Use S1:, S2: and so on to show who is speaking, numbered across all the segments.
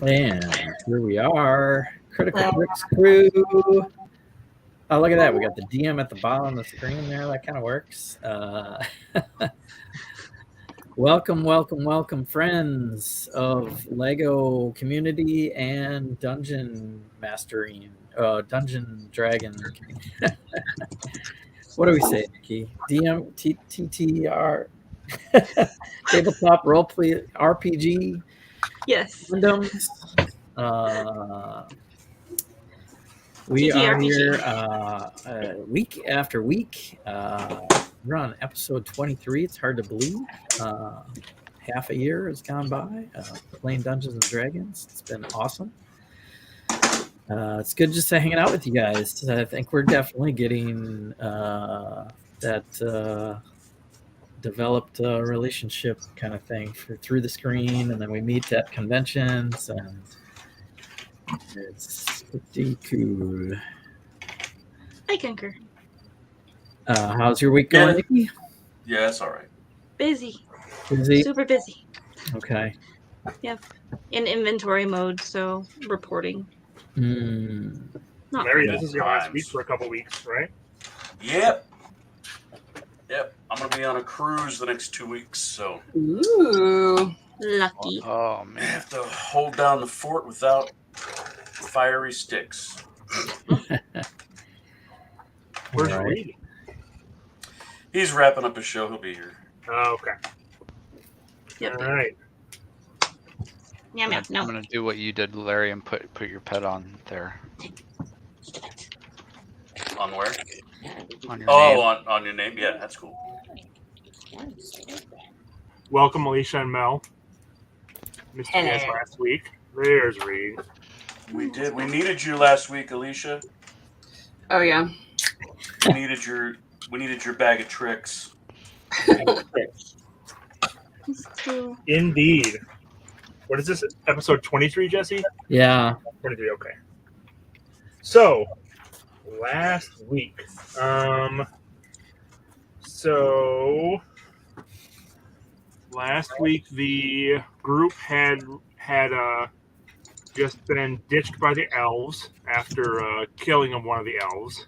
S1: And here we are, Critical Bricks crew. Oh, look at that. We got the DM at the bottom of the screen there. That kind of works. Welcome, friends of LEGO community and dungeon mastering, dungeon dragon. What do we say, Nikki? DM, TTR, tabletop roleplay RPG.
S2: Yes.
S1: Condoms. We are here week after week. We're on episode 23. It's hard to believe. Half a year has gone by playing Dungeons and Dragons. It's been awesome. It's good just hanging out with you guys. I think we're definitely getting that developed relationship kind of thing through the screen, and then we meet at conventions, and it's pretty cool.
S2: I concur.
S1: How's your week going, Nikki?
S3: Yeah, it's all right.
S2: Busy.
S1: Busy?
S2: Super busy.
S1: Okay.
S2: Yep. In inventory mode, so reporting.
S4: Not Larry, this is your last week for a couple weeks, right?
S3: Yep. I'm going to be on a cruise the next 2 weeks, so...
S2: Ooh. Lucky.
S5: Oh, man.
S3: I have to hold down the fort without fiery sticks.
S4: Where's Reed?
S3: He's wrapping up his show. He'll be here.
S4: Oh, okay.
S2: Yep.
S4: All right.
S2: No.
S5: I'm going to do what you did, Larry, and put your pet on there.
S3: On where?
S5: On your name.
S3: On your name? Yeah, that's cool.
S4: Welcome, Alisha and Mel. Missed you guys last week. There's Reed.
S3: We did. We needed you last week, Alisha.
S6: Oh yeah.
S3: We needed your bag of tricks.
S4: Indeed. What is this? Episode 23, Jesse?
S1: Yeah.
S4: 23, okay. So, last week. Last week the group had just been ditched by the elves after killing of one of the elves.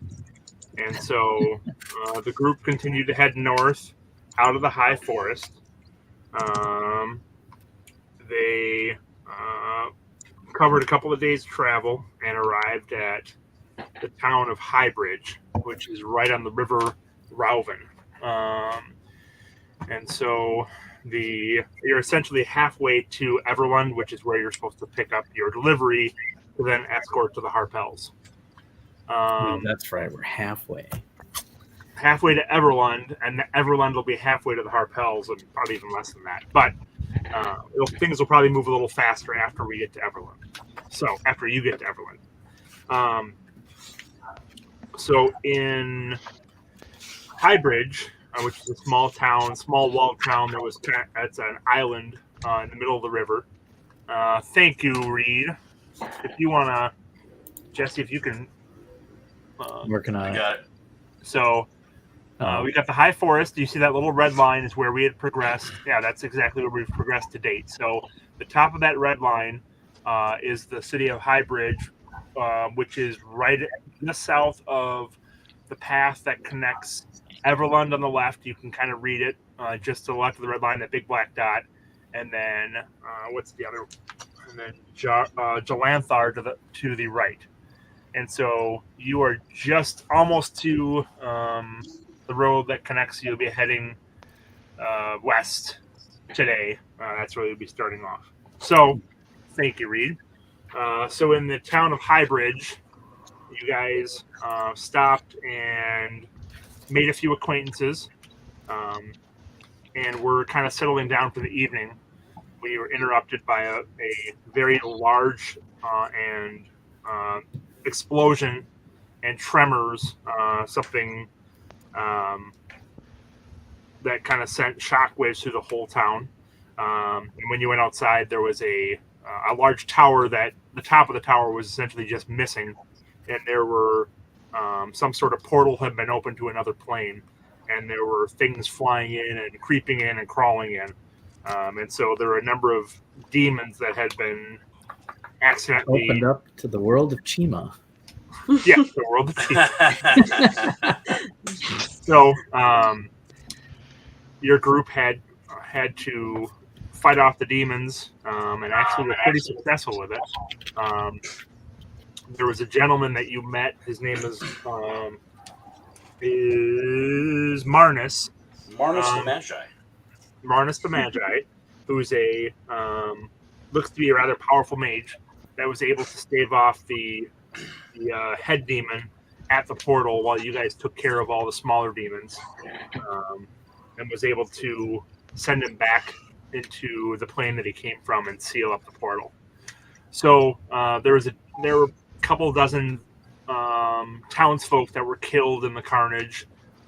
S4: And so the group continued to head north out of the high forest. They covered a couple of days' travel and arrived at the town of Highbridge, which is right on the river Rauven. And so you're essentially halfway to Everlund, which is where you're supposed to pick up your delivery to then escort to the Harpels.
S1: That's right. We're halfway.
S4: Halfway to Everlund, and Everlund will be halfway to the Harpels, and probably even less than that. But things will probably move a little faster after we get to Everlund. So after you get to Everlund. So in Highbridge, which is a small walled town that's an island in the middle of the river. Thank you, Reed. If you want to, Jesse, if you can.
S1: Working on it.
S3: Got it.
S4: So we got the high forest. You see that little red line is where we had progressed. Yeah, that's exactly where we've progressed to date. So the top of that red line is the city of Highbridge, which is right just south of the path that connects Everlund on the left. You can kind of read it just to the left of the red line, that big black dot. And then what's the other? And then Jalanthar to the right. And so you are just almost to the road that connects you. You'll be heading west today. That's where you'll be starting off. So, thank you, Reed. So in the town of Highbridge, you guys stopped and made a few acquaintances. And we're kind of settling down for the evening. We were interrupted by a very large and explosion and tremors, something that kind of sent shockwaves through the whole town. And when you went outside, there was a large tower that the top of the tower was essentially just missing, and there were some sort of portal had been opened to another plane, and there were things flying in and creeping in and crawling in. And so there were a number of demons that had been accidentally
S1: Opened up to the world of Chima.
S4: Yeah, the world of Chima. So your group had to fight off the demons, and actually were pretty successful with it. There was a gentleman that you met. His name is Marnus.
S3: Marnus the Magi.
S4: Marnus the Magi, who's a looks to be a rather powerful mage that was able to stave off the head demon at the portal while you guys took care of all the smaller demons, and was able to send him back into the plane that he came from and seal up the portal. So there were a couple dozen townsfolk that were killed in the carnage,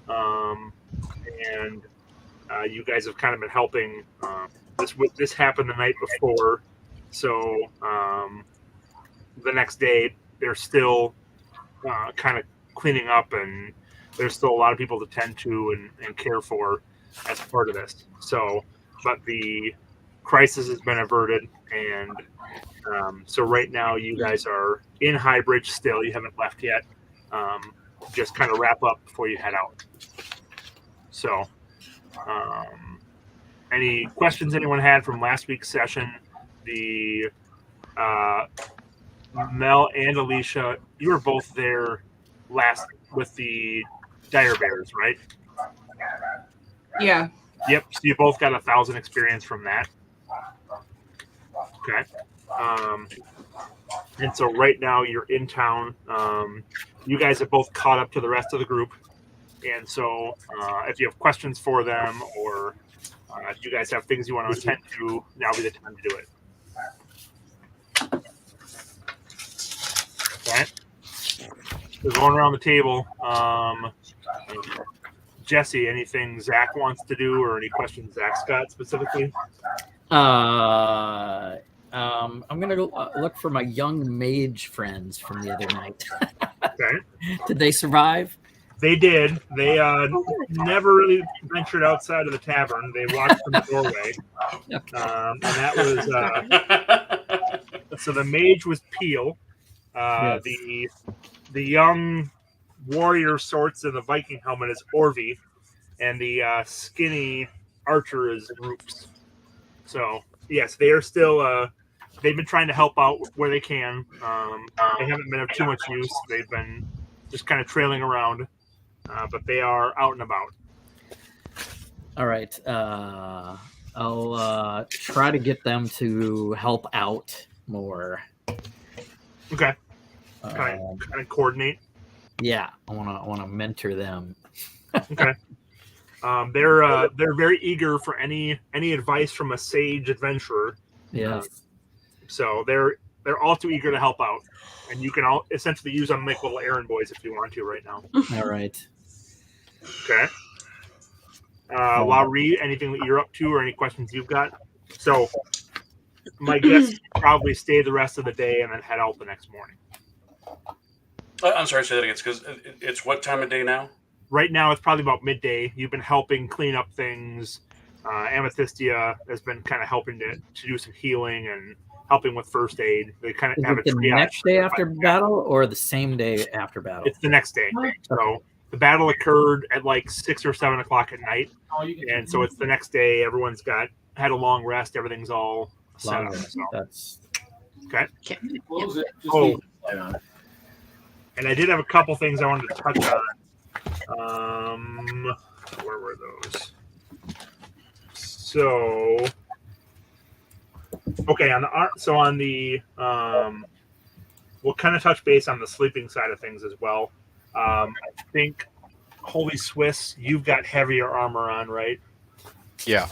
S4: and you guys have kind of been helping. This happened the night before, so the next day they're still kind of cleaning up, and there's still a lot of people to tend to and care for as part of this. So, but the crisis has been averted, and so right now you guys are in Highbridge still. You haven't left yet. Just kind of wrap up before you head out. So, any questions anyone had from last week's session? The Mel and Alisha, you were both there last with the Dire Bears, right?
S6: Yeah.
S4: Yep. So you both got 1,000 experience from that. Okay. And so right now you're in town. You guys have both caught up to the rest of the group. And so if you have questions for them, or if you guys have things you want to attend to, now would be the time to do it. Okay. So going around the table, Jesse, anything Zakk wants to do, or any questions Zakk's got specifically?
S1: I'm gonna go look for my young mage friends from the other night.
S4: Okay.
S1: Did they survive?
S4: They did. They never really ventured outside of the tavern. They walked from the doorway, and that was so the mage was Peel.
S1: Yes.
S4: The young warrior sorts in the Viking helmet is Orvi, and the skinny archer is Roops. So yes, they are still. They've been trying to help out where they can. They haven't been of too much use. They've been just kind of trailing around, but they are out and about.
S1: All right. I'll try to get them to help out more.
S4: Okay. Kind of coordinate.
S1: Yeah, I want to mentor them.
S4: Okay. They're very eager for any advice from a sage adventurer.
S1: Yes.
S4: So they're all too eager to help out, and you can all essentially use them like little errand boys if you want to right now.
S1: All right.
S4: Okay. Lah-Ree, anything that you're up to, or any questions you've got? So my guess is probably stay the rest of the day and then head out the next morning.
S3: I'm sorry, say that again. Because it's what time of day now?
S4: Right now, it's probably about midday. You've been helping clean up things. Amethysia has been kind of helping to do some healing and helping with first aid. They kind of
S1: Is
S4: have
S1: it the
S4: triage
S1: next day after battle or the same day after battle?
S4: It's the next day. So the battle occurred at like 6 or 7 o'clock at night, and so it's the next day. Everyone's had a long rest. Everything's all set up. So.
S1: That's
S4: Okay.
S6: Close it.
S4: Oh, and I did have a couple things I wanted to touch on. Where were those? So, okay, on the we'll kind of touch base on the sleeping side of things as well. I think HolySwiss, you've got heavier armor on, right?
S5: Yeah.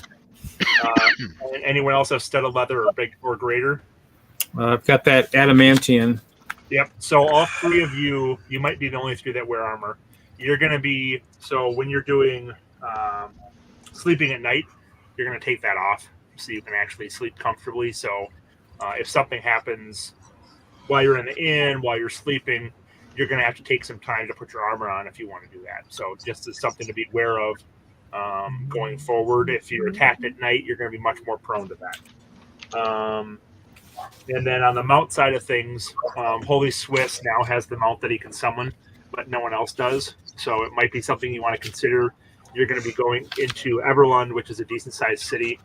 S4: Anyone else have studded leather or big or greater?
S7: I've got that adamantium.
S4: Yep. So all three of you might be the only three that wear armor. You're going to be, so when you're doing sleeping at night, you're going to take that off so you can actually sleep comfortably. So if something happens while you're in the inn, while you're sleeping, you're going to have to take some time to put your armor on if you want to do that. So just as something to be aware of going forward. If you're attacked at night, you're going to be much more prone to that. And then on the mount side of things, HolySwiss now has the mount that he can summon, but no one else does. So it might be something you want to consider. You're going to be going into Everlund, which is a decent-sized city.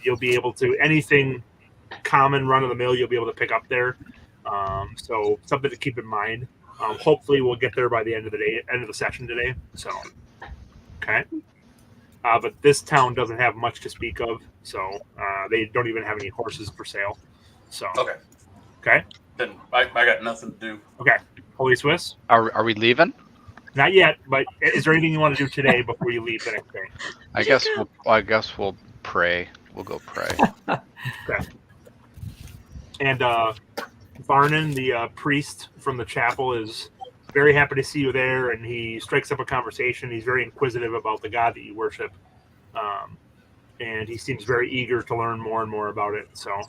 S4: You'll be able to anything common, run-of-the-mill, you'll be able to pick up there. So something to keep in mind. Hopefully, we'll get there by the end of the day, end of the session today. So, okay. But this town doesn't have much to speak of, so they don't even have any horses for sale. So, okay.
S3: Then I got nothing to do.
S4: Okay, HolySwiss.
S5: Are we leaving?
S4: Not yet, but is there anything you want to do today before you leave the next day?
S5: I guess we'll pray. We'll go pray.
S4: Okay. And Varnon, the priest from the chapel, is very happy to see you there, and he strikes up a conversation. He's very inquisitive about the god that you worship, and he seems very eager to learn more and more about it. So,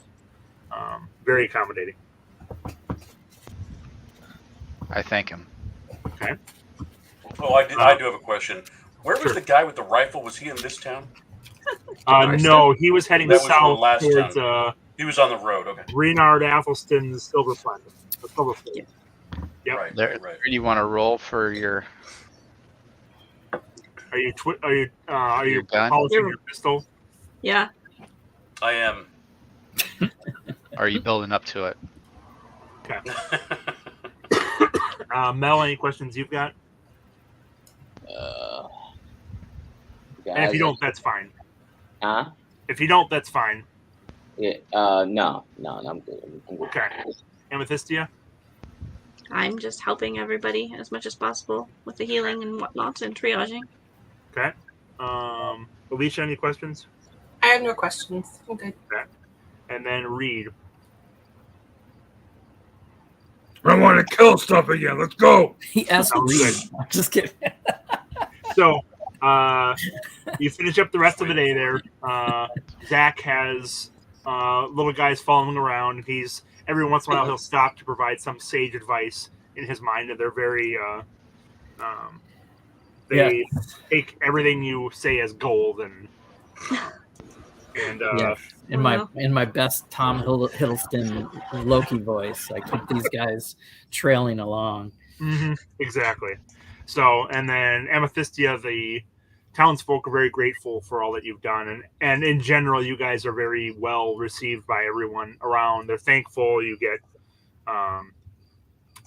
S4: very accommodating.
S5: I thank him.
S4: Okay.
S3: Oh, I do have a question. Where was the guy with the rifle? Was he in this town?
S4: No, he was heading
S3: That was
S4: south
S3: the last
S4: towards
S3: town. He was on the road. Okay.
S4: Renard Athelston's Silver Planet. Yep.
S3: Right.
S5: There,
S3: right.
S5: do you want to roll for your?
S4: Are you
S5: Your gun?
S4: polishing your pistol?
S2: Yeah.
S3: I am.
S5: Are you building up to it?
S4: Okay. Mel, any questions you've got? And if you don't, that's fine.
S6: Huh?
S4: If you don't, that's fine.
S6: Yeah. No, I'm good. I'm good.
S4: Okay. Amethysia?
S2: I'm just helping everybody as much as possible with the healing and whatnot and triaging.
S4: Okay. Alisha, any questions?
S8: I have no questions. I'm good.
S4: Okay. And then Reed.
S7: I want to kill stuff again. Let's go.
S1: He asked
S4: Sounds
S1: me.
S4: good.
S1: I'm just kidding.
S4: So, you finish up the rest of the day there. Zakk has little guys following around. He's every once in a while he'll stop to provide some sage advice in his mind, and they're very they take everything you say as gold and
S1: Yeah. In my best Tom Hiddleston Loki voice, I keep these guys trailing along.
S4: exactly. So, and then Amethysia, the townsfolk are very grateful for all that you've done, and in general, you guys are very well received by everyone around. They're thankful. You get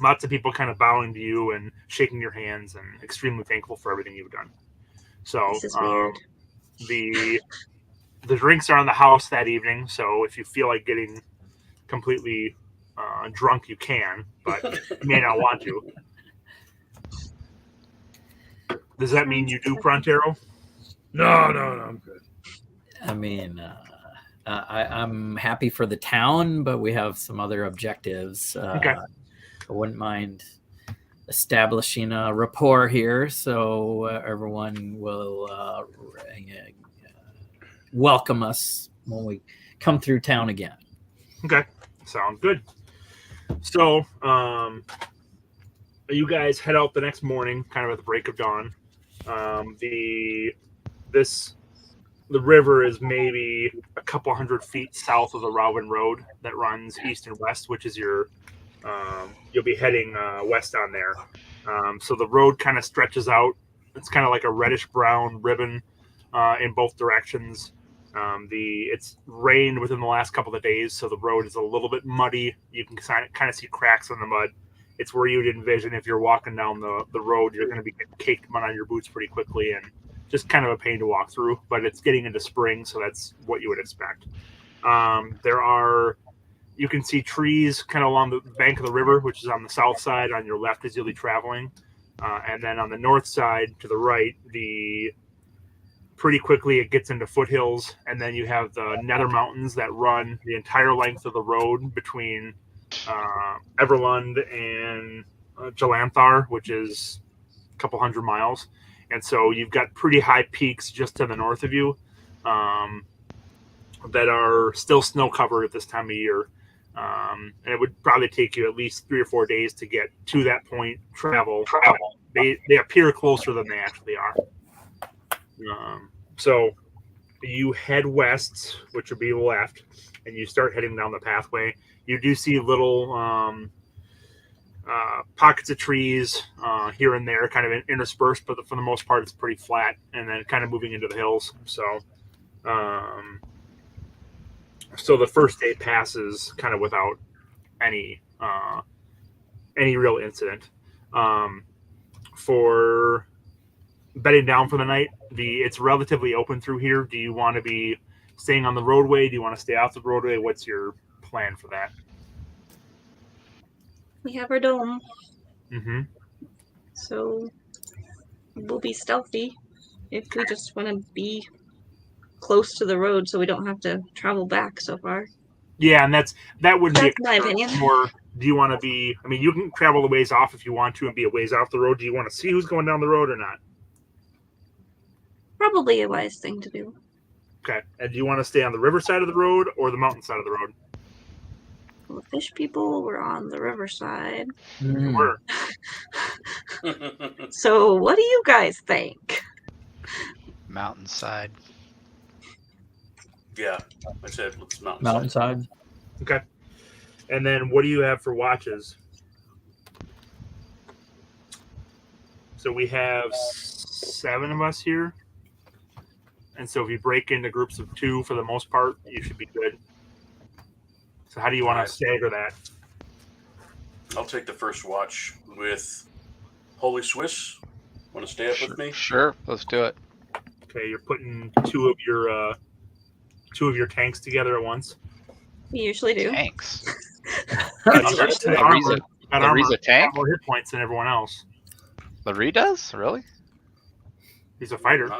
S4: lots of people kind of bowing to you and shaking your hands, and extremely thankful for everything you've done. So,
S2: This is weird.
S4: the drinks are on the house that evening. So, if you feel like getting completely drunk, you can, but you may not want to. Does that mean you do Pronterro?
S7: No, I'm good.
S1: I mean, I'm happy for the town, but we have some other objectives.
S4: Okay.
S1: I wouldn't mind establishing a rapport here, so everyone will welcome us when we come through town again.
S4: Okay, sounds good. So, you guys head out the next morning, kind of at the break of dawn. The river is maybe a couple hundred feet south of the Rowan Road that runs east and west, which is your you'll be heading west on there. So the road kind of stretches out. It's kind of like a reddish brown ribbon in both directions. It's rained within the last couple of days, so the road is a little bit muddy. You can kind of see cracks in the mud. It's where you'd envision if you're walking down the road, you're going to be getting caked mud on your boots pretty quickly, and just kind of a pain to walk through. But it's getting into spring, so that's what you would expect. You can see trees kind of along the bank of the river, which is on the south side. On your left as you'll be traveling, and then on the north side to the right, pretty quickly it gets into foothills, and then you have the Nether Mountains that run the entire length of the road between Everlund and Jalanthar, which is a couple hundred miles. And so you've got pretty high peaks just to the north of you that are still snow covered at this time of year. And it would probably take you at least 3 or 4 days to get to that point. Travel. They appear closer than they actually are. So you head west, which would be left, and you start heading down the pathway. You do see little pockets of trees here and there, kind of interspersed, but for the most part, it's pretty flat, and then kind of moving into the hills. So, so the first day passes kind of without any real incident. For bedding down for the night, it's relatively open through here. Do you want to be staying on the roadway? Do you want to stay off the roadway? What's your plan for that?
S2: We have our dome,
S4: Mm-hmm.
S2: so we'll be stealthy if we just want to be close to the road so we don't have to travel back so far.
S4: Yeah, and that would be
S2: That's my opinion.
S4: more. Do you want to be? I mean, you can travel the ways off if you want to, and be a ways off the road. Do you want to see who's going down the road or not?
S2: Probably a wise thing to do.
S4: Okay. And do you want to stay on the river side of the road or the mountain side of the road?
S2: Well, the fish people were on the riverside.
S1: Mm.
S4: Or
S2: So what do you guys think?
S5: Mountainside.
S3: Yeah, I said let's
S1: Mountainside.
S4: okay. And then what do you have for watches? So we have 7 of us here. And so if you break into groups of 2 for the most part, you should be good. So how do you want to stagger that?
S3: I'll take the first watch with HolySwiss. Want to stay up with me?
S5: Sure, let's do it.
S4: Okay, you're putting 2 of your tanks together at once.
S2: We usually do.
S5: Tanks.
S4: Lah-Ree's
S5: Lah-Ree's a tank?
S4: more hit points than everyone else.
S5: Lah-Ree does? Really?
S4: He's a fighter.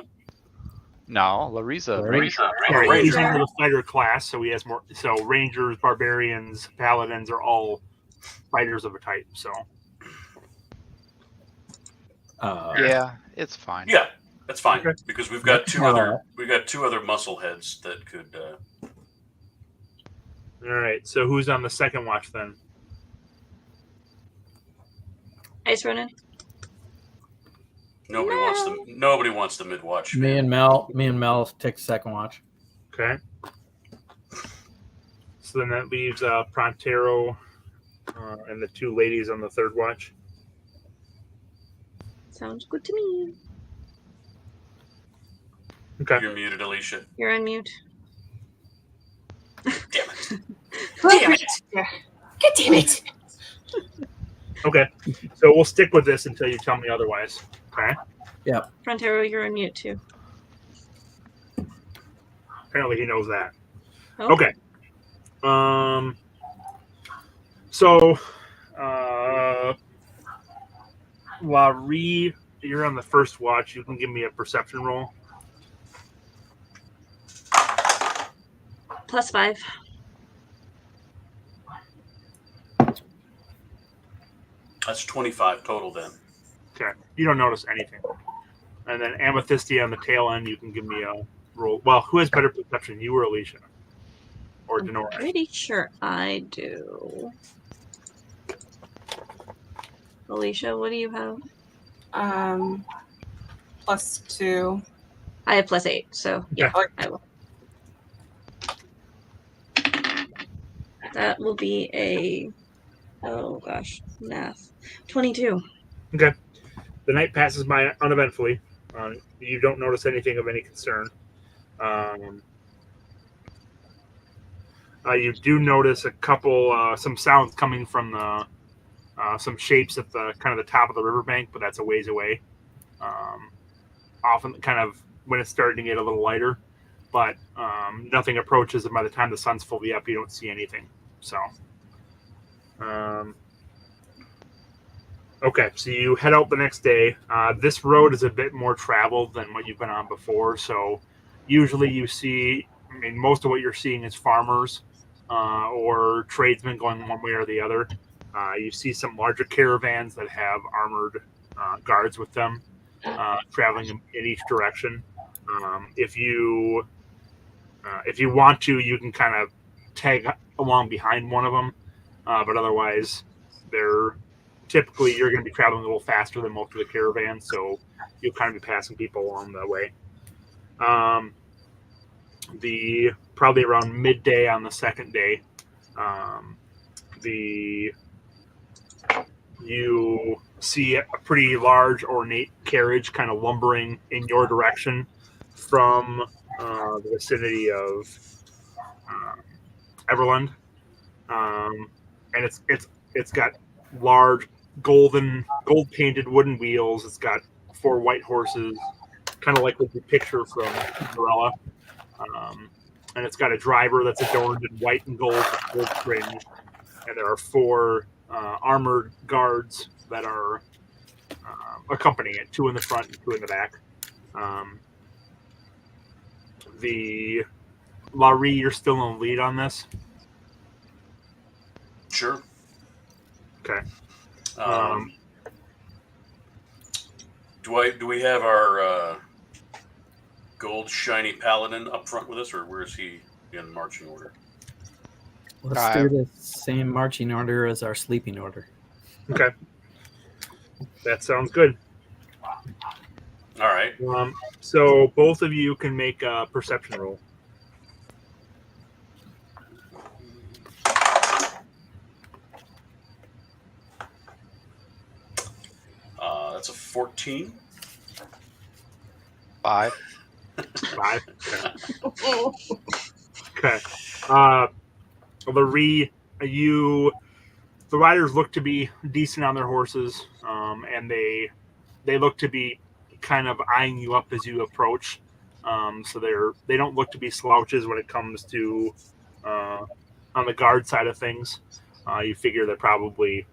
S5: No, Lah-Ree's a
S1: Lah-Ree.
S5: ranger.
S4: Sorry, he's into the fighter class, so he has more. So rangers, barbarians, paladins are all fighters of a type. So
S5: Yeah, it's fine.
S3: Yeah, that's fine
S4: Okay.
S3: because we've got two other muscle heads that could.
S4: all right. So who's on the second watch then?
S2: Ice Ronin.
S3: Nobody wants the mid watch.
S1: Me and Mel take second watch.
S4: Okay. So then that leaves Pronterro and the 2 ladies on the third watch.
S2: Sounds good to me.
S4: Okay.
S3: You're muted, Alisha.
S2: You're on mute.
S3: Damn it!
S8: Damn it! God damn it!
S4: Okay. So we'll stick with this until you tell me otherwise. Okay.
S2: Pronterro, you're on mute too.
S4: Apparently he knows that.
S2: Oh.
S4: Okay. So Lah-Ree, you're on the first watch. You can give me a perception roll.
S2: +5.
S3: That's 25 total then.
S4: Okay. You don't notice anything. And then Amethysia on the tail end, you can give me a roll. Well, who has better perception, you or Alisha? Or
S2: I'm
S4: Denorra?
S2: pretty sure I do. Alisha, what do you have?
S8: +2.
S2: I have +8, so yeah,
S4: Okay.
S2: I will. That will be a, oh gosh, math. 22.
S4: Okay. The night passes by uneventfully. You don't notice anything of any concern. You do notice a couple, some sounds coming from the, some shapes at the kind of the top of the riverbank, but that's a ways away. Often, kind of when it's starting to get a little lighter, but nothing approaches, and by the time the sun's fully up, you don't see anything. So, okay, so you head out the next day. This road is a bit more traveled than what you've been on before. So usually you see, I mean, most of what you're seeing is farmers or tradesmen going one way or the other. You see some larger caravans that have armored guards with them traveling in each direction. If you want to, you can kind of tag along behind one of them, but otherwise they're typically you're going to be traveling a little faster than most of the caravans, so you'll kind of be passing people along the way. probably around midday on the second day, you see a pretty large, ornate carriage kind of lumbering in your direction from the vicinity of Everland, and it's got large gold painted wooden wheels. It's got 4 white horses, kind of like what you picture from Cinderella. And it's got a driver that's adorned in white and gold fringe, and there are 4 armored guards that are accompanying it, 2 in the front and 2 in the back. The Lah-Ree, you're still in the lead on this.
S3: Sure.
S4: Okay.
S3: Do we have our gold shiny paladin up front with us, or where is he in marching order?
S1: Let's do the same marching order as our sleeping order.
S4: Okay. That sounds good.
S3: All right.
S4: So both of you can make a perception roll.
S3: That's a 14.
S5: 5.
S4: 5. Okay. Lah-Ree, the riders look to be decent on their horses, and they look to be kind of eyeing you up as you approach. So they don't look to be slouches when it comes to on the guard side of things. You figure they probably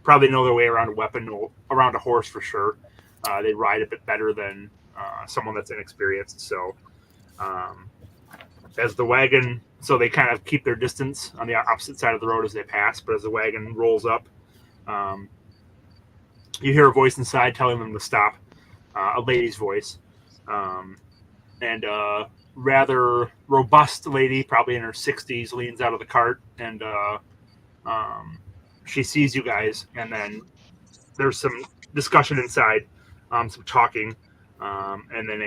S4: probably know their way around a weapon, around a horse for sure. They ride a bit better than someone that's inexperienced. So as the wagon, so they kind of keep their distance on the opposite side of the road as they pass. But as the wagon rolls up, you hear a voice inside telling them to stop, a lady's voice. And a rather robust lady, probably in her 60s, leans out of the cart, and she sees you guys, and then there's some discussion inside, some talking, and then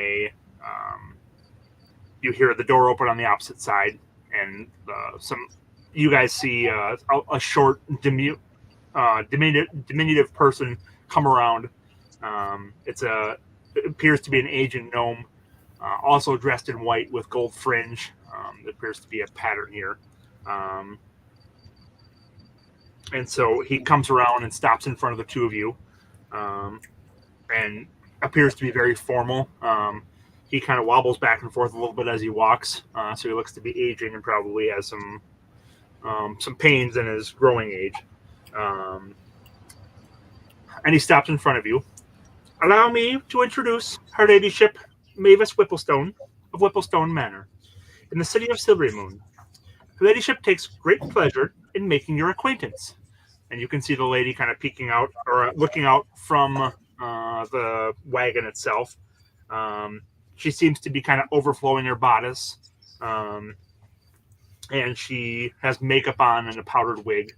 S4: you hear the door open on the opposite side, and you guys see a short, diminutive person come around. It appears to be an aging gnome, also dressed in white with gold fringe. There appears to be a pattern here. And so he comes around and stops in front of the 2 of you, and appears to be very formal. He kind of wobbles back and forth a little bit as he walks, so he looks to be aging and probably has some pains in his growing age. And he stops in front of you. Allow me to introduce Her Ladyship Mavis Whipplestone of Whipplestone Manor, in the city of Silverymoon. Her Ladyship takes great pleasure in making your acquaintance. And you can see the lady kind of peeking out or looking out from the wagon itself. She seems to be kind of overflowing her bodice. And she has makeup on and a powdered wig.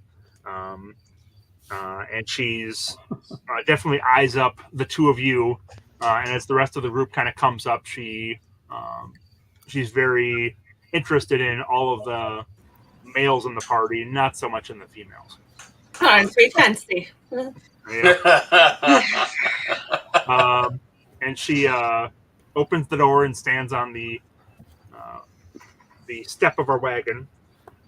S4: And she's definitely eyes up the 2 of you. And as the rest of the group kind of comes up, she's very interested in all of the males in the party, not so much in the females.
S8: I'm pretty fancy.
S3: Yeah.
S4: And she opens the door and stands on the step of our wagon.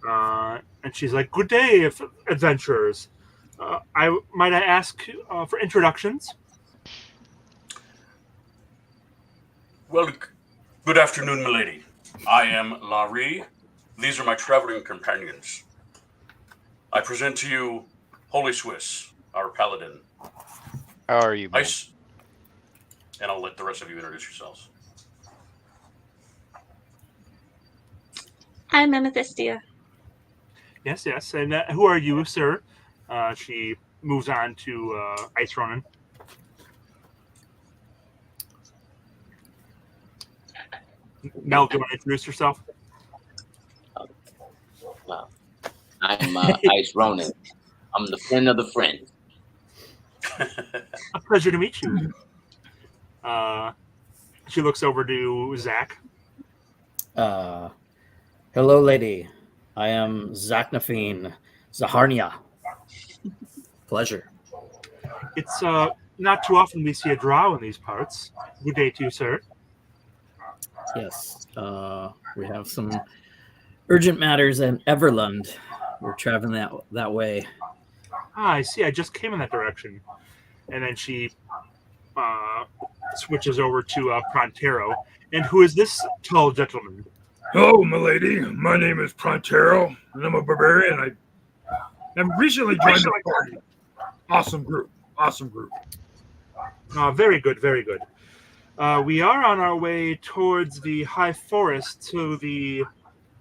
S4: And she's like, "Good day, adventurers. Might I ask for introductions?"
S3: Well, good afternoon, milady. I am Lah-Ree. These are my traveling companions. I present to you HolySwiss, our paladin.
S5: How are you, man?
S3: Ice. And I'll let the rest of you introduce yourselves.
S2: I'm Amethysia.
S4: Yes. And who are you, sir? She moves on to Ice Ronin. Mel, do you want to introduce yourself?
S6: I'm Ice Ronin. I'm the friend of the friend.
S4: A pleasure to meet you. She looks over to Zakk.
S1: Hello, lady. I am Zaknafine Zaharnia. Pleasure.
S4: It's not too often we see a drow in these parts. Good day to you, sir.
S1: Yes. We have some urgent matters in Everlund. We're traveling that way.
S4: I see. I just came in that direction. And then she switches over to Pronterro. And who is this tall gentleman?
S7: Hello, milady. My name is Pronterro, and I'm a barbarian. I have recently joined the party. Awesome group.
S4: Very good, very good. We are on our way towards the high forest to the,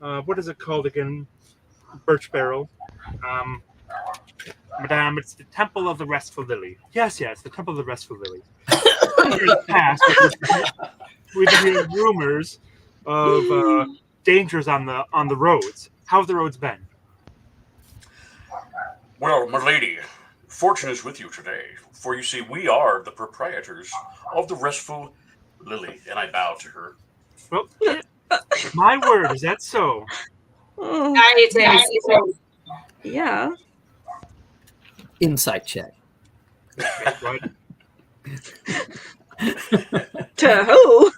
S4: what is it called again? Birch Barrel. Madame, it's the Temple of the Restful Lily. Yes, the Temple of the Restful Lily. In the past, we've been hearing rumors of dangers on the roads. How have the roads been?
S3: Well, milady, fortune is with you today, for you see, we are the proprietors of the Restful Lily, and I bow to her.
S4: Well, my word, is that so?
S2: Oh, yeah.
S1: Insight check.
S4: Right.
S2: To who?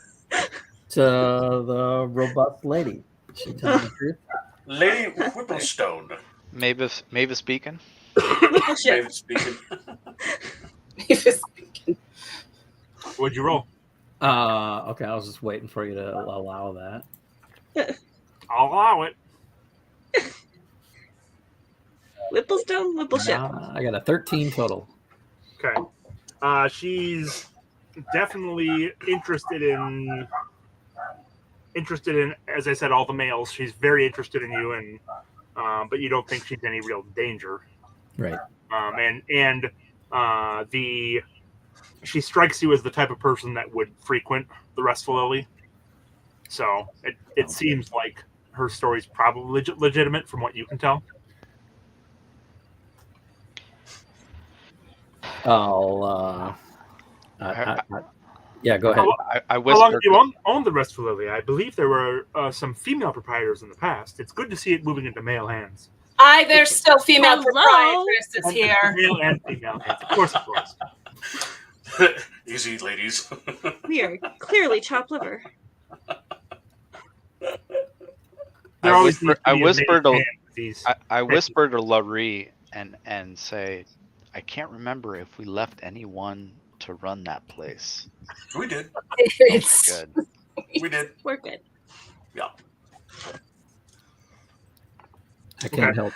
S1: To the robust lady. She telling the truth.
S3: Lady Whipplestone.
S5: Mavis speaking.
S3: David speaking.
S4: What'd you roll?
S1: Okay, I was just waiting for you to allow that.
S4: I'll allow it.
S2: Whipplestone, Whippleship.
S1: I got a 13 total.
S4: Okay. She's definitely interested in, as I said, all the males. She's very interested in you, and but you don't think she's any real danger.
S1: Right.
S4: She strikes you as the type of person that would frequent the Restful Lily. So it seems like her story's probably legitimate from what you can tell.
S1: Yeah, go ahead.
S5: I
S4: How long
S5: whispered.
S4: have you owned the Restful Lily? I believe there were some female proprietors in the past. It's good to see it moving into male hands.
S8: There's still female proprietors here.
S4: Male and female hands. Of course.
S3: Easy, ladies.
S2: We are clearly chopped liver.
S5: I whispered
S4: to
S5: to Lah-Ree and say, I can't remember if we left anyone to run that place.
S3: We did.
S5: Good.
S3: We did.
S2: We're good.
S3: Yeah.
S1: I can't help.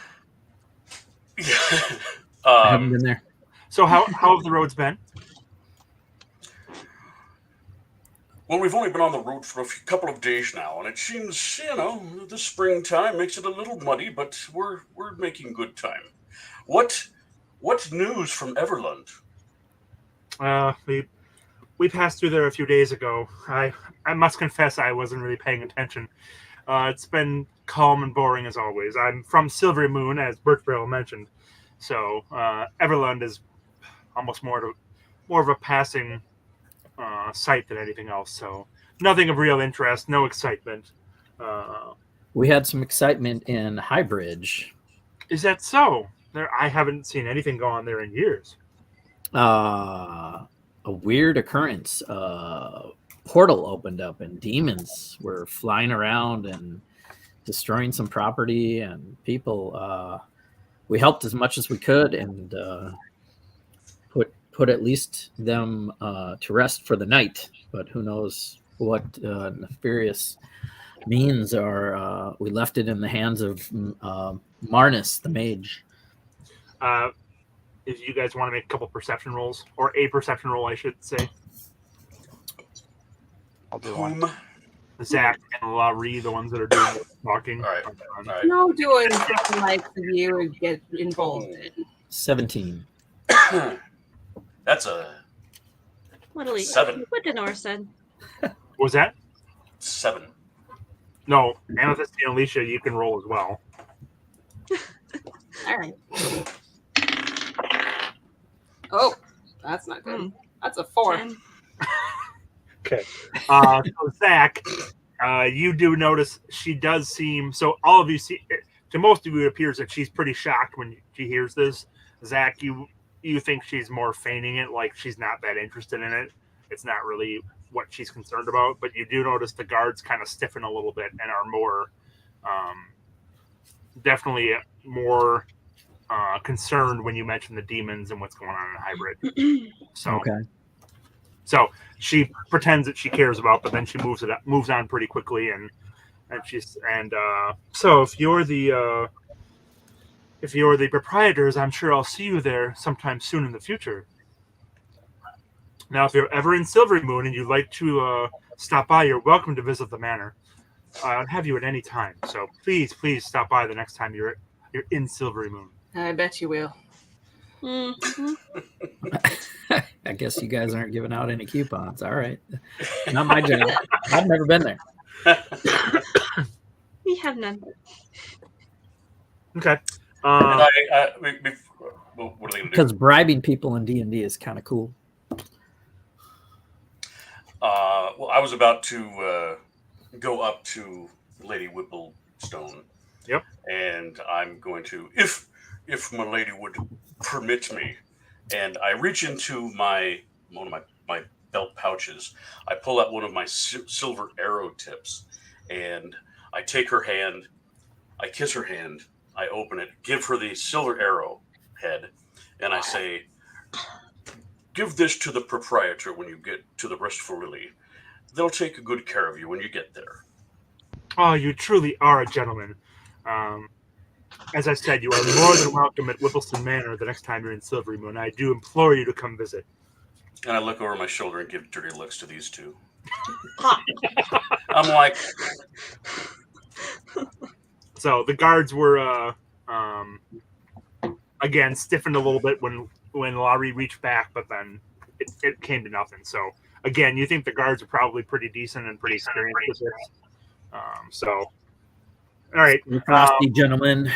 S3: I
S1: I haven't been there.
S4: So how have the roads been?
S3: Well, we've only been on the road for a couple of days now, and it seems, the springtime makes it a little muddy, but we're making good time. What news from Everlund?
S4: We passed through there a few days ago. I must confess I wasn't really paying attention. It's been calm and boring as always. I'm from Silvery Moon, as Birch Barrel mentioned, so Everlund is almost more of a passing sight than anything else. So nothing of real interest, no excitement.
S1: We had some excitement in Highbridge.
S4: Is that so? I haven't seen anything go on there in years.
S1: A weird occurrence. Portal opened up and demons were flying around and destroying some property and people. We helped as much as we could and put at least them to rest for the night. But who knows what nefarious means are. We left it in the hands of Marnus, the mage.
S4: If you guys want to make a couple perception rolls, or a perception roll, I should say.
S5: I'll do one.
S4: Zakk and Lah-Ree, the ones that are doing the talking.
S3: All right.
S8: No doing something like you would get involved in.
S1: 17.
S3: That's a
S2: What did
S3: 7.
S2: What Denorra said.
S4: What was that?
S3: 7.
S4: No, Amethysia and Alisha, you can roll as well.
S8: All right. Oh, that's not good. That's a 4.
S2: 10.
S4: Okay. So Zakk, you do notice she does seem. So all of you see. To most of you, it appears that she's pretty shocked when she hears this. Zakk, you think she's more feigning it, like she's not that interested in it. It's not really what she's concerned about. But you do notice the guards kind of stiffen a little bit and are more, definitely more concerned when you mention the demons and what's going on in Hybrid. So,
S1: Okay.
S4: So she pretends that she cares about, but then she moves on pretty quickly, and so if you're the proprietors, I'm sure I'll see you there sometime soon in the future. Now, if you're ever in Silvery Moon and you'd like to stop by, you're welcome to visit the manor. I'll have you at any time. So please stop by the next time you're in Silvery Moon.
S8: I bet you will.
S2: Mm-hmm.
S1: I guess you guys aren't giving out any coupons. All right. Not my job. I've never been there.
S2: We have none.
S4: Okay.
S3: And what are they going to do?
S1: Because bribing people in D&D is kind of cool.
S3: Well, I was about to go up to Lady Whipplestone.
S4: Yep.
S3: And I'm going to, if my lady would permit me, and I reach into one of my belt pouches. I pull out one of my silver arrow tips, and I take her hand. I kiss her hand. I open it, give her the silver arrow head, and I say, "Give this to the proprietor when you get to the Restful Lily. They'll take good care of you when you get there."
S4: Oh, you truly are a gentleman. As I said, you are more than welcome at Whippleston Manor the next time you're in Silvery Moon. I do implore you to come visit.
S3: And I look over my shoulder and give dirty looks to these two. I'm like...
S4: So the guards were, again, stiffened a little bit when Lah-Ree reached back, but then it came to nothing. So, again, you think the guards are probably pretty decent and pretty experienced with this. All right.
S1: You frosty gentlemen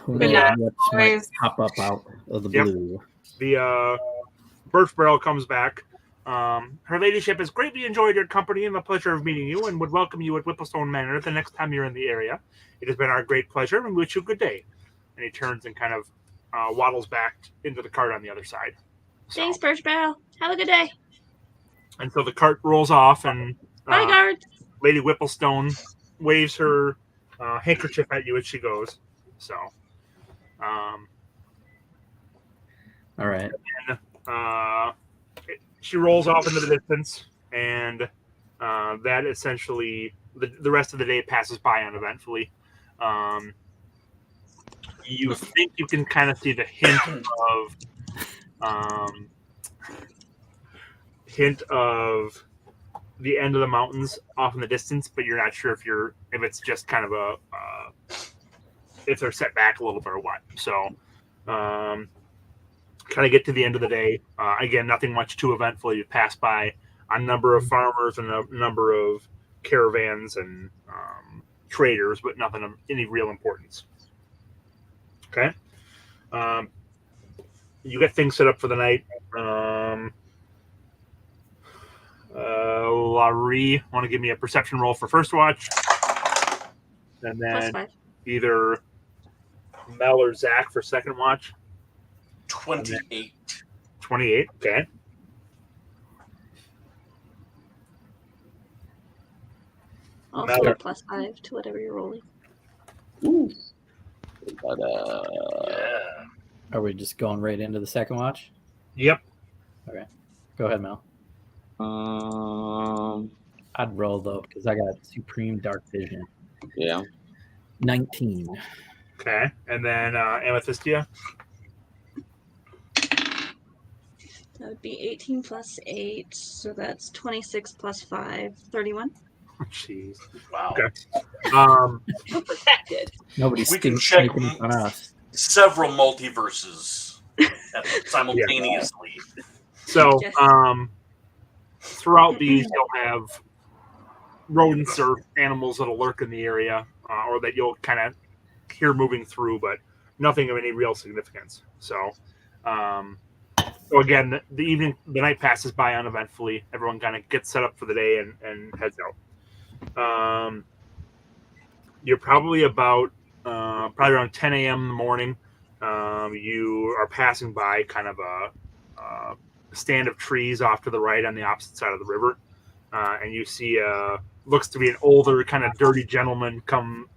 S1: who know
S8: Yeah.
S1: what might pop up out of the blue.
S4: The Birch Barrel comes back. Her ladyship has greatly enjoyed your company and the pleasure of meeting you, and would welcome you at Whipplestone Manor the next time you're in the area. It has been our great pleasure, and we wish you a good day. And he turns and kind of waddles back into the cart on the other side. So,
S2: Thanks, Birch Barrel. Have a good day.
S4: and so the cart rolls off, and
S2: Bye, guards.
S4: Lady Whipplestone waves her handkerchief at you as she goes. So,
S1: All right.
S4: she rolls off into the distance, and that essentially the rest of the day passes by uneventfully. You think you can kind of see the hint of the end of the mountains off in the distance, but you're not sure if it's just kind of if they're set back a little bit or what. So, kind of get to the end of the day. Again, nothing much too eventful. You pass by a number of farmers and a number of caravans and traders, but nothing of any real importance. Okay. You get things set up for the night. Lah-Ree, want to give me a perception roll for first watch? And then
S2: +5.
S4: either Mel or Zakk for second watch.
S3: 28.
S4: 28, okay.
S2: Also
S4: Matter.
S2: +5 to whatever you're rolling.
S6: Ooh. But,
S3: Yeah.
S1: Are we just going right into the second watch?
S4: Yep.
S1: Go ahead, Mel.
S6: um,
S1: I'd roll, though, because I got Supreme Dark Vision.
S6: yeah.
S1: 19.
S4: Okay. And then Amethysia.
S2: That would be 18 + 8, so that's 26 + 5, 31.
S4: Jeez.
S3: Wow.
S4: Okay.
S8: We're protected.
S1: Nobody's
S3: We can
S1: sneaking
S3: check
S1: on us.
S3: several multiverses simultaneously.
S4: So,
S2: Yes.
S4: throughout these, you'll have rodents or animals that'll lurk in the area, or that you'll kind of hear moving through, but nothing of any real significance. So, So again, the night passes by uneventfully. Everyone kind of gets set up for the day and heads out. You're probably about probably around 10 a.m. in the morning. You are passing by kind of a stand of trees off to the right on the opposite side of the river, and you see looks to be an older, kind of dirty gentleman come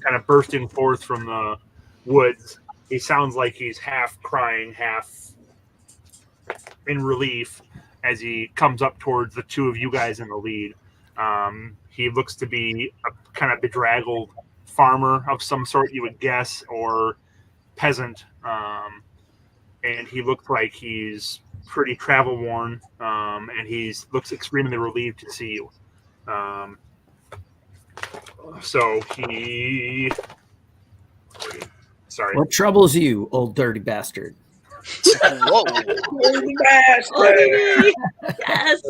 S4: kind of bursting forth from the woods. He sounds like he's half crying, half in relief as he comes up towards the two of you guys in the lead. He looks to be a kind of bedraggled farmer of some sort, you would guess, or peasant. And he looks like he's pretty travel worn, and he looks extremely relieved to see you. So he... Sorry.
S1: What troubles you, old dirty bastard?
S5: Whoa.
S2: Yes.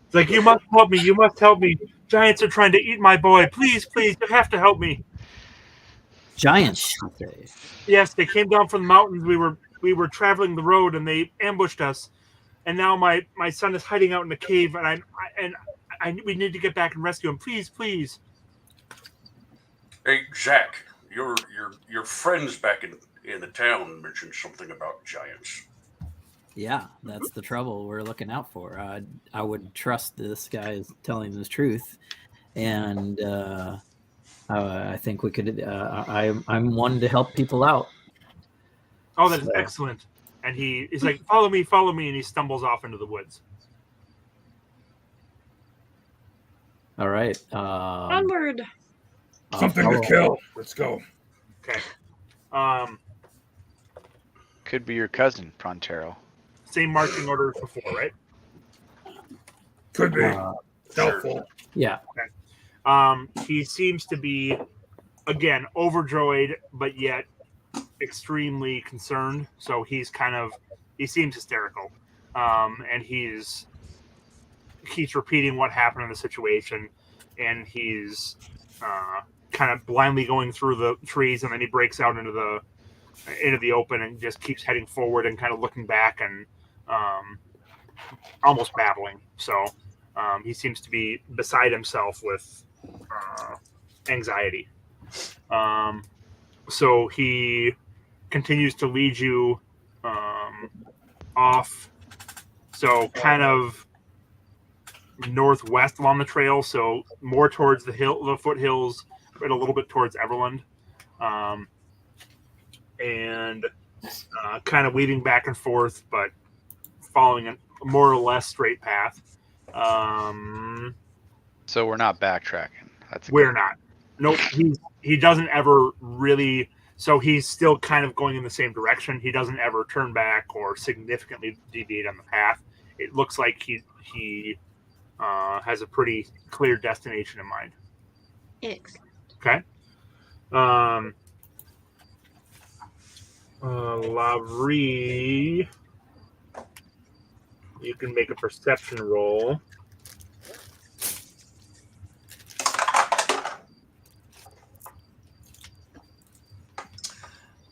S4: It's like, you must help me. You must help me. Giants are trying to eat my boy. Please, please, you have to help me.
S1: Giants, you say?
S4: Yes, they came down from the mountains. We were traveling the road, and they ambushed us. And now my son is hiding out in the cave, and we need to get back and rescue him. Please, please.
S3: Hey, Zakk, your friends back in the town mentioned something about giants.
S1: Yeah, that's the trouble we're looking out for. I would trust this guy is telling the truth, and I think we could. I'm one to help people out.
S4: Oh, that's excellent. And he's like, follow me, and he stumbles off into the woods.
S1: All right.
S2: Onward.
S7: Something to kill. Let's go.
S4: Okay.
S5: Could be your cousin, Pronterro.
S4: Same marching order as before, right?
S7: Could be. Doubtful.
S1: Yeah.
S4: Okay. He seems to be, again, overjoyed, but yet extremely concerned. So he seems hysterical. And he keeps repeating what happened in the situation. And he's kind of blindly going through the trees, and then he breaks out into the open and just keeps heading forward and kind of looking back and almost babbling. So he seems to be beside himself with anxiety. So he continues to lead you off, so kind of northwest along the trail, so more towards the foothills, but a little bit towards Everland, and kind of weaving back and forth, but following a more or less straight path.
S5: So we're not backtracking.
S4: We're not. Nope. He doesn't ever really. So he's still kind of going in the same direction. He doesn't ever turn back or significantly deviate on the path. It looks like he has a pretty clear destination in mind.
S2: Excellent.
S4: Okay. Lah-Ree, you can make a perception roll.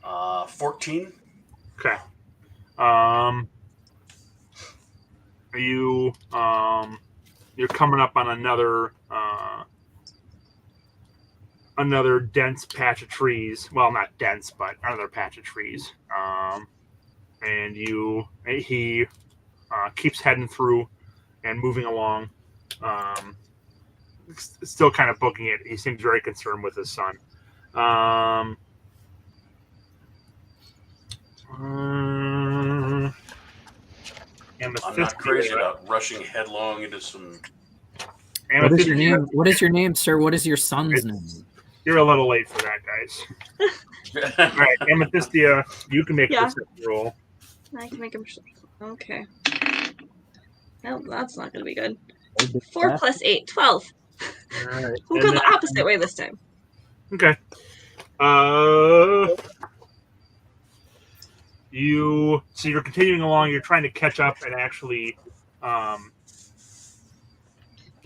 S3: Uh, 14.
S4: Okay. You're coming up on another dense patch of trees. Well, not dense, but another patch of trees. And he keeps heading through and moving along. Still kind of booking it. He seems very concerned with his son.
S3: I'm not crazy about rushing headlong into some.
S1: What is your name? What is your name, sir? What is your son's name?
S4: You're a little late for that, guys. All right, Amethysia, you can make a perception roll.
S2: I can make a perception. Okay. No, that's not going to be good. 4 plus 8, 12.
S4: All right.
S2: We'll go the opposite way this time.
S4: Okay. So you're continuing along. You're trying to catch up and actually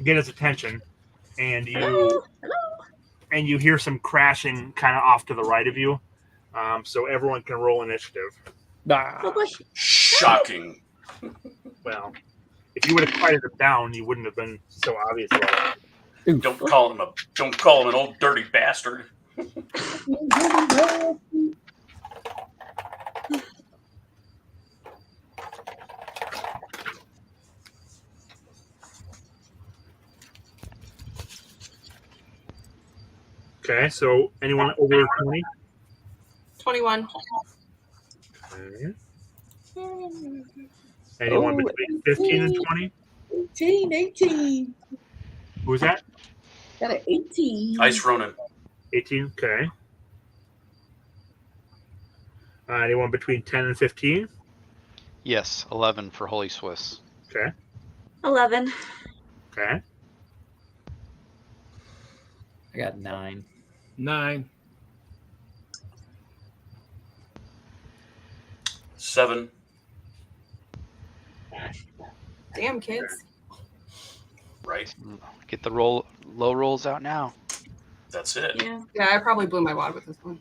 S4: get his attention, and you hear some crashing kind of off to the right of you. So everyone can roll initiative.
S1: Ah.
S3: Shocking.
S4: Well, if you would have quieted it down, you wouldn't have been so obvious about it.
S3: Don't call him an old dirty bastard.
S4: Okay, so anyone over 20?
S8: 21.
S4: Okay. Anyone between 15 and 20?
S8: 18.
S4: Who was that?
S8: Got an 18.
S3: Ice Ronin.
S4: 18, okay. Anyone between 10 and 15?
S5: Yes, 11 for HolySwiss.
S4: Okay.
S2: 11.
S4: Okay.
S1: I got 9.
S7: 9.
S3: 7.
S8: Damn, kids.
S3: Right.
S5: Get the low rolls out now.
S3: That's it.
S2: Yeah.
S8: Yeah, I probably blew my wad with this one.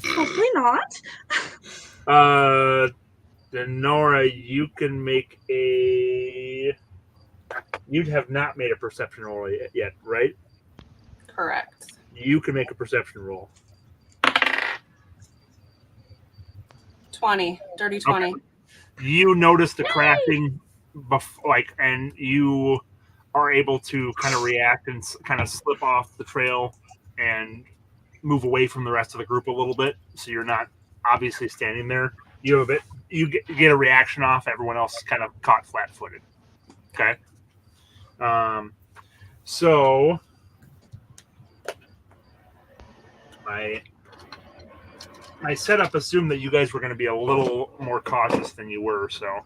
S2: Hopefully not.
S4: Denorra, you can make a... You'd have not made a perception roll yet, right?
S8: Correct.
S4: You can make a perception roll.
S8: 20. Dirty 20.
S4: Okay. You notice the cracking, and you are able to kind of react and kind of slip off the trail and move away from the rest of the group a little bit. So you're not obviously standing there. You have you get a reaction off. Everyone else is kind of caught flat-footed. Okay. So my setup assumed that you guys were going to be a little more cautious than you were, so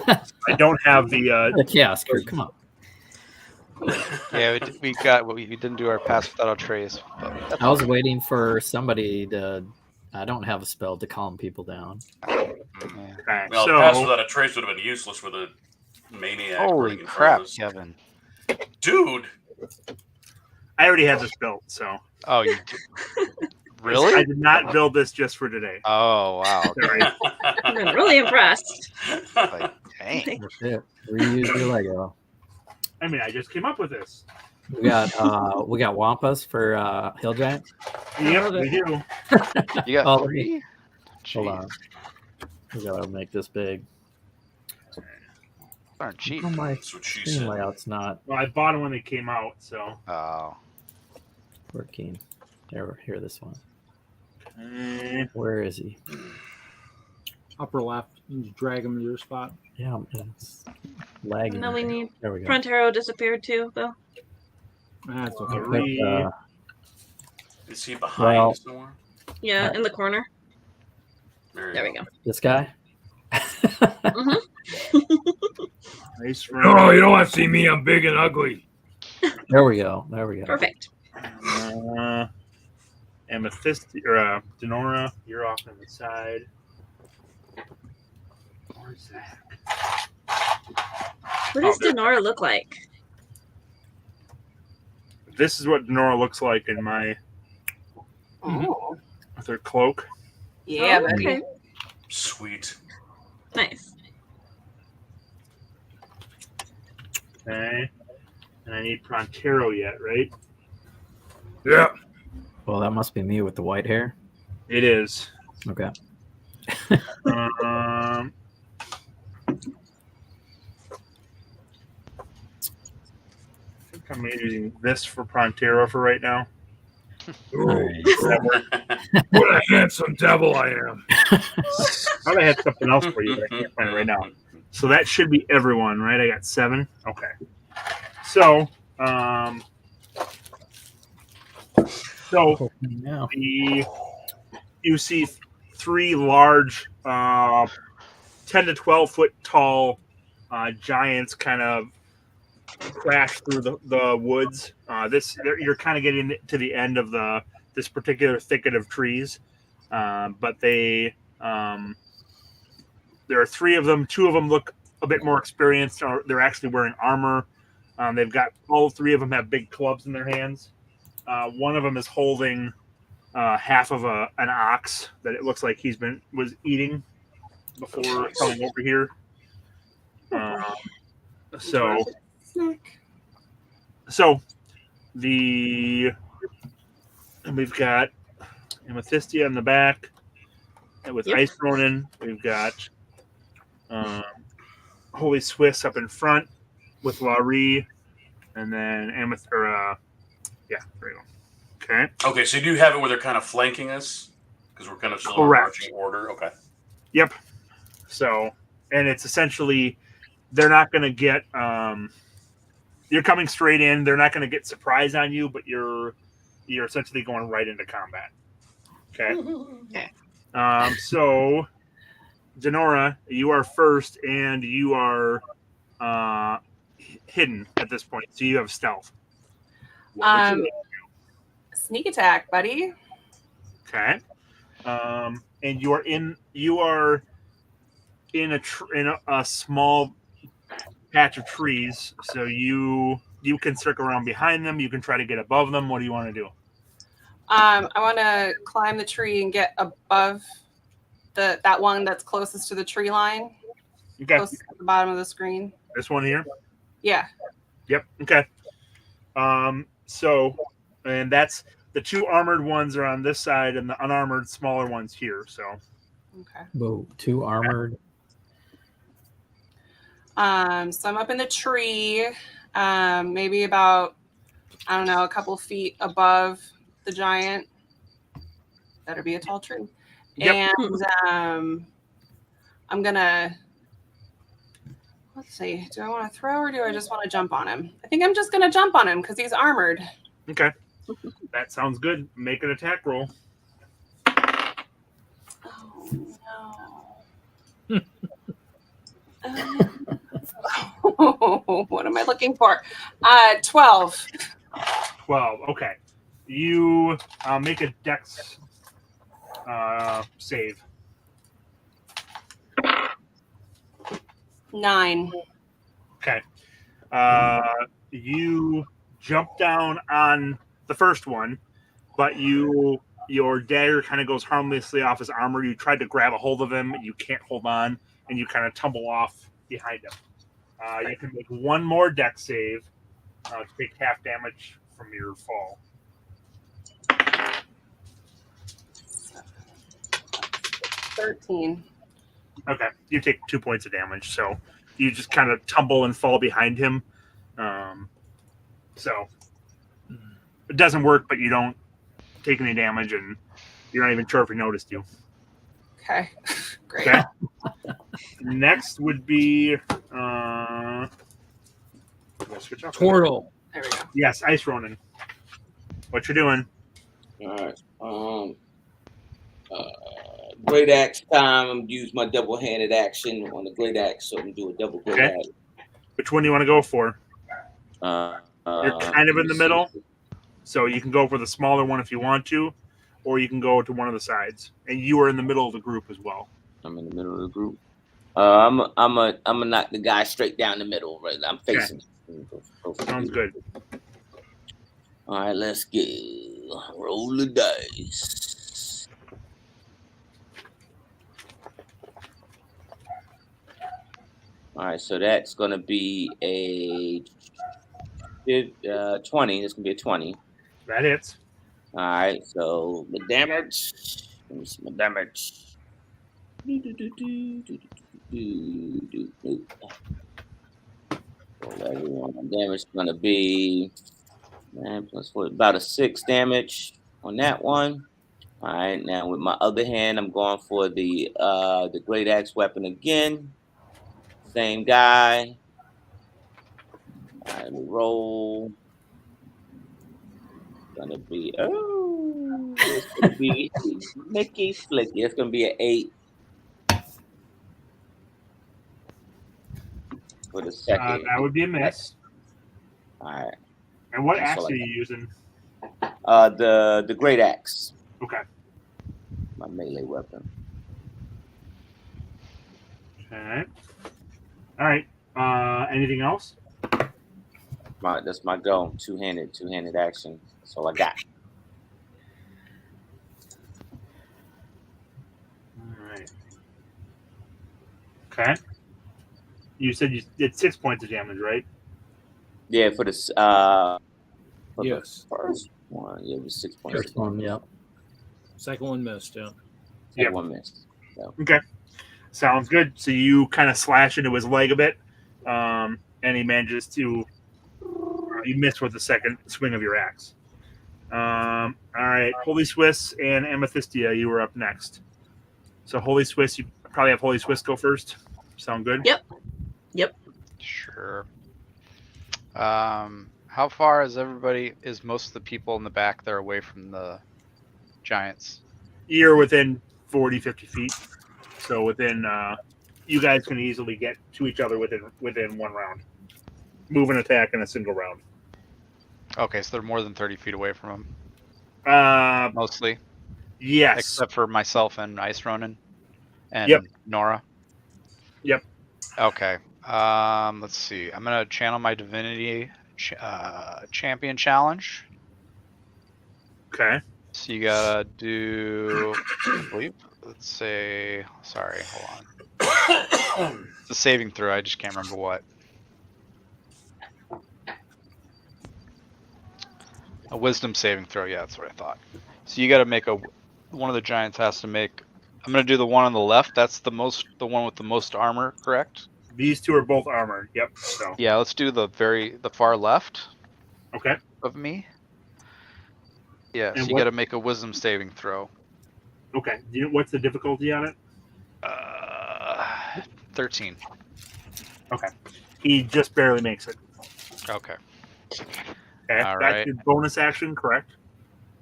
S4: I don't have the
S1: chaos crew. Come on.
S5: Yeah, we didn't do our pass without a trace.
S1: I was waiting for somebody to. I don't have a spell to calm people down.
S4: Okay,
S3: Well,
S4: so
S3: pass without a trace would have been useless with a maniac.
S5: Holy
S3: running in front
S5: crap,
S3: of us.
S5: Kevin!
S3: Dude.
S4: I already had this built, so
S5: Oh, you really?
S4: I did not build this just for today.
S5: Oh wow!
S4: Sorry.
S2: I've been really impressed.
S5: Like, dang.
S1: That's it. Reuse your Lego.
S4: I mean, I just came up with this.
S1: We got Wampas for Hill Giants.
S4: Yep, we do.
S5: You got
S1: Oh,
S5: 3?
S1: Hold on. We gotta make this big.
S5: Aren't cheap.
S1: Oh, my
S3: That's what she
S1: screen
S3: said.
S1: layout's not
S4: Well, I bought them when they came out, so.
S5: Oh.
S1: working. Here, this one.
S4: Eh,
S1: Where is he?
S9: Upper left. You just drag him to your spot.
S1: Yeah, it's lagging.
S2: No, we need.
S1: There we go.
S2: Pronterro disappeared too, though.
S9: That's okay.
S1: I think,
S3: Is he behind
S1: Well-
S3: somewhere?
S2: Yeah, in the corner.
S3: There
S2: There we go.
S1: this guy.
S4: nice
S7: No,
S4: run.
S7: you don't want to see me. I'm big and ugly.
S1: There we go.
S2: Perfect.
S4: Amethysia, or Denorra, you're off on the side. Where's that?
S2: What does
S4: there.
S2: Denorra look like?
S4: This is what Denorra looks like in my
S8: Oh.
S4: with her cloak.
S8: Yeah,
S2: Oh,
S8: baby.
S2: okay.
S3: Sweet.
S2: Nice.
S4: Okay. And I need Pronterro yet, right?
S7: Yeah.
S1: Well, that must be me with the white hair.
S4: It is.
S1: Okay.
S4: I think I'm using this for Pronterro for right now.
S7: Ooh, what a handsome devil I am.
S4: I thought I had something else for you, but I can't find it right now. So that should be everyone, right? I got 7. Okay. So,
S1: Now.
S4: you see 3 large, 10 to 12 foot tall giants kind of crash through the woods. You're kind of getting to the end of this particular thicket of trees, but there are 3 of them. 2 of them look a bit more experienced, or they're actually wearing armor. They've got all 3 of them have big clubs in their hands. One of them is holding half of an ox that it looks like was eating before coming over here. So we've got Amethysia in the back with Ice Ronin. We've got HolySwiss up in front with Lah-Ree, and then there we go. Okay.
S3: Okay, so do you have it where they're kind of flanking us? Because we're kind of still in marching order. Okay.
S4: Yep. So, and it's essentially, they're not going to get, you're coming straight in. They're not going to get surprise on you, but you're essentially going right into combat. Okay. So, Denorra, you are first, and you are hidden at this point, so you have stealth.
S8: Sneak attack, buddy.
S4: Okay. And you are in a small patch of trees, so you can circle around behind them. You can try to get above them. What do you want to do?
S8: I want to climb the tree and get above that one that's closest to the tree line.
S4: Okay.
S8: Closest at the bottom of the screen.
S4: This one here?
S8: Yeah.
S4: Yep. Okay. And that's the two armored ones are on this side and the unarmored smaller ones here. So.
S8: Okay.
S1: Whoa, two armored.
S8: So I'm up in the tree, maybe about, I don't know, a couple feet above the giant. Better be a tall tree.
S4: Yep.
S8: And I'm gonna, let's see, do I want to throw or do I just want to jump on him? I think I'm just gonna jump on him because he's armored.
S4: Okay. That sounds good. Make an attack roll.
S8: Oh no. What am I looking for? 12.
S4: 12. Okay. You make a dex save.
S8: 9.
S4: Okay. You jump down on the first one, but your dagger kind of goes harmlessly off his armor. You tried to grab a hold of him, you can't hold on, and you kind of tumble off behind him. You can make one more dex save to take half damage from your fall.
S8: 13.
S4: Okay, you take 2 points of damage, so you just kind of tumble and fall behind him. So it doesn't work, but you don't take any damage, and you're not even sure if he noticed you.
S8: Okay, great.
S4: Okay. Next would be
S1: Tortle.
S8: There we go.
S4: Yes, Ice Ronin. What you doing?
S6: All right. Great axe time. I'm gonna use my double-handed action on the great axe, so I'm gonna do a double great axe.
S4: Which one do you want to go for? You're kind of in the
S6: see.
S4: middle, so you can go for the smaller one if you want to, or you can go to one of the sides. And you are in the middle of the group as well.
S6: I'm in the middle of the group. I'm gonna knock the guy straight down the middle. Right, I'm facing. Go
S4: Sounds good.
S6: All right, let's go. Roll the dice. All right, so that's gonna be a 20. It's gonna be a 20.
S4: That hits.
S6: All right, so the damage. Let me see my damage. Everyone, damage is gonna be 9 plus 4, about a 6 damage on that one. All right, now with my other hand, I'm going for the great axe weapon again. Same guy. All right, let me roll. Gonna be it's gonna be Nikki Flicky. It's gonna be an 8 for the second.
S4: That would be a miss.
S6: All right.
S4: And what axe are you using?
S6: The great axe.
S4: Okay.
S6: My melee weapon.
S4: Okay. All right. Anything else?
S6: That's my go. Two-handed action. That's all I got.
S4: Okay. You said you did 6 points of damage, right?
S6: Yeah, for the
S9: Yes.
S6: first one, yeah, it was 6 points.
S1: First one, yeah.
S9: Second one missed, yeah.
S4: Yep.
S6: One missed. So.
S4: Okay. Sounds good. So you kind of slash into his leg a bit, and he manages to. You miss with the second swing of your axe. All right, HolySwiss and Amethysia, you were up next. So HolySwiss, you probably have HolySwiss go first. Sound good?
S2: Yep.
S5: Sure. How far is most of the people in the back there away from the giants?
S4: You're within 40, 50 feet. So within, you guys can easily get to each other within one round. Move and attack in a single round.
S5: Okay, so they're more than 30 feet away from him. Mostly.
S4: Yes.
S5: Except for myself and Ice Ronin and
S4: Yep.
S5: Nora.
S4: Yep.
S5: Okay. Let's see. I'm gonna channel my divinity champion challenge.
S4: Okay.
S5: So you gotta do. I believe. Let's say. Sorry. Hold on. It's a saving throw. I just can't remember what. A wisdom saving throw. Yeah, that's what I thought. So you got to make one of the giants has to make. I'm gonna do the one on the left. That's the one with the most armor, correct?
S4: These two are both armored. Yep. So.
S5: Yeah, let's do the far left.
S4: Okay.
S5: Of me. Yeah,
S4: And
S5: so you got to make a wisdom saving throw.
S4: Okay. What's the difficulty on it?
S5: 13.
S4: Okay. He just barely makes it.
S5: Okay.
S4: Okay.
S5: All
S4: That's
S5: right.
S4: your bonus action, correct?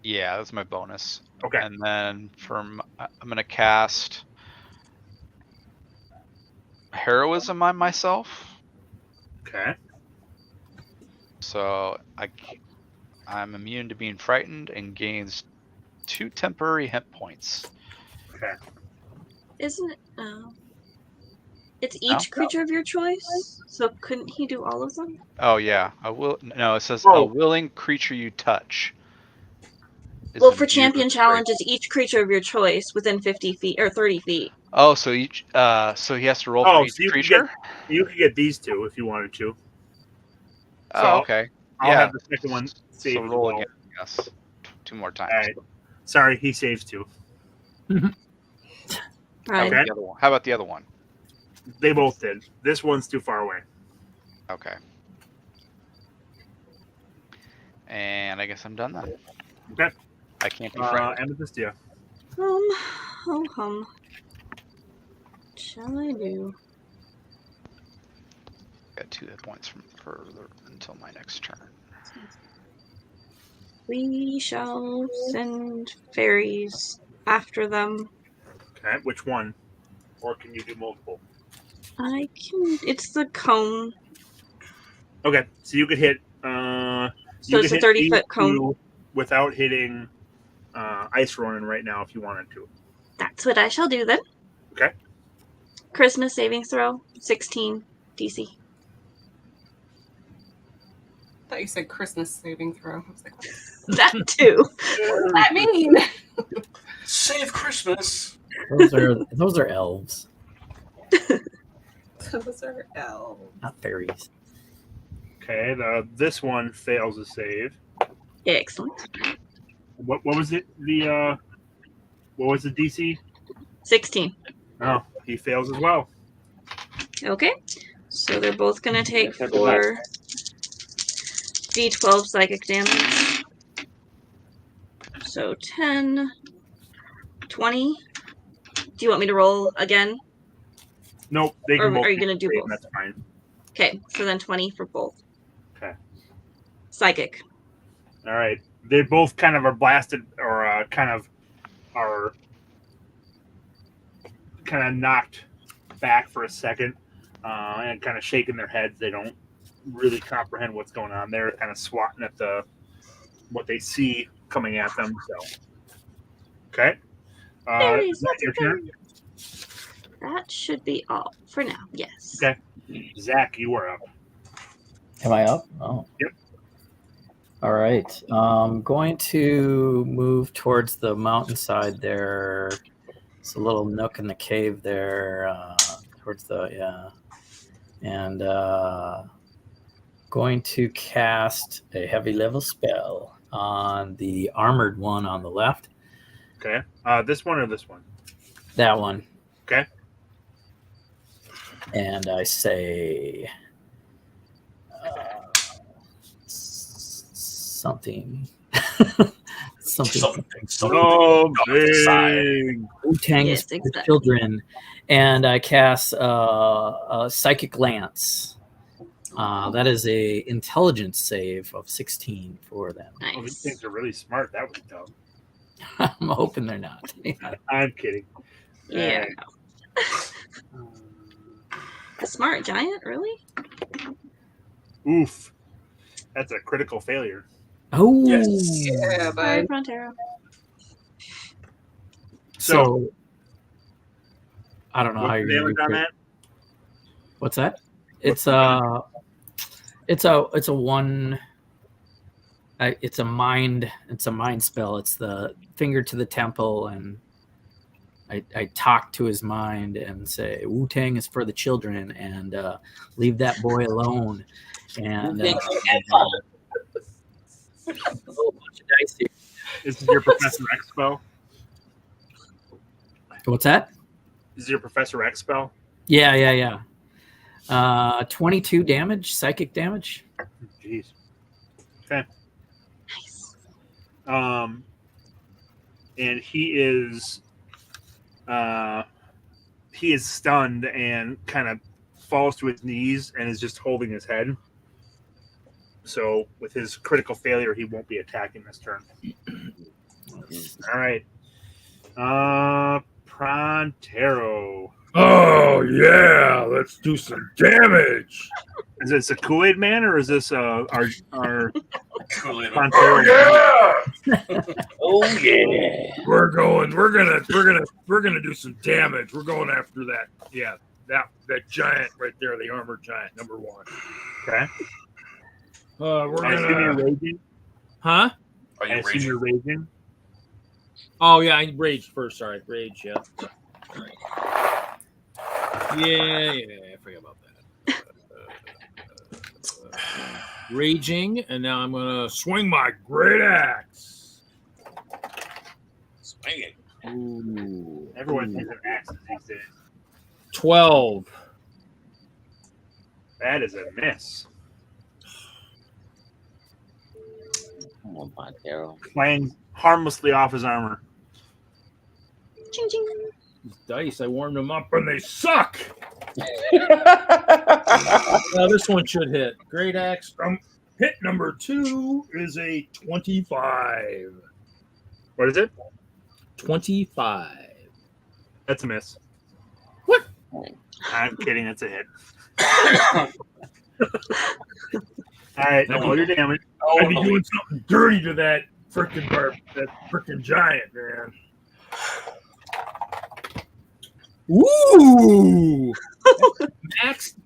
S5: Yeah, that's my bonus.
S4: Okay.
S5: And then I'm gonna cast heroism on myself.
S4: Okay.
S5: So I'm immune to being frightened and gains 2 temporary hit points.
S4: Okay.
S2: Isn't it? It's each creature of your choice. So couldn't he do all of them?
S5: Oh yeah, it says
S4: Oh.
S5: a willing creature you touch. is
S2: Well, for
S5: imbued
S2: champion
S5: with
S2: challenge,
S5: grace.
S2: it's each creature of your choice within 50 feet or 30 feet.
S5: Oh, so so he has to roll for each
S4: so you
S5: creature.
S4: You could get these two if you wanted to.
S5: Oh, okay.
S4: I'll
S5: Yeah.
S4: have the second one save
S5: So
S4: as
S5: roll
S4: well.
S5: again. Yes. 2 more times.
S4: All right. Sorry, he saves two.
S2: Right.
S4: Okay.
S5: How about the other one?
S4: They both did. This one's too far away.
S5: Okay. And I guess I'm done then.
S4: Okay.
S5: I can't be frightened.
S4: Amethysia.
S2: What shall I do?
S5: Got 2 hit points from further until my next turn.
S2: We shall send fairies after them.
S4: Okay. Which one? Or can you do multiple?
S2: I can. It's the cone.
S4: Okay. So you could hit.
S2: So it's a 30-foot cone.
S4: Without hitting Ice Ronin right now, if you wanted to.
S2: That's what I shall do then.
S4: Okay.
S2: Christmas saving throw, 16 DC.
S8: I thought you said Christmas saving throw. I was like, what
S2: That too.
S8: does that mean?
S3: Save Christmas.
S1: Those are elves,
S8: Those are elves.
S1: not fairies.
S4: Okay. This one fails a save.
S2: Excellent.
S4: What was it? What was the DC?
S2: 16.
S4: Oh, he fails as well.
S2: Okay. So they're both going to take 4 D12 psychic damage. So 10, 20. Do you want me to roll again?
S4: Nope. They can
S2: Or
S4: both
S2: are you
S4: make
S2: going to
S4: a
S2: do
S4: save,
S2: both?
S4: That's fine.
S2: Okay. So then 20 for both.
S4: Okay.
S2: Psychic.
S4: All right. They both kind of are blasted or kind of knocked back for a second and kind of shaking their heads. They don't really comprehend what's going on. They're kind of swatting at what they see coming at them. So, okay.
S2: Fairies,
S4: Is that
S2: lots
S4: your
S2: of
S4: turn?
S2: That should be all for now. Yes.
S4: Okay. Zakk, you are up.
S1: Am I up? Oh.
S4: Yep.
S1: All right. I'm going to move towards the mountainside there. It's a little nook in the cave there, towards the and going to cast a heavy level spell on the armored one on the left.
S4: Okay. This one or this one?
S1: That one.
S4: Okay.
S1: And I say something. something.
S4: Oh, big.
S1: Wu-Tang
S2: Yes,
S1: is for
S2: exactly.
S1: children. And I cast a Psychic Lance. That is a intelligence save of 16 for them.
S4: Oh, these
S2: Nice.
S4: things are really smart. That was dumb.
S1: I'm hoping they're not.
S4: I'm kidding.
S2: Yeah. A smart giant, really?
S4: Oof. That's a critical failure.
S1: Oh,
S3: Yes.
S8: Yeah,
S2: Bye,
S8: bud.
S2: Pronterro.
S1: So I don't know how
S4: What's the
S1: you're
S4: damage on that?
S1: What's that?
S4: What's
S1: It's a one. It's a mind spell. It's the finger to the temple, and I talk to his mind and say, "Wu-Tang is for the children, and leave that boy alone." And a whole bunch of dice here.
S4: This is your Professor X spell?
S1: What's that?
S4: This is your Professor X spell?
S1: Yeah. 22 damage, psychic damage.
S4: Jeez. Okay.
S2: Nice.
S4: And he is stunned and kind of falls to his knees and is just holding his head. So with his critical failure, he won't be attacking this turn. All right. Pronterro.
S7: Oh yeah, let's do some damage.
S4: Is this a Kool-Aid Man or is this our
S3: Kool-Aid.
S4: Pronterro?
S7: Yeah,
S6: Oh yeah.
S7: we're gonna do some damage. We're going after that. Yeah, that giant right there, the armored giant, number one.
S4: Okay.
S7: We're
S4: I assume you're
S7: gonna.
S4: raging.
S9: Huh?
S3: Are
S4: I
S3: you
S4: assume
S3: raging?
S4: you're raging.
S9: Oh yeah, I raged first. Sorry, rage. Yeah. Yeah. I forgot about that. Raging, and now I'm gonna
S7: Swing my great axe.
S6: Swing it.
S9: Ooh,
S4: Everyone thinks of axes these days.
S9: 12.
S4: That is a miss.
S6: Come on, Pronterro.
S4: Playing harmlessly off his armor.
S2: Ching ching.
S9: These dice, I warmed them up.
S7: And they suck.
S9: Now this one should hit. Great axe.
S7: Hit number 2 is a 25.
S4: What is it?
S9: 25.
S4: That's a miss.
S9: What?
S4: I'm kidding. That's a hit. All right. Now roll your damage.
S7: I'd be doing something dirty to that freaking giant, man.
S9: Ooh!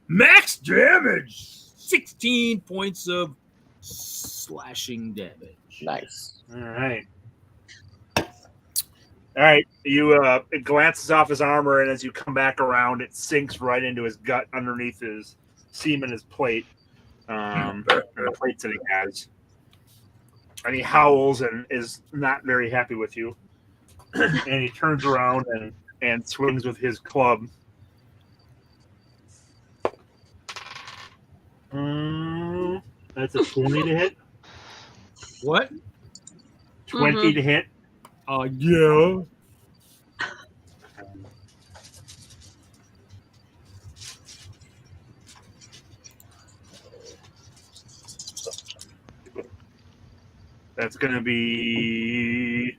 S9: Max damage. 16 points of slashing damage.
S6: Nice.
S4: All right. All right. You it glances off his armor, and as you come back around, it sinks right into his gut underneath his semen, his plate, the plates that he has. And he howls and is not very happy with you. And he turns around and swings with his club. That's a 20 to hit.
S9: What?
S4: 20 to hit.
S7: Yeah.
S4: That's going to be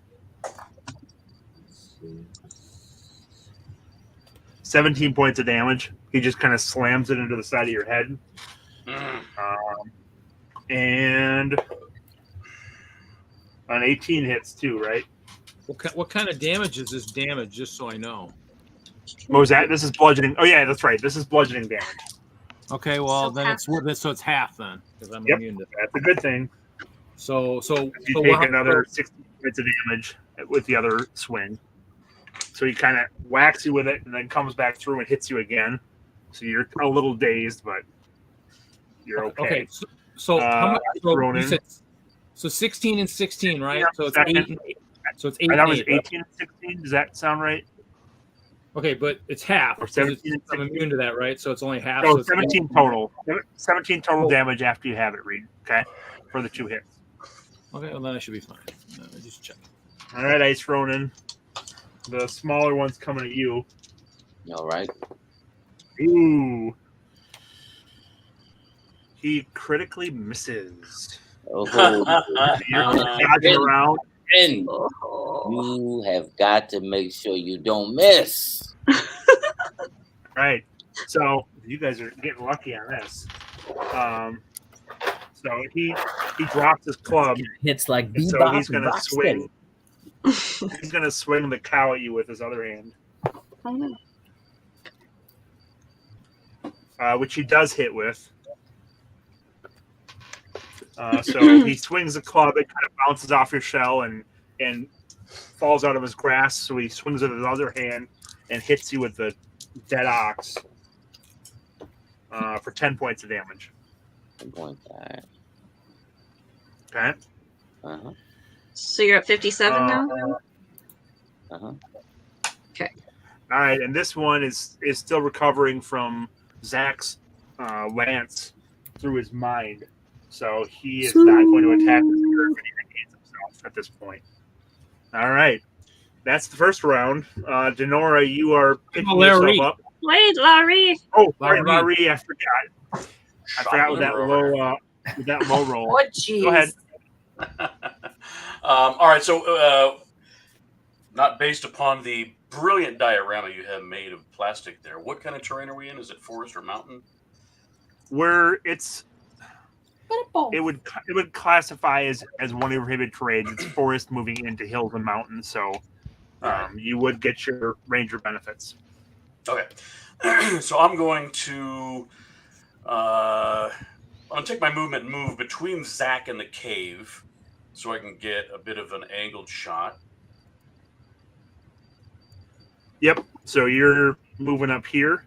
S4: 17 points of damage. He just kind of slams it into the side of your head. And an 18 hits too, right?
S9: What kind of damage is this damage, just so I know?
S4: What was that? This is bludgeoning. Oh, yeah, that's right. This is bludgeoning damage.
S9: Okay, well,
S2: So
S9: then
S2: half.
S9: it's half then, because I'm
S4: Yep.
S9: immune to that.
S4: That's a good thing.
S9: So
S4: You take another 60 points of damage with the other swing. So he kind of whacks you with it and then comes back through and hits you again. So you're a little dazed, but you're okay.
S9: Okay. So how much? So,
S4: Ronin.
S9: you said, so 16 and 16, right?
S4: Yeah,
S9: So it's
S4: second.
S9: 8 and 8. So it's 8
S4: I
S9: and
S4: thought it was
S9: 8.
S4: 18 and 16. Does that sound right?
S9: Okay, but it's half.
S4: Or
S9: 'cause
S4: 17 and
S9: I'm immune to that, right? So it's only half.
S4: No,
S9: So it's
S4: 17 total. 17 total damage after you have it, Reed. Okay, for the 2 hits.
S9: Okay, well then I should be fine. Just check.
S4: All right, Ice Ronin. The smaller one's coming at you.
S6: All right.
S4: Ooh. He critically misses.
S6: Oh,
S4: You're dodging around.
S6: and you have got to make sure you don't miss.
S4: Right. So you guys are getting lucky on this. So he drops his club.
S1: Hits like
S4: and so
S1: bebop
S4: he's
S1: and
S4: gonna
S1: rock
S4: swing.
S1: steady.
S4: He's gonna swing the cow at you with his other hand.
S2: Oh, no.
S4: Which he does hit with. So he swings the club. It kind of bounces off your shell and falls out of his grasp. So he swings with his other hand and hits you with the dead ox for 10 points of damage.
S6: 10 points. All right.
S4: Okay.
S6: Uh-huh.
S2: So you're at 57 now?
S6: Uh-huh.
S2: Okay.
S4: All right, and this one is still recovering from Zakk's lance through his mind. So he is not going to attack this creature, but he regains himself at this point. All right. That's the first round. Denorra, you are picking yourself up.
S2: Wait, Lah-Ree!
S4: Oh, right, Lah-Ree, I forgot. I forgot with that low roll.
S8: Oh, jeez.
S4: Go ahead.
S3: All right, so not based upon the brilliant diorama you have made of plastic there, what kind of terrain are we in? Is it forest or mountain?
S4: It would classify as one of your prohibited terrains. It's forest moving into hills and mountains, so you would get your ranger benefits.
S3: Okay, so I'm going to take my movement and move between Zakk and the cave, so I can get a bit of an angled shot.
S4: Yep. So you're moving up here.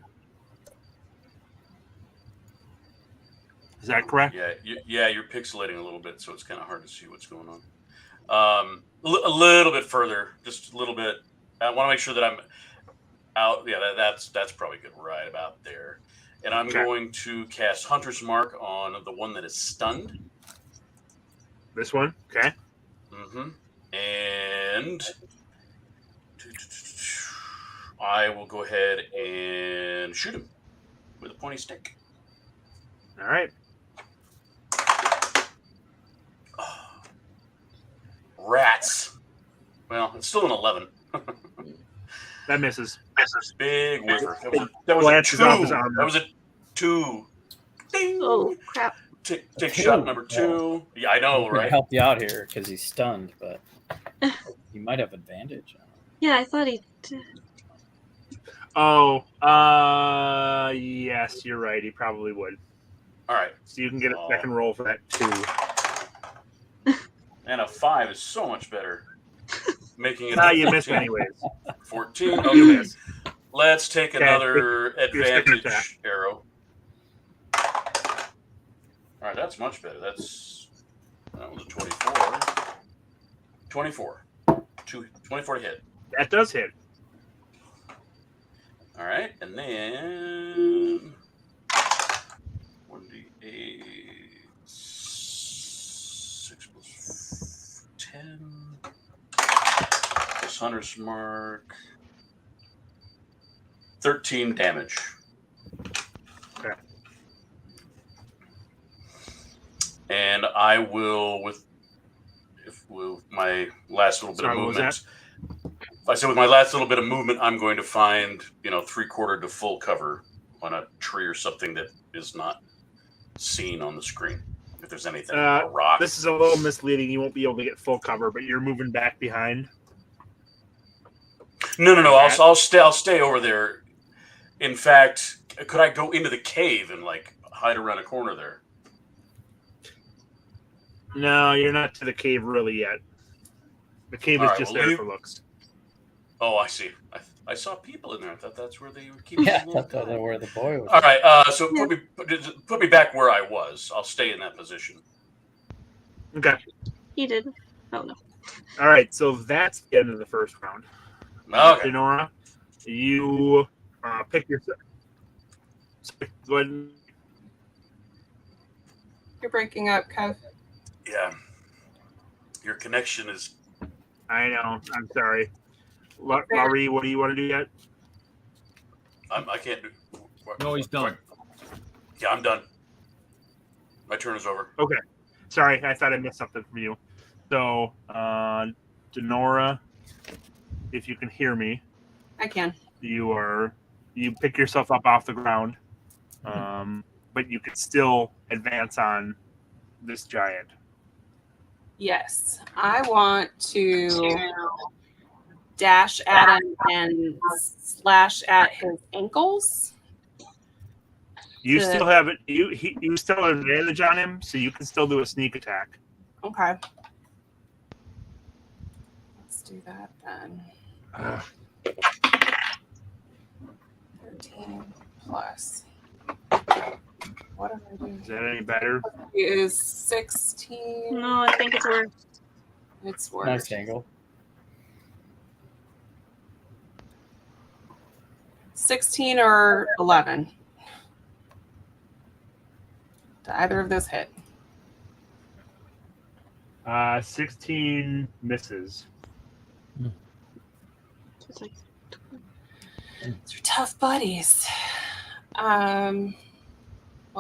S4: Is that correct?
S3: Yeah, you're pixelating a little bit, so it's kind of hard to see what's going on. A little bit further, just a little bit. I want to make sure that I'm out. Yeah, that's probably good, right about there. And I'm going to cast Hunter's Mark on the one that is stunned.
S4: This one, okay.
S3: Mm-hmm. And I will go ahead and shoot him with a pointy stick.
S4: All right.
S3: Rats. Well, it's still an 11.
S4: That misses.
S3: Big whiffer. That was a 2. That was a 2. Ding.
S2: Oh, crap.
S3: Take shot number 2. Yeah, I know, right?
S1: Help you out here because he's stunned, but you might have advantage.
S2: Yeah, I thought he did.
S4: Oh, yes, you're right. He probably would.
S3: All right.
S4: So you can get a second roll for that 2.
S3: And a 5 is so much better. Making it.
S4: You missed anyways.
S3: 14.
S4: You
S3: Okay.
S4: missed.
S3: Let's take another advantage
S4: attack.
S3: arrow. All right, that's much better. That was a 24. 24. 24 to hit.
S4: That does hit.
S3: All right, and then 1d8, 6 plus 10, plus Hunter's Mark, 13 damage.
S4: Okay.
S3: And I will, with my last little bit of movement. I said with my last little bit of movement, I'm going to find, 3/4 to full cover on a tree or something that is not seen on the screen. If there's anything, a rock.
S4: This is a little misleading. You won't be able to get full cover, but you're moving back behind.
S3: No. I'll stay over there. In fact, could I go into the cave and hide around a corner there?
S4: No, you're not to the cave really yet. The cave is just there for looks.
S3: Oh, I see. I saw people in there. I thought that's where they would keep.
S1: Yeah,
S3: the little
S1: that's
S3: guy.
S1: where the boy was.
S3: All right. So put me back where I was. I'll stay in that position.
S4: Okay.
S2: He did. Oh no.
S4: All right. So that's the end of the first round.
S3: Okay.
S4: Denorra, you pick your. Go ahead.
S8: You're breaking up, Kev.
S3: Yeah. Your connection is.
S4: I know. I'm sorry. Lah-Ree, what do you want to do yet?
S3: I can't do.
S9: No, he's done.
S3: Yeah, I'm done. My turn is over.
S4: Okay. Sorry, I thought I missed something from you. So, Denorra, if you can hear me,
S8: I can.
S4: you pick yourself up off the ground, but you can still advance on this giant.
S8: Yes. I want to dash at him and slash at his ankles.
S4: You still have it. You still have advantage on him, so you can still do a sneak attack.
S8: Okay. Let's do that then. 13 plus. What am I doing?
S4: Is that any better?
S8: It is 16.
S2: No, I think it's worse.
S8: It's worse.
S1: Nice angle.
S8: 16 or 11. Did either of those hit?
S4: 16 misses.
S2: It's like,
S8: They're tough buddies. Well,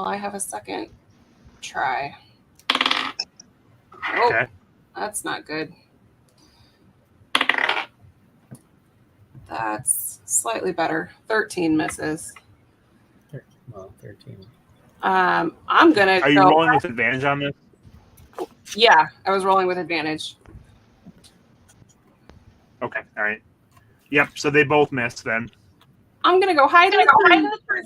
S8: I have a second try. Oh,
S4: Okay.
S8: that's not good. That's slightly better. 13 misses.
S1: Well, 13.
S8: I'm gonna
S4: Are you
S8: go.
S4: rolling with advantage on this?
S8: Yeah, I was rolling with advantage.
S4: Okay. All right. Yep. So they both missed then.
S8: I'm gonna go hide in the tree.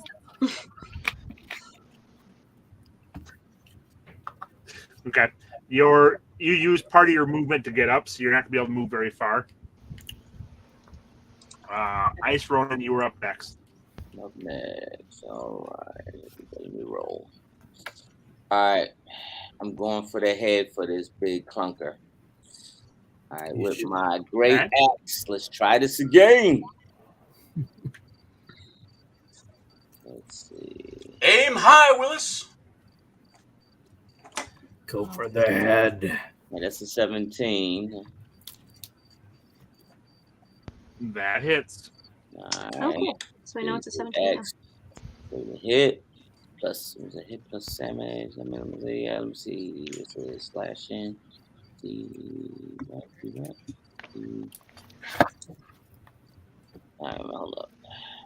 S4: Okay. You use part of your movement to get up, so you're not gonna be able to move very far. Ice Ronin, you were up next.
S6: Up next. All right. Let me roll. All right. I'm going for the head for this big clunker. All right. With my great axe, let's try this again. Let's see.
S3: Aim high, Willis.
S1: Go for the head.
S6: Yeah, that's a 17.
S4: That hits.
S6: All right.
S2: okay. So I know it's a 17 now.
S6: X for the hit. Plus, it was a hit plus damage. I mean, let me see. It's a slash in. Alright, hold up.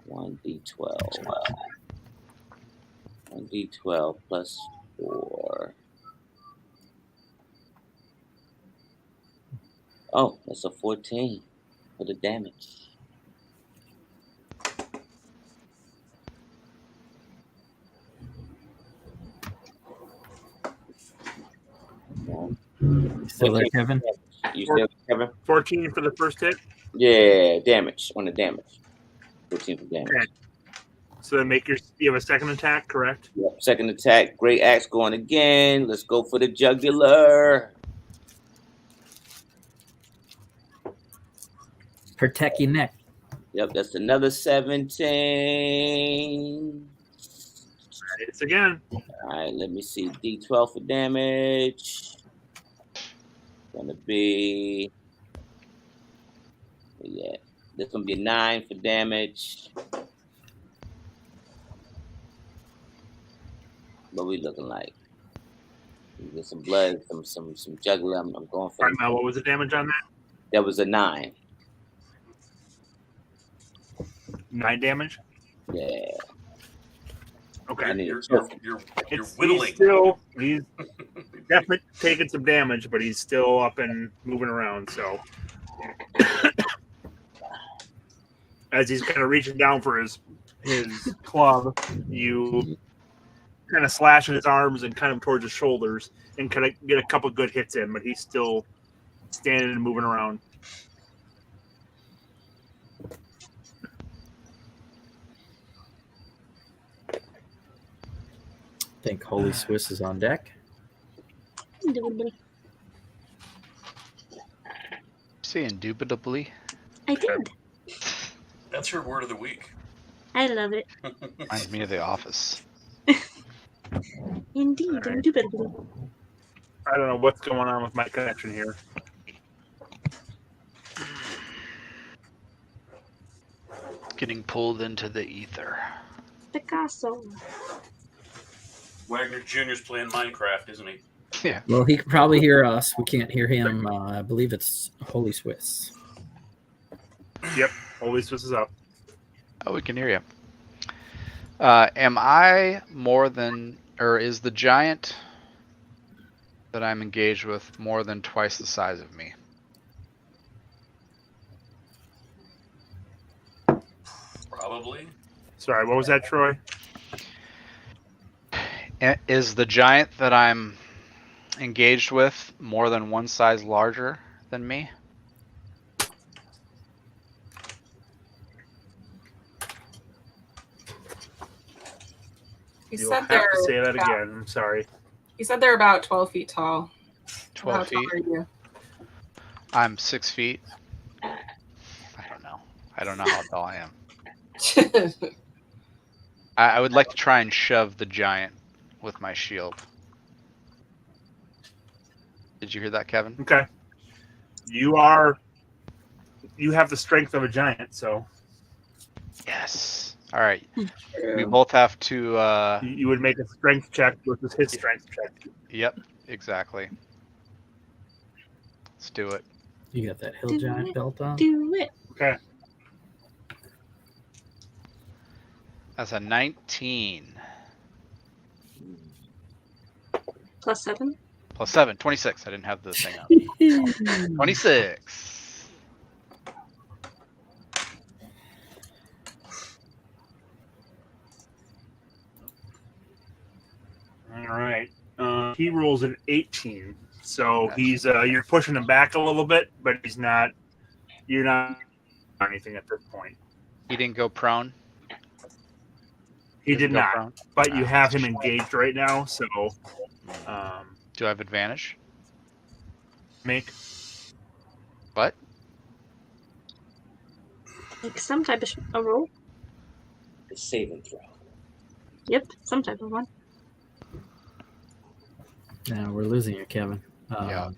S6: 1d12. 1d12 plus 4. Oh, that's a 14 for the damage.
S1: Still there, Kevin?
S6: You still, Kevin?
S4: 14 for the first hit.
S6: Yeah, damage on the damage. 14 for damage.
S4: Okay. So then you have a second attack, correct?
S6: Yep. Second attack. Great axe going again. Let's go for the jugular.
S1: Protect your neck.
S6: Yep, that's another 17.
S4: It's again.
S6: All right, let me see. D12 for damage. Gonna be, yeah, this gonna be 9 for damage. What we looking like? We get some blood, some jugular. I'm going for.
S4: Right, Mel, what was the damage on that?
S6: That was a 9.
S4: 9 damage.
S6: Yeah.
S4: Okay.
S3: You're
S4: He's
S3: whittling.
S4: He's definitely taking some damage, but he's still up and moving around. So, as he's kind of reaching down for his club, you kind of slash at his arms and kind of towards his shoulders, and kind of get a couple good hits in. But he's still standing and moving around.
S1: think HolySwiss is on deck.
S5: Say indubitably.
S2: I did.
S3: That's her word of the week.
S2: I love it.
S5: Reminds me of The Office.
S2: Indeed, indubitably.
S4: I don't know what's going on with my connection here.
S5: Getting pulled into the ether.
S2: Picasso.
S3: Wagner Jr.'s playing Minecraft, isn't he?
S5: Yeah.
S1: Well, he can probably hear us. We can't hear him. I believe it's HolySwiss.
S4: Yep, HolySwiss is up.
S5: Oh, we can hear you. Am I more than, or is the giant that I'm engaged with more than twice the size of me?
S3: Probably.
S4: Sorry, what was that, Troy?
S5: Is the giant that I'm engaged with more than one size larger than me?
S8: He
S4: You'll
S8: said
S4: have
S8: they're
S4: to say that
S8: about,
S4: again. I'm sorry.
S8: He said they're about 12 feet tall.
S5: 12
S8: How
S5: feet?
S8: tall are you?
S5: I'm 6 feet. I don't know. I don't know how tall I am. I would like to try and shove the giant with my shield. Did you hear that, Kevin?
S4: Okay. You have the strength of a giant, so
S5: Yes. All right. We both have to.
S4: you would make a strength check versus his strength check.
S5: Yep. Exactly. Let's do it.
S1: You got that hill
S2: Do
S1: giant
S2: it.
S1: belt on?
S2: Do it.
S4: Okay.
S5: That's a 19
S2: Plus 7.
S5: plus 7, 26. I didn't have the thing up. 26.
S4: All right. He rolls an 18, so he's you're pushing him back a little bit, but he's not. You're not anything at this point.
S5: He didn't go prone.
S4: He
S5: Doesn't
S4: did
S5: go
S4: not,
S5: prone?
S4: but you
S5: Ah,
S4: have
S5: that's
S4: him
S5: a shame.
S4: engaged right now, so
S5: Do I have advantage?
S4: make.
S5: What?
S2: Like some type of a roll.
S6: The saving throw.
S2: Yep, some type of one.
S1: Now we're losing you, Kevin.
S5: Yeah.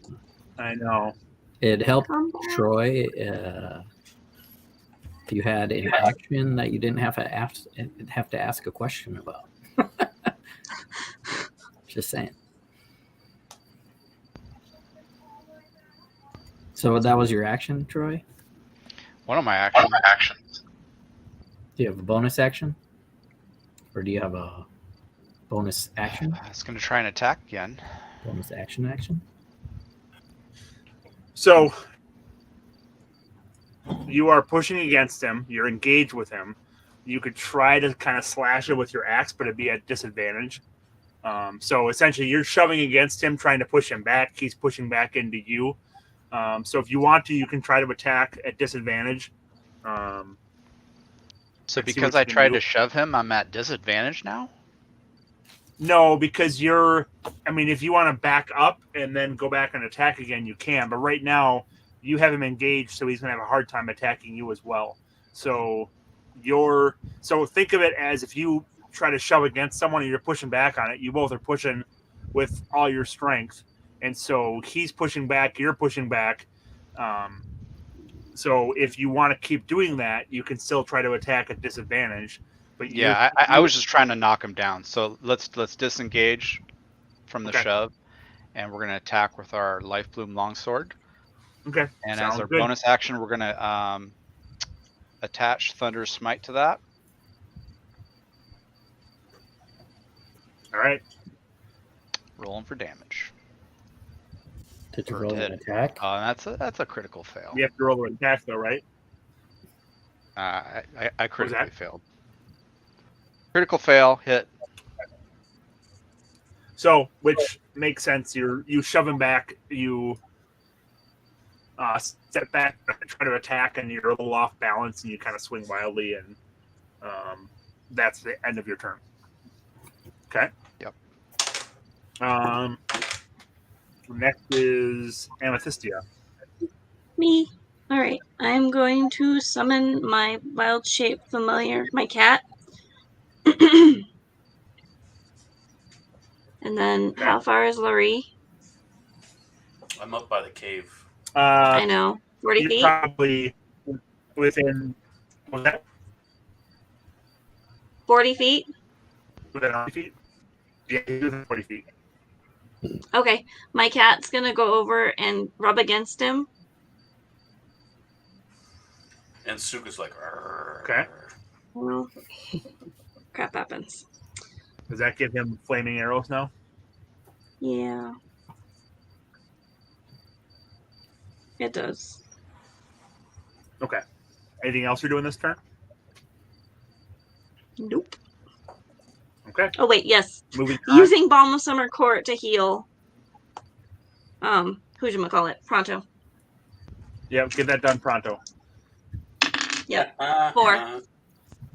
S4: I know.
S1: It helped
S2: Come on.
S1: Troy if you had an action that you didn't have to ask a question about. Just saying. So that was your action, Troy?
S5: One of my actions.
S1: Do you have a bonus action? Or do you have a bonus action?
S5: I was going to try and attack again.
S1: Bonus action?
S4: So you are pushing against him. You're engaged with him. You could try to kind of slash it with your axe, but it'd be at disadvantage. So essentially, you're shoving against him, trying to push him back. He's pushing back into you. So if you want to, you can try to attack at disadvantage.
S5: So
S4: see
S5: because
S4: what you
S5: I
S4: can
S5: tried
S4: do.
S5: to shove him, I'm at disadvantage now?
S4: No, because if you want to back up and then go back and attack again, you can. But right now, you have him engaged, so he's going to have a hard time attacking you as well. So think of it as if you try to shove against someone and you're pushing back on it, you both are pushing with all your strength. And so he's pushing back, you're pushing back. So if you want to keep doing that, you can still try to attack at disadvantage. But
S5: Yeah, I was just trying to knock him down. So let's disengage from the
S4: Okay.
S5: shove, and we're going to attack with our Life Bloom Longsword.
S4: Okay.
S5: And
S4: sounds
S5: as our
S4: good.
S5: bonus action, we're going to attach Thunder's Smite to that.
S4: All right.
S5: Rolling for damage.
S1: Did you
S5: Or
S1: roll an
S5: did.
S1: attack?
S5: That's a critical fail.
S4: You have to roll an attack, though, right?
S5: I critically
S4: that?
S5: failed. Critical fail, hit.
S4: So, which makes sense. You shove him back. You step back, try to attack, and you're a little off balance, and you kind of swing wildly, and that's the end of your turn. Okay.
S5: Yep.
S4: Next is Amethysia.
S2: Me. All right. I'm going to summon my wild shape familiar, my cat. And then, how far is Lah-Ree?
S3: I'm up by the cave.
S2: I know. 40
S4: You're
S2: feet?
S4: probably within. Was that
S2: 40 feet?
S4: within 40 feet? Yeah, you're within 40 feet.
S2: Okay. My cat's going to go over and rub against him.
S3: And Suka's like, "Arr."
S4: Okay.
S2: Well, crap happens.
S4: Does that give him flaming arrows now?
S2: Yeah. It does.
S4: Okay. Anything else you're doing this turn?
S2: Nope.
S4: Okay.
S2: Oh, wait. Yes.
S4: Moving on.
S2: Using Balm of Summer Court to heal. Who'd Pronto.
S4: Yeah, get that done pronto.
S2: Yep. 4.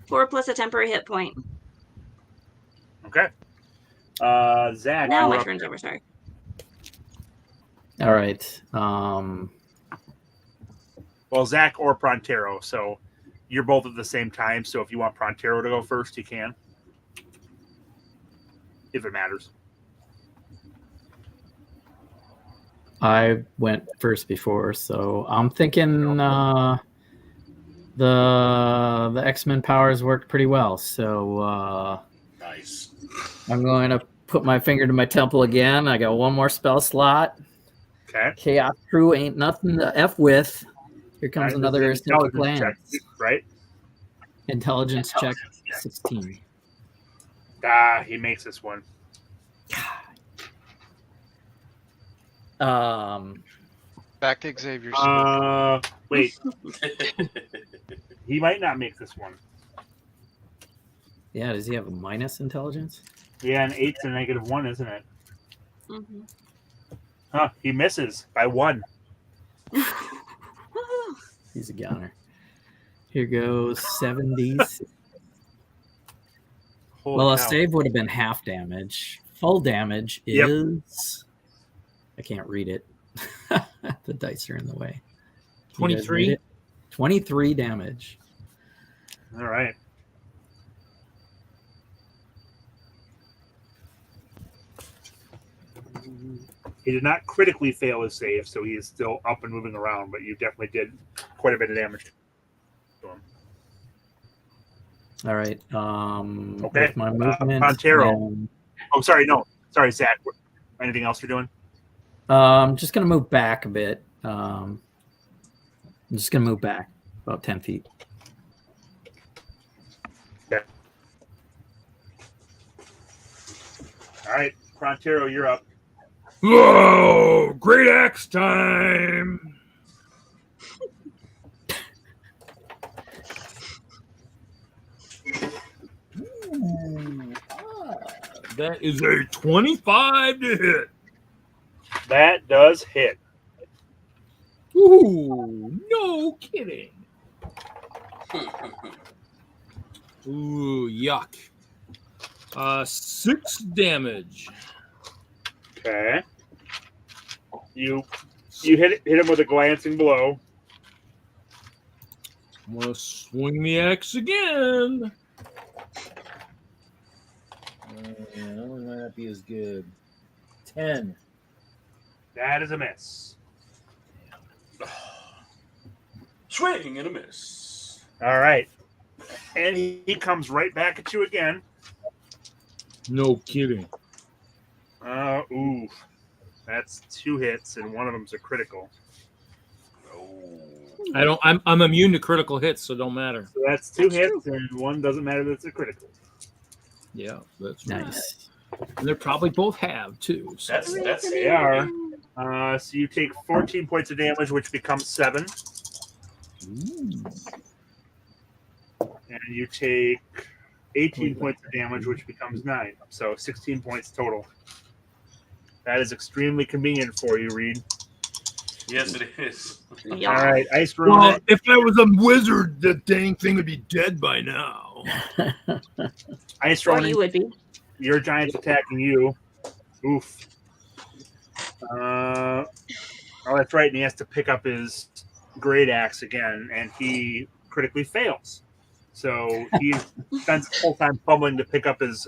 S2: 4 plus a temporary hit point.
S4: Okay. Zakk.
S2: Now
S4: you're
S2: my
S4: up.
S2: turn's over. Sorry.
S1: All right.
S4: Well, Zakk or Pronterro. So you're both at the same time. So if you want Pronterro to go first, you can. If it matters.
S1: I went first before, so I'm thinking the X-Men powers worked pretty well. So
S3: Nice.
S1: I'm going to put my finger to my temple again. I got one more spell slot.
S4: Okay.
S1: Chaos Crew ain't nothing to F with. Here comes
S4: Right,
S1: another
S4: this is an
S1: Celtic
S4: intelligence
S1: Lance.
S4: check, right?
S1: Intelligence check 16.
S4: He makes this one.
S5: Back to Xavier's.
S4: Wait. He might not make this one.
S1: Yeah, does he have a minus intelligence?
S4: Yeah, an 8's a -1, isn't it?
S2: Mm-hmm.
S4: Huh, he misses by 1.
S1: He's a goner. Here goes 70s.
S4: Holy
S1: Well, a
S4: cow.
S1: save would have been half damage. Full damage
S4: Yep.
S1: is... I can't read it. The dice are in the way. You guys
S9: 23?
S1: read it? 23 damage.
S4: All right. He did not critically fail his save, so he is still up and moving around, but you definitely did quite a bit of damage to him.
S1: All right.
S4: Okay.
S1: With my movement.
S4: Pronterro. Oh, sorry, no. Sorry, Zakk. Anything else you're doing?
S1: I'm just going to move back a bit. I'm just going to move back about 10 feet.
S4: Okay. All right, Pronterro, you're up.
S7: Whoa! Great axe time! That is a 25 to hit.
S4: That does hit.
S7: Ooh, no kidding. Ooh, yuck. 6 damage.
S4: Okay. You hit him with a glancing blow.
S7: I'm gonna swing the axe again.
S9: That one might not be as good. 10.
S4: That is a miss.
S3: Swing and a miss.
S4: All right. And he comes right back at you again.
S7: No kidding.
S4: Ooh. That's 2 hits, and one of them's a critical.
S3: Oh.
S7: I'm immune to critical hits, so it don't matter.
S4: So that's 2 hits, and one doesn't matter that's a critical.
S7: Yeah, that's right.
S1: Nice.
S7: And they probably both have too. So.
S3: That's
S4: They are. So you take 14 points of damage, which becomes 7.
S7: Ooh.
S4: And you take 18 points of damage, which becomes 9. So 16 points total. That is extremely convenient for you, Reed.
S3: Yes, it is.
S2: Yeah.
S4: All right, Ice
S7: Well,
S4: Ronin.
S7: if I was a wizard, the dang thing would be dead by now.
S4: Ice
S2: Or
S4: Ronin,
S2: you would be.
S4: your giant's attacking you. Oof. Oh, that's right. And he has to pick up his great axe again, and he critically fails. So he spends the whole time fumbling to pick up his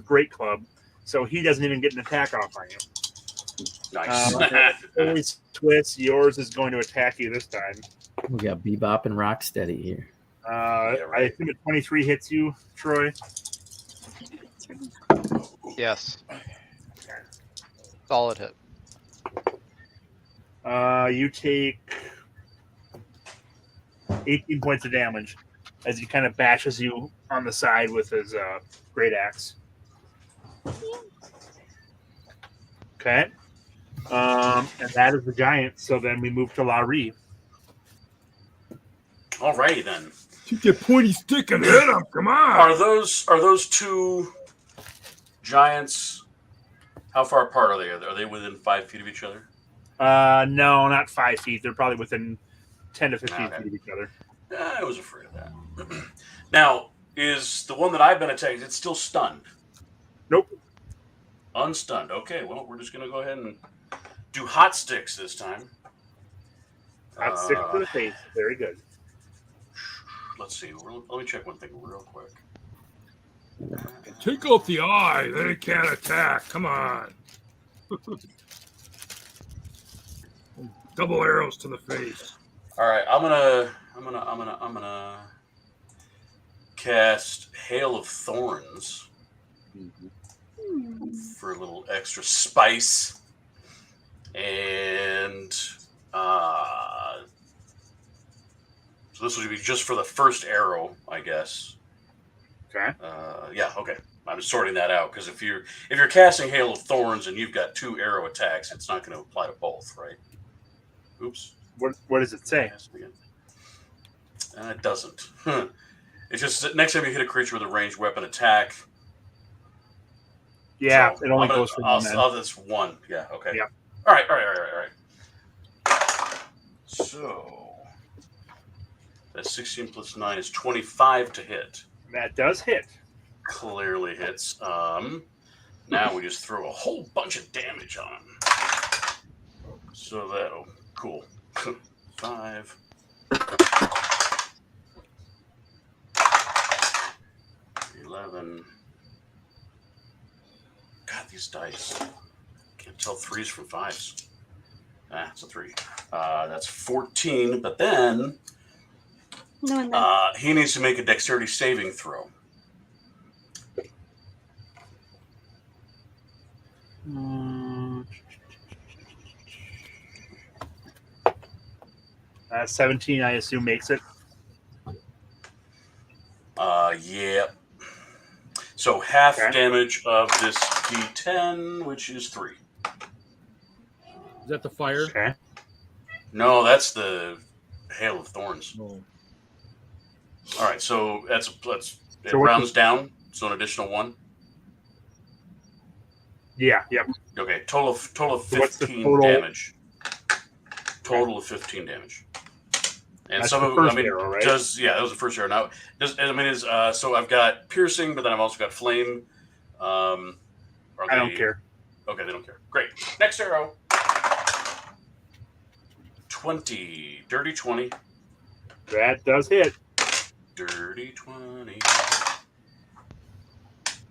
S4: great club. So he doesn't even get an attack off on you.
S3: Nice.
S4: HolySwiss, yours is going to attack you this time.
S1: We got Bebop and Rocksteady here.
S4: I assume a 23 hits you, Troy.
S5: Yes. Solid hit.
S4: You take 18 points of damage as he kind of bashes you on the side with his great axe. Okay. And that is the giant. So then we move to Lah-Ree.
S3: Alrighty then.
S7: Take that pointy stick and hit him. Come on.
S3: Are those two giants? How far apart are they? Are they within 5 feet of each other?
S4: No, not 5 feet. They're probably within 10 to 15 feet of each other.
S3: I was afraid of that. Now, is the one that I've been attacking, is it still stunned?
S4: Nope.
S3: Unstunned. Okay, well, we're just going to go ahead and do hot sticks this time.
S4: Hot sticks to the face. Very good.
S3: Let's see. Let me check one thing real quick.
S7: Take out the eye, then it can't attack. Come on. Double arrows to the face.
S3: All right, I'm gonna cast Hail of Thorns for a little extra spice, and so this will be just for the first arrow, I guess.
S4: Okay.
S3: Yeah. Okay. I'm just sorting that out because if you're casting Hail of Thorns and you've got 2 arrow attacks, it's not going to apply to both, right? Oops.
S4: What does it say?
S3: It doesn't. It's just next time you hit a creature with a ranged weapon attack.
S4: Yeah,
S3: so
S4: it only goes for one.
S3: That's 1. Yeah. Okay.
S4: Yeah.
S3: All right. So that's 16 plus 9 is 25 to hit.
S4: That does hit.
S3: Clearly hits. Now we just throw a whole bunch of damage on him. So that'll cool. 5. 11. God, these dice. Can't tell 3s from 5s. It's a 3. That's 14, but then he needs to make a dexterity saving throw.
S4: Mm. 17, I assume, makes it.
S3: Yeah. So half damage of this D10, which is 3.
S7: Is that the fire?
S4: Okay.
S3: No, that's the Hail of Thorns.
S7: No.
S3: All right, so it rounds down, so an additional 1.
S4: Yeah. Yep.
S3: Okay, total of 15
S4: total?
S3: damage. Total of 15 damage. And
S4: That's
S3: some
S4: the
S3: of
S4: first
S3: it,
S4: arrow, right?
S3: that was the first arrow. Now, so I've got piercing, but then I've also got flame.
S4: I don't care.
S3: Okay, they don't care. Great. Next arrow. 20. Dirty 20.
S4: That does hit.
S3: Dirty 20.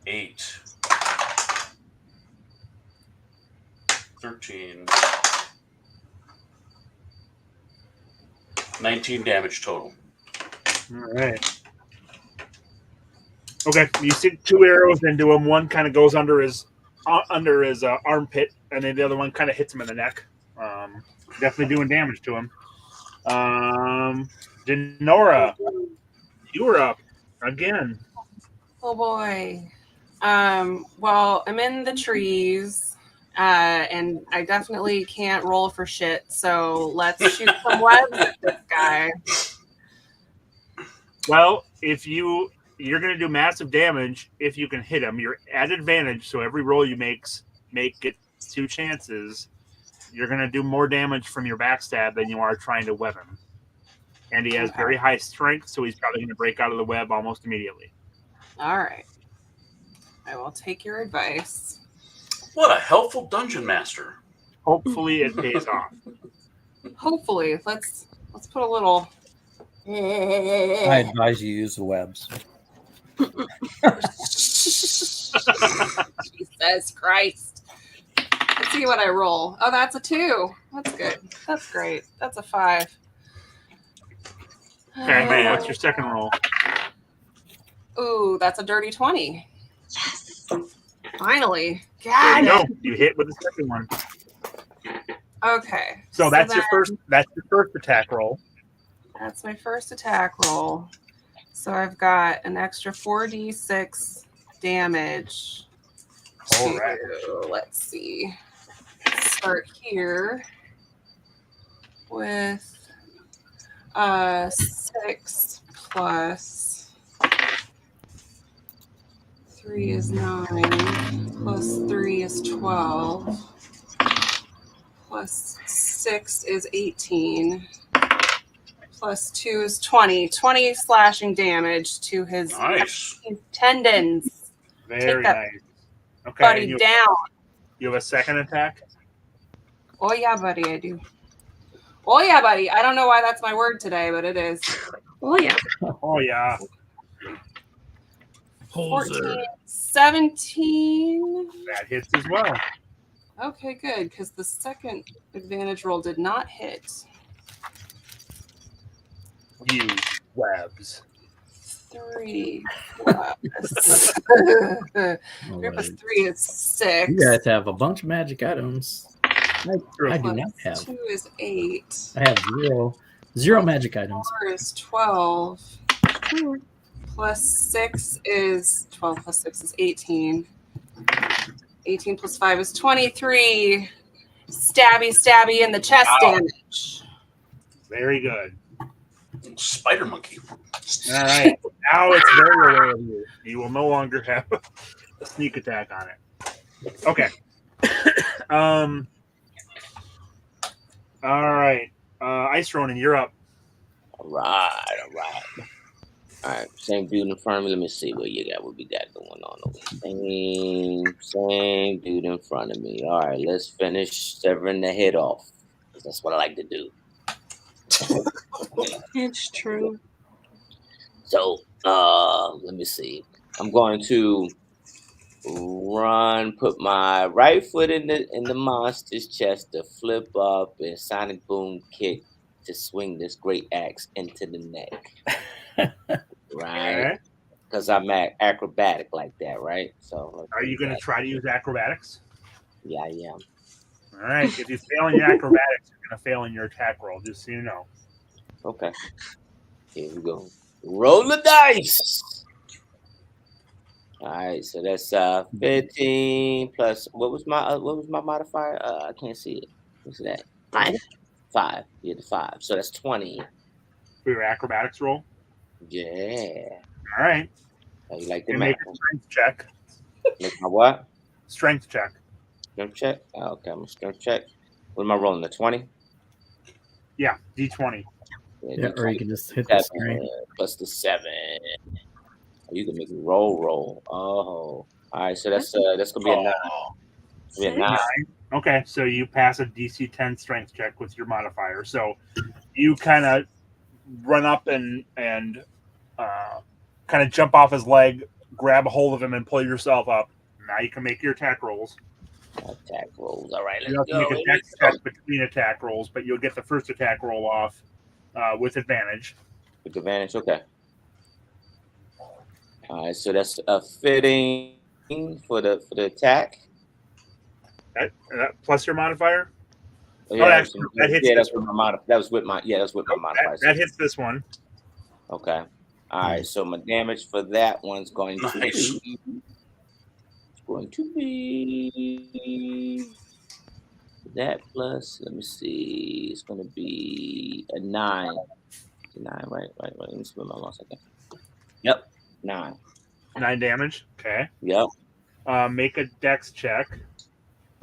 S3: 8. 13. 19 damage total.
S4: All right. Okay, you stick 2 arrows into him. One kind of goes under his armpit, and then the other one kind of hits him in the neck. Definitely doing damage to him. Denorra, you were up again.
S8: Oh boy. Well, I'm in the trees, and I definitely can't roll for shit. So let's shoot some webs at this guy.
S4: Well, if you're going to do massive damage, if you can hit him, you're at advantage. So every roll you make it 2 chances. You're going to do more damage from your backstab than you are trying to web him. And he has very high strength, so he's probably going to break out of the web almost immediately.
S8: All right. I will take your advice.
S3: What a helpful dungeon master.
S4: Hopefully it pays off.
S8: Hopefully, let's put a little.
S1: I advise you use the webs.
S8: Jesus Christ. Let's see what I roll. Oh, that's a 2. That's good. That's great. That's a 5.
S4: Okay, man, what's your second roll?
S8: Ooh, that's a dirty 20.
S2: Yes.
S8: Finally.
S4: There
S8: God.
S4: you go. You hit with the second one.
S8: Okay.
S4: So that's
S8: then,
S4: your first. That's your first attack roll.
S8: That's my first attack roll. So I've got an extra 4d6 damage.
S4: All right.
S8: Let's see. Start here with 6 plus 3 is 9 plus 3 is 12 plus 6 is 18 plus 2 is 20. 20 slashing damage to his
S3: Nice.
S8: tendons.
S4: Very
S8: that
S4: nice. Okay.
S8: Buddy
S4: You,
S8: down.
S4: you have a second attack.
S8: Oh yeah, buddy, I do. Oh yeah, buddy. I don't know why that's my word today, but it is.
S2: Oh yeah.
S4: Oh yeah.
S7: Holes
S8: 14,
S7: there.
S8: 17.
S4: That hits as well.
S8: Okay, good, because the second advantage roll did not hit.
S4: Use webs.
S8: 3 plus 3 plus 3 is 6.
S1: You guys have a bunch of magic items. I do not have.
S8: 2 is 8.
S1: I have zero magic items.
S8: 4 is 12. Plus 6 is 12 plus 6 is 18. 18 plus 5 is 23. Stabby in the chest damage.
S4: Very good.
S3: Spider monkey.
S4: All right. Now it's very aware of you. You will no longer have a sneak attack on it. Okay. All right. Ice Ronin, you're up.
S6: All right. All right, same dude in front of me. Let me see what you got. What we got going on over here. Same dude in front of me. All right, let's finish severing the head off. That's what I like to do.
S2: It's true.
S6: So, let me see. I'm going to put my right foot in the monster's chest to flip up and sonic boom kick to swing this great axe into the neck. Right? Because I'm acrobatic like that, right? So,
S4: Are you going to try to use acrobatics?
S6: Yeah, I am.
S4: All right. If you fail in your acrobatics, you're going to fail in your attack roll, just so you know.
S6: Okay. Here we go. Roll the dice. All right, so that's 15 plus what was my modifier? I can't see it. What's that?
S2: 5.
S6: 5. Yeah, the 5. So that's 20.
S4: For your acrobatics roll?
S6: Yeah.
S4: All right.
S6: Oh, you like the
S4: You
S6: math?
S4: make a strength check.
S6: Make my what?
S4: Strength check.
S6: Strength check? Oh, okay, I'm a strength check. What am I rolling? The 20?
S4: Yeah, D20.
S1: Yeah, or you can just hit the screen.
S6: Plus the 7. You can make me roll. Oh. All right, so that's gonna be a 9. Be a 9.
S4: Okay, so you pass a DC 10 strength check with your modifier. So you kind of run up and kind of jump off his leg, grab a hold of him, and pull yourself up. Now you can make your attack rolls.
S6: Attack rolls. All right,
S4: You
S6: let's
S4: have to
S6: go.
S4: make a dex check between attack rolls, but you'll get the first attack roll off with advantage.
S6: With advantage, okay. All right, so that's a fitting for the attack.
S4: That plus your modifier?
S6: Oh, yeah,
S4: actually, that hits
S6: that's
S4: this
S6: with my modifier. That was with my modifier.
S4: That hits this one.
S6: Okay. All right, so my damage for that one's going to
S3: Nice.
S6: be that plus, let me see, it's going to be a 9. It's a 9, right? Let me spend my 1 second. Yep, 9.
S4: 9 damage. Okay.
S6: Yep.
S4: Make a dex check.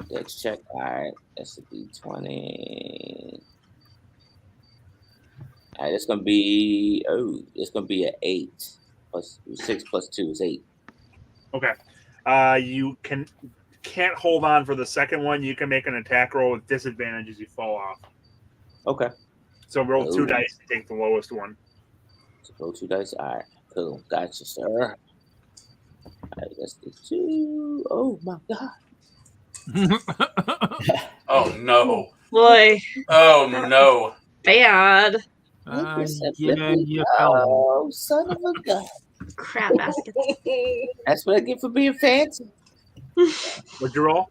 S6: Dex check. All right, that's a D20. All right, it's gonna be an 8 plus 6 plus 2 is 8.
S4: Okay. You can can't hold on for the second one, you can make an attack roll with disadvantage as you fall off.
S6: Okay.
S4: So roll
S6: Ooh.
S4: 2 dice and take the lowest one.
S6: So roll 2 dice. All right. Cool. Gotcha, sir. All right, that's the 2. Oh my god.
S3: Oh no.
S2: Boy,
S3: Oh no.
S2: bad.
S6: Oh, son of a gun.
S2: Crap baskets.
S6: That's what I get for being fancy.
S4: What'd you roll?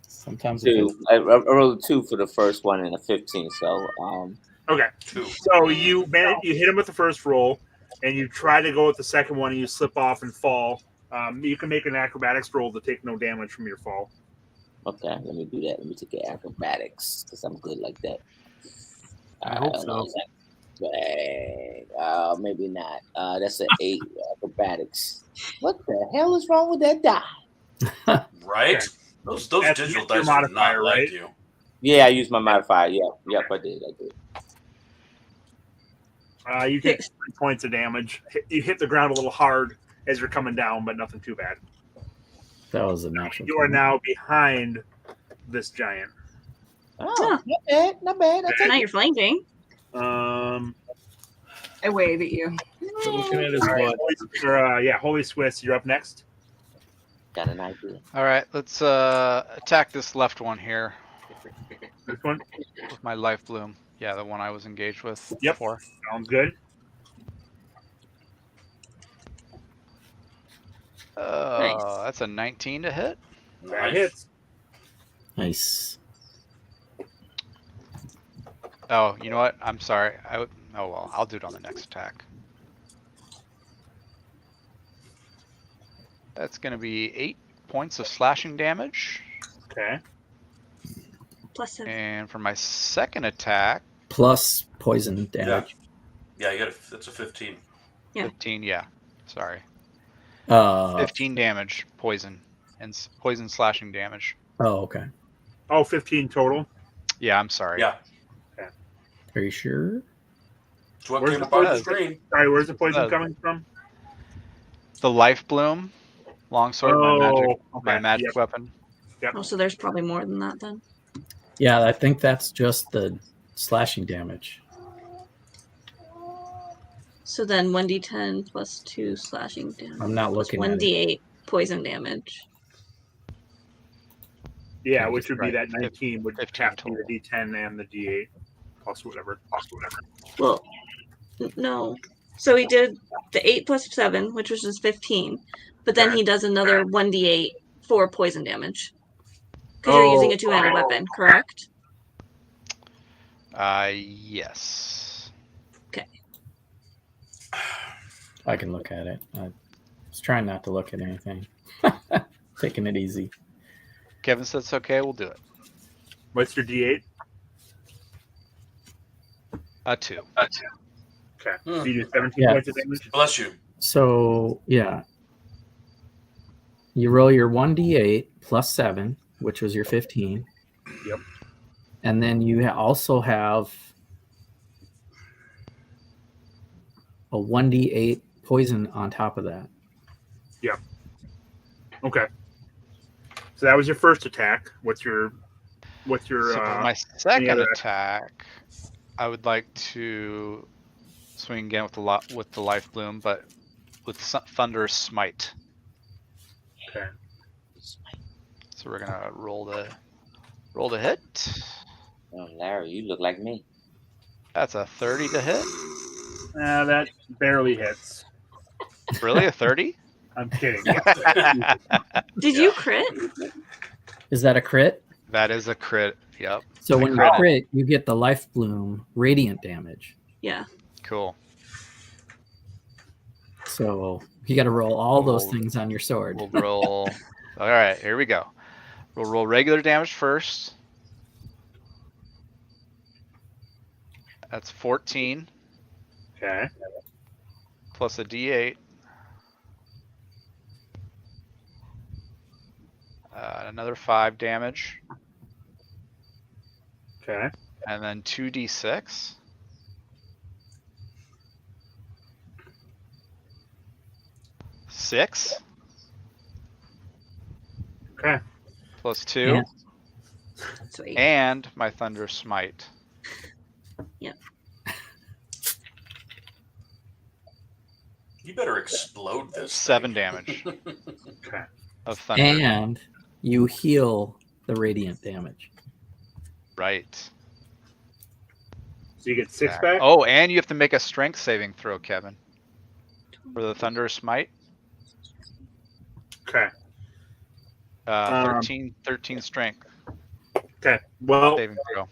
S1: Sometimes it
S6: 2. I rolled a 2 for the first one and a 15. So
S4: Okay.
S3: 2.
S4: So you hit him with the first roll, and you try to go with the second one, and you slip off and fall. You can make an acrobatics roll to take no damage from your fall.
S6: okay, let me do that. Let me take the acrobatics because I'm good like that.
S4: I hope so.
S6: Maybe not. That's an 8 acrobatics. What the hell is wrong with that die?
S3: Right?
S4: Okay.
S3: Those
S4: That's
S3: digital
S4: your
S3: dice are not
S4: modifier,
S3: like
S4: right?
S3: you.
S6: Yeah, I used my modifier. Yeah, yep, I did.
S4: You take 3 points of damage. You hit the ground a little hard as you're coming down, but nothing too bad.
S1: That was a natural.
S4: You are now behind this giant.
S6: Oh, not bad, not bad.
S2: Now you're flanking.
S8: I wave at you.
S9: So looking at his
S4: All right,
S9: butt.
S4: HolySwiss, you're up next.
S6: Got an idea.
S5: All right, let's attack this left one here
S4: This one
S5: with my life bloom. Yeah, the one I was engaged with
S4: Yep.
S5: before.
S4: sounds good.
S2: Nice.
S5: That's a 19 to hit.
S4: That hits.
S1: Nice.
S5: Oh, you know what? I'm sorry. Oh well, I'll do it on the next attack. That's going to be 8 points of slashing damage.
S4: Okay.
S2: +7.
S5: And for my second attack,
S1: Plus poison damage.
S3: Yeah, you got that's a 15.
S2: Yeah.
S5: 15. Yeah, sorry.
S1: 15.
S5: 15 damage, poison, and poison slashing damage.
S1: Oh, okay.
S4: Oh, 15 total.
S5: Yeah, I'm sorry.
S3: Yeah.
S1: Are you sure?
S3: That's what
S4: Where's
S3: came
S4: the
S3: up on the
S4: poison?
S3: screen.
S4: Sorry, where's the poison
S5: Oh.
S4: coming from?
S5: The life bloom, longsword, my magic
S4: Yep.
S5: weapon.
S4: Yep.
S2: Oh, so there's probably more than that then.
S1: Yeah, I think that's just the slashing damage.
S2: So then 1d10 plus 2 slashing damage.
S1: I'm not
S2: plus
S1: looking at it.
S2: 1d8 poison damage.
S4: Yeah,
S1: Okay,
S4: which would
S5: right.
S4: be that 19 would
S5: 15
S4: have to be
S5: total.
S4: the D10 and the D8 plus whatever.
S2: Well, no. So he did the 8 plus 7, which was just 15. But then he does another 1d8 for poison damage. Because you're using a two-handed weapon, correct?
S5: Yes.
S1: I can look at it. I was trying not to look at anything. Taking it easy.
S5: Kevin said it's okay. We'll do it.
S4: What's your D8?
S5: 2.
S4: Okay. So you do 17
S1: Yeah.
S4: points of damage?
S3: Bless you.
S1: So, yeah. You roll your 1d8 plus 7, which was your 15.
S4: Yep.
S1: And then you also have a 1d8 poison on top of that.
S4: Okay. So that was your first attack. What's your
S5: So for my second
S4: other-
S5: attack, I would like to swing again with the life bloom, but with thunderous smite.
S4: Okay.
S5: So we're gonna roll the hit.
S6: Oh, Larry, you look like me.
S5: That's a 30 to hit.
S4: That barely hits.
S5: Really, a 30?
S4: I'm kidding.
S2: Did you crit?
S1: Is that a crit?
S5: That is a crit. Yep.
S1: So
S5: I
S1: when you
S5: crit.
S1: crit, you get the life bloom radiant damage.
S2: Yeah.
S5: Cool.
S1: So you got to roll all those
S5: Roll.
S1: things on your sword.
S5: We'll roll. All right, here we go. We'll roll regular damage first. That's 14
S4: Okay.
S5: plus a D8. Another 5 damage,
S4: Okay.
S5: and then 2d6. Six.
S4: Okay.
S5: Plus 2.
S2: Sweet.
S5: And my Thunder Smite.
S2: Yep.
S3: You better explode this.
S5: 7 damage
S4: Okay.
S5: of thunder.
S1: And you heal the radiant damage.
S5: Right.
S4: So you get 6 back?
S5: Oh, and you have to make a strength saving throw, Kevin. For the Thunder Smite.
S4: Okay.
S5: 13 strength
S4: Okay. Well,
S5: saving throw.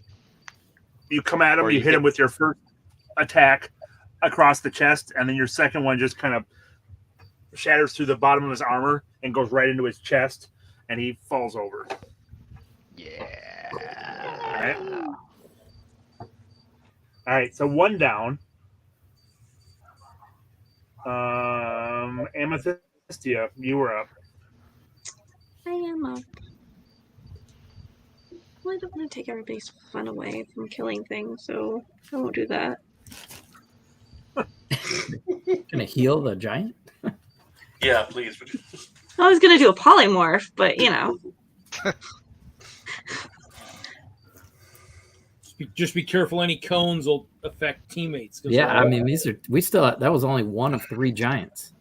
S4: you come at him,
S5: Or
S4: you
S5: you
S4: hit
S5: hit-
S4: him with your first attack across the chest, and then your second one just kind of shatters through the bottom of his armor and goes right into his chest, and he falls over.
S5: Yeah.
S4: All right. All right. So 1 down. Amethysia, you were up.
S2: I am up. Well, I don't want to take everybody's fun away from killing things, so I won't do that.
S1: Gonna heal the giant?
S3: Yeah, please.
S2: I was gonna do a polymorph, but you know.
S9: Just be careful. Any cones will affect teammates. 'cause
S1: Yeah, I mean that was only one of 3 giants.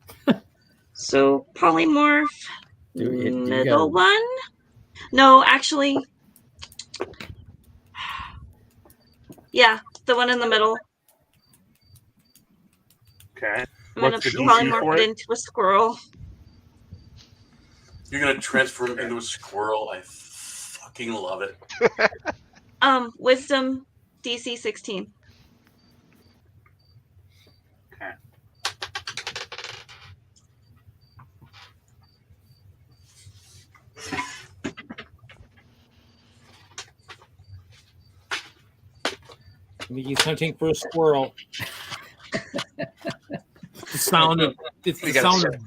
S2: So polymorph,
S1: You
S2: middle
S1: gotta-
S2: one. No, actually, yeah, the one in the middle.
S4: Okay.
S2: I'm gonna
S4: What's the DC
S2: polymorph
S4: for
S2: it
S4: it?
S2: into a squirrel.
S3: You're gonna transform into a squirrel. I fucking love it.
S2: Wisdom, DC 16.
S4: Okay.
S9: He's hunting for a squirrel. It's the sound of. It's the
S5: We gotta
S9: sound of.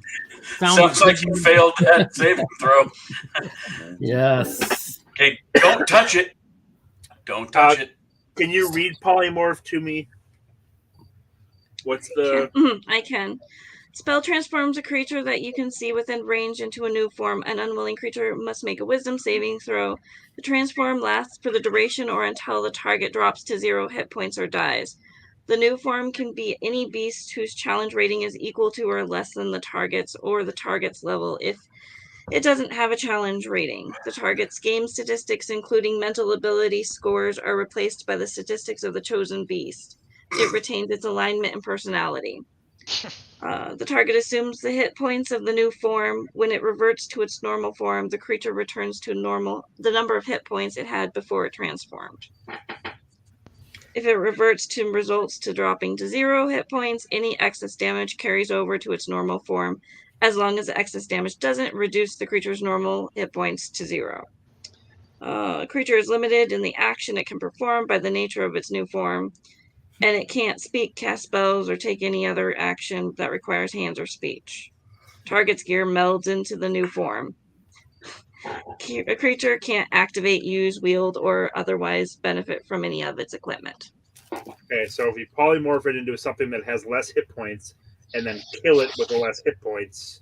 S3: Sounds like you failed that saving throw.
S1: Yes.
S3: Okay, don't touch it. Don't touch it.
S4: Can you read polymorph to me? What's the
S2: I can. Spell transforms a creature that you can see within range into a new form. An unwilling creature must make a wisdom saving throw. The transform lasts for the duration or until the target drops to 0 hit points or dies. The new form can be any beast whose challenge rating is equal to or less than the target's or the target's level if it doesn't have a challenge rating. The target's game statistics, including mental ability scores, are replaced by the statistics of the chosen beast. It retains its alignment and personality. The target assumes the hit points of the new form. When it reverts to its normal form, the creature returns to the number of hit points it had before it transformed. If it reverts to results to dropping to 0 hit points, any excess damage carries over to its normal form, as long as the excess damage doesn't reduce the creature's normal hit points to 0. A creature is limited in the action it can perform by the nature of its new form, and it can't speak, cast spells, or take any other action that requires hands or speech. Target's gear melds into the new form. A creature can't activate, use, wield, or otherwise benefit from any of its equipment.
S4: Okay, so if you polymorph it into something that has less hit points and then kill it with the less hit points,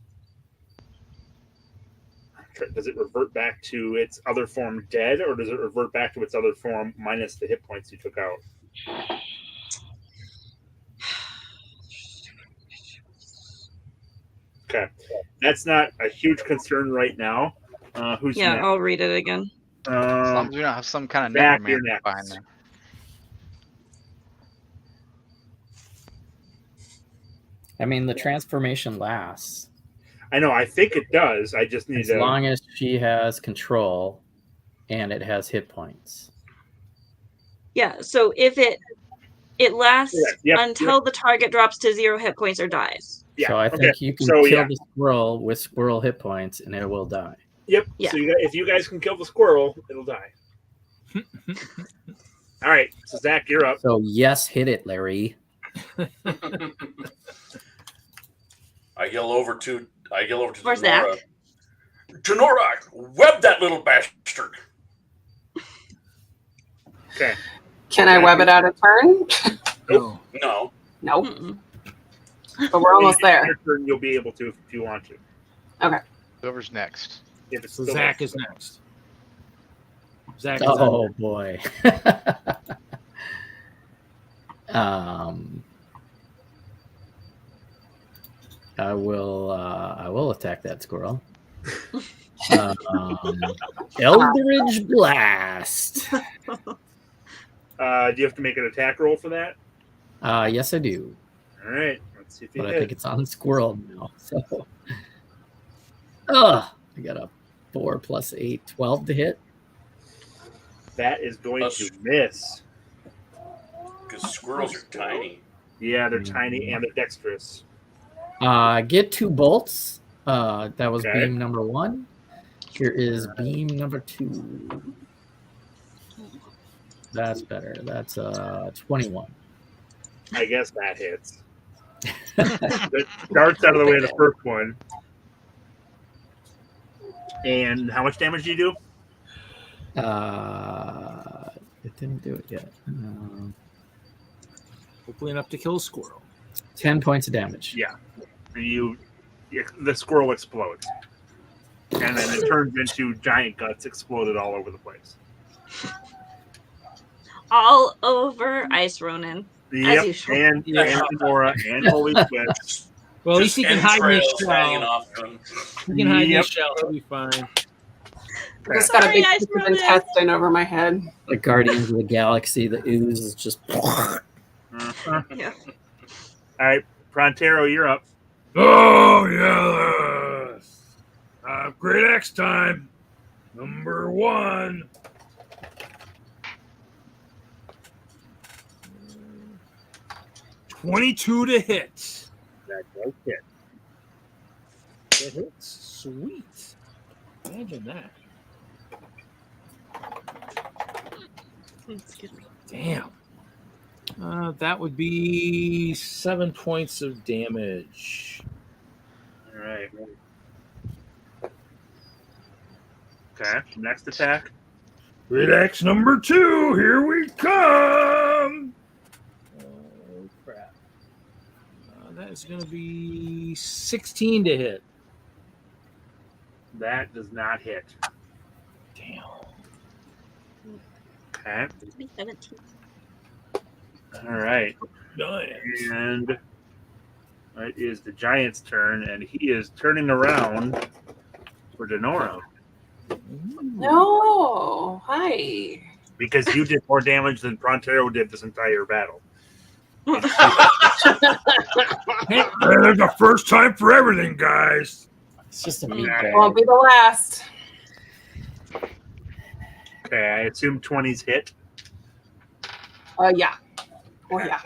S4: does it revert back to its other form dead, or does it revert back to its other form minus the hit points you took out? Okay, that's not a huge concern right now. Who's
S2: Yeah,
S4: next?
S2: I'll read it again.
S5: As long as we don't have some kind of
S4: Zakk, you're
S5: necromancer
S4: next.
S5: behind there.
S1: I mean, the transformation lasts
S4: I know. I think it does. I just need
S1: as
S4: to.
S1: long as she has control and it has hit points.
S2: Yeah, so if it lasts
S4: Yep,
S2: until the target drops to 0 hit points or dies.
S4: Yeah,
S1: So I
S4: okay.
S1: think you can
S4: So,
S1: kill
S4: yeah.
S1: the squirrel with squirrel hit points and it will die.
S4: Yep.
S2: Yeah.
S4: So if you guys can kill the squirrel, it'll die. All right. So Zakk, you're up.
S1: So yes, hit it, Larry.
S3: I yell over to
S2: Where's
S3: Denorra. Denorra, web that little bastard.
S4: Okay.
S8: Can I web it out a turn?
S9: No.
S3: No.
S8: No,
S2: Mm-mm.
S8: but we're almost
S4: When you get
S8: there.
S4: your turn, you'll be able to if you want to.
S5: Whoever's next.
S4: If it's
S9: So
S4: still
S9: Zakk
S4: there.
S9: is next. Zakk.
S1: Oh boy. I will attack that squirrel. Eldritch Blast.
S4: Do you have to make an attack roll for that?
S1: Yes, I do.
S4: All right. Let's see if you
S1: But
S4: hit.
S1: I think it's on squirrel now. So, I got a 4 + 8, 12 to hit.
S4: That is going to miss.
S3: Because squirrels are tiny.
S4: Yeah, they're tiny and they're dexterous.
S1: Get 2 bolts. That was
S4: Okay.
S1: beam number 1. Here is beam number 2. That's better. That's 21.
S4: I guess that hits. It starts out of the way of the first one. And how much damage do you do?
S1: It didn't do it yet.
S9: Hopefully enough to kill a squirrel.
S1: 10 points of damage.
S4: Yeah. The squirrel explodes. And then it turns into giant guts exploded all over the place.
S2: All over Ice Ronin.
S4: Yep.
S2: usual.
S4: And Denorra and HolySwiss.
S9: Well, at least he can hide in his
S3: entrails hanging
S9: shell.
S3: off him.
S9: He can hide in
S4: Yep.
S9: his shell. He'll be fine.
S8: I just got a big
S2: Sorry,
S8: piece of
S2: Ice Ronin.
S8: intestine over my head.
S1: Like Guardians of the Galaxy, the ooze is just.
S4: Uh-huh.
S2: Yeah.
S4: All right, Pronterro, you're up.
S7: Oh, yes. Great axe time. Number 1. $22 to hit.
S4: That does hit.
S9: That hits. Sweet. Imagine that.
S2: Excuse me.
S9: Damn. That would be 7 points of damage.
S4: All right. Okay, next attack.
S7: Great axe number 2. Here we come.
S9: Oh, crap. That is going to be 16 to hit.
S4: That does not hit.
S9: Damn.
S4: Okay.
S2: 17.
S4: All right.
S7: Nice.
S4: And it is the giant's turn, and he is turning around for Denorra
S8: No. Hi.
S4: because you did more damage than Pronterro did this entire battle.
S7: Hey, there's a first time for everything, guys.
S1: It's just a
S4: Won't
S1: meatball.
S8: be the last.
S4: Okay, I assume 20's hit.
S8: Yeah. Oh, yeah.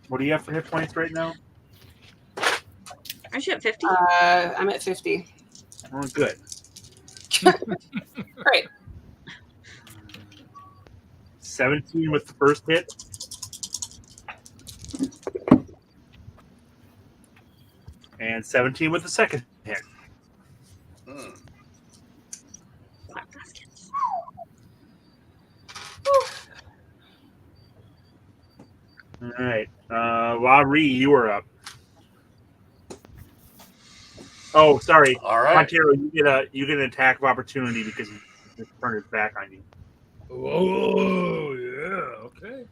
S4: What do you have for hit points right now?
S2: Aren't you at 50?
S8: I'm at 50.
S4: Oh, good.
S8: Great.
S4: 17 with the first hit. And 17 with the second hit.
S3: Hmm.
S2: Black baskets.
S4: All right. Lah-Ree, you are up. Oh, sorry.
S3: All right.
S4: Pronterro, you get an attack of opportunity because he just turned his back on you.
S7: Oh, yeah. Okay.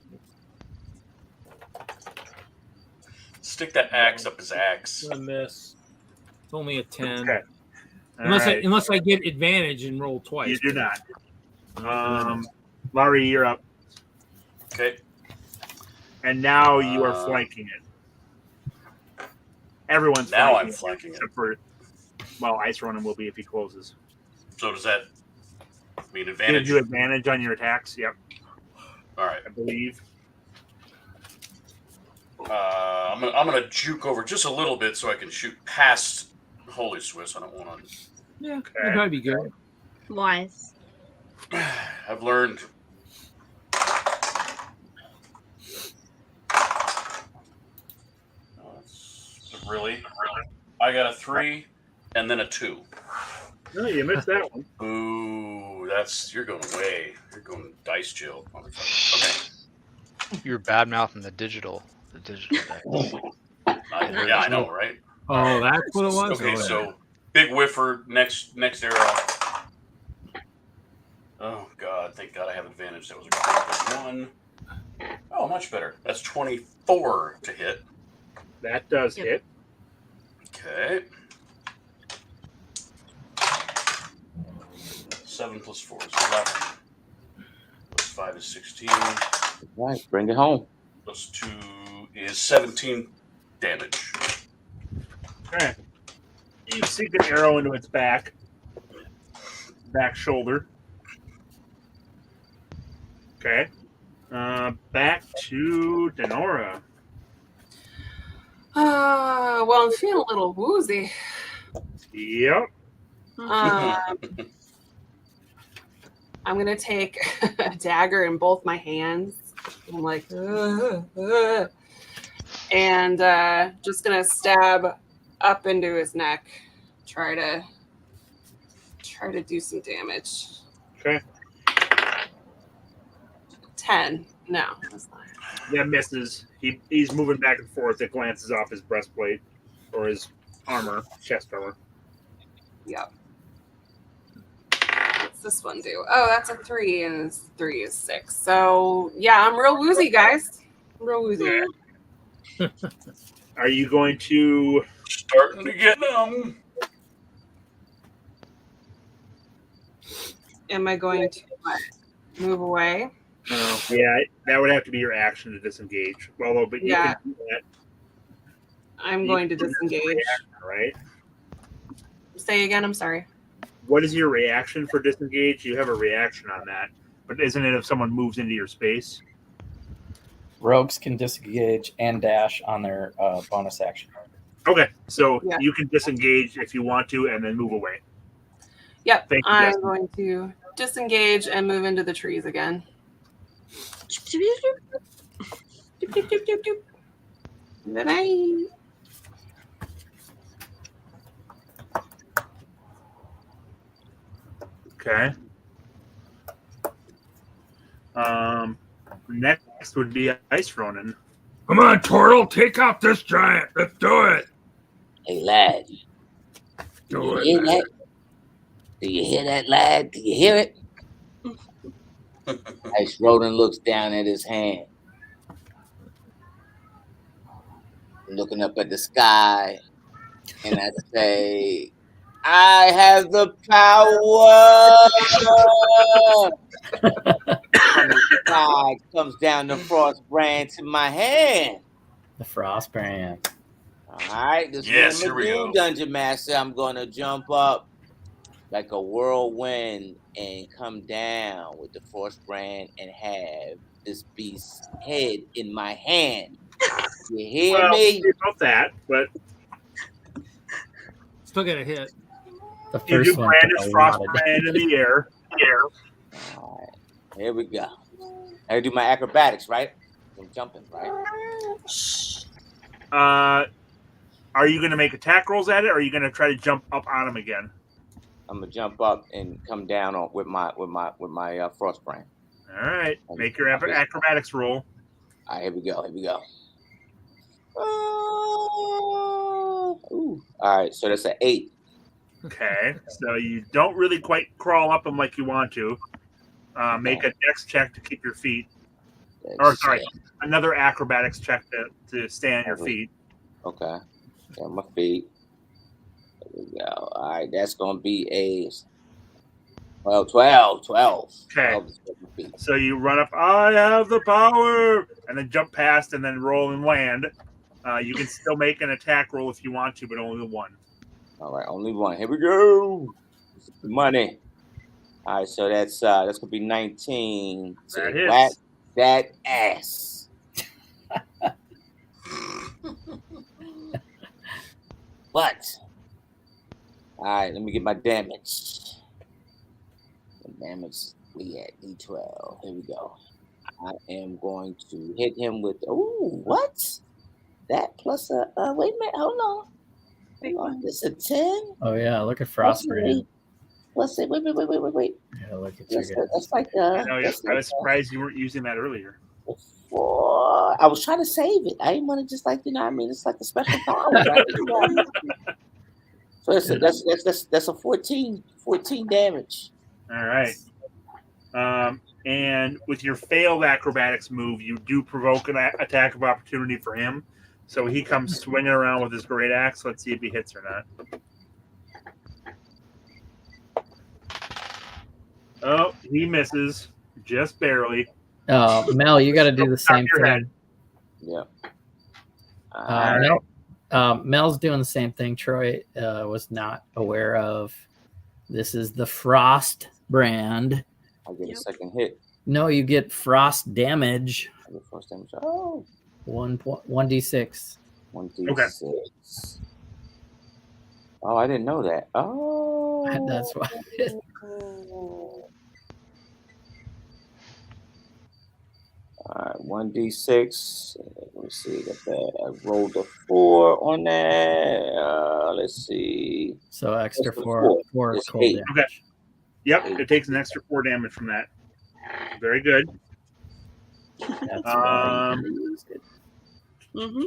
S3: Stick that axe up his axe.
S9: Gonna miss. It's only a 10.
S4: Okay. All
S9: Unless
S4: right.
S9: unless I get advantage and roll twice.
S4: You do not. Lah-Ree, you're up.
S3: Okay.
S4: And now you are flanking it. Everyone's
S3: Now
S4: flanking
S3: I'm flanking it.
S4: except for, well, Ice Ronin will be if he closes.
S3: So does that mean
S4: Gives
S3: advantage?
S4: you advantage on your attacks. Yep,
S3: All right.
S4: I believe.
S3: I'm gonna juke over just a little bit so I can shoot past HolySwiss. I don't want to.
S9: Yeah, that'd probably be good.
S2: Wise.
S3: I've learned. Really? I got a 3 and then a 2.
S4: No, you missed that one.
S3: Ooh, you're going way. You're going dice jail, motherfucker. Okay.
S5: You're bad mouthing the digital deck.
S3: Yeah, I know, right?
S9: Oh, that's what it was?
S3: Okay,
S9: Oh, yeah.
S3: so big whiffer, next arrow. Oh, God. Thank God I have advantage. That was a +1. Oh, much better. That's 24 to hit.
S4: That does hit.
S3: Okay. 7 + 4 is 11. +5 is 16.
S6: Right, bring it home.
S3: +2 is 17 damage.
S4: Okay. You sink an arrow into its back shoulder. Okay. Back to Denorra.
S8: Well, I'm feeling a little woozy.
S4: Yep.
S8: I'm gonna take a dagger in both my hands. I'm like, and just gonna stab up into his neck. Try to do some damage.
S4: Okay.
S8: 10. No, that's not.
S4: That misses. He's moving back and forth. It glances off his breastplate or his armor, chest armor.
S8: Yep. What's this one do? Oh, that's a 3, and 3 is 6. So yeah, I'm real woozy, guys. I'm real woozy.
S4: Are you going to
S3: Starting to get numb.
S8: Am I going to move away?
S4: Yeah, that would have to be your action to disengage. Well, but you can do that.
S8: I'm going to disengage.
S4: Reaction, right?
S8: Say again. I'm sorry.
S4: What is your reaction for disengage? You have a reaction on that, but isn't it if someone moves into your space?
S1: Rogues can disengage and dash on their bonus action.
S4: Okay, so you can disengage if you want to, and then move away.
S8: Yep,
S4: Thank you,
S8: I'm
S4: Justin.
S8: going to disengage and move into the trees again. Bye-bye.
S4: Okay. Next would be Ice Ronin.
S7: Come on, Tortle, take out this giant. Let's do it.
S6: Hey, lad.
S7: Do it.
S6: Hear that? Do you hear that, lad? Do you hear it? Ice Ronin looks down at his hand, looking up at the sky, and I say, I have the power. From the sky comes down the frost brand to my hand.
S1: The frost brand.
S6: All right, this
S3: Yes,
S6: is
S3: here we go.
S6: Dungeon Master. I'm gonna jump up like a whirlwind and come down with the frost brand and have this beast's head in my hand. You hear me?
S4: About that, but
S9: Still got a hit.
S1: The
S4: you
S1: first
S4: do
S1: one.
S4: brandish frost brand in the air.
S6: All right, here we go. I do my acrobatics, right? I'm jumping, right?
S4: Are you going to make attack rolls at it, or are you going to try to jump up on him again?
S6: I'm gonna jump up and come down on with my frost brand.
S4: All right, make your acrobatics roll.
S6: All right, here we go. Ooh. All right, so that's an 8.
S4: Okay, so you don't really quite crawl up him like you want to. Make a dex check to keep your feet. Another acrobatics check to stay on your feet.
S6: Okay, got my feet. There we go. All right, that's going to be a 12.
S4: Okay, so you run up, I have the power, and then jump past and then roll and land. You can still make an attack roll if you want to, but only one.
S6: All right, only one. Here we go. Money. All right, so that's going to be 19.
S4: That
S6: hits. Whack that ass. What? All right, let me get my damage. The damage we at D12. Here we go. I am going to hit him with. Ooh, what? That plus a. Wait a minute. Hold on. This is a 10.
S1: Oh yeah, look at frost brand.
S6: What's it? Wait.
S1: Yeah, look at you guys.
S6: That's like
S4: I was surprised you weren't using that earlier.
S6: 4. I was trying to save it. I didn't want to just like, you know what I mean? It's like a special power, right? So that's a 14 damage.
S4: All right. And with your failed acrobatics move, you do provoke an attack of opportunity for him. So he comes swinging around with his great axe. Let's see if he hits or not. Oh, he misses just barely.
S1: Mel, you got to do the same
S4: your head.
S1: thing.
S6: Yeah.
S1: Mel's doing the same thing. Troy was not aware of. This is the Frost brand.
S6: I get a second hit.
S1: No, you get Frost damage.
S6: I get first damage. Oh.
S1: 1d6.
S6: 1d6.
S4: Okay.
S6: Oh, I didn't know that. Oh.
S1: That's why.
S6: All right, 1d6. Let me see. Got that. I rolled a 4 on that. Let's see.
S1: So extra
S6: Extra
S1: 4
S6: 4. It's
S1: cold
S6: 8.
S1: damage.
S4: Okay. Yep, it takes an extra 4 damage from that. Very good.
S1: That's
S2: Mm-hmm.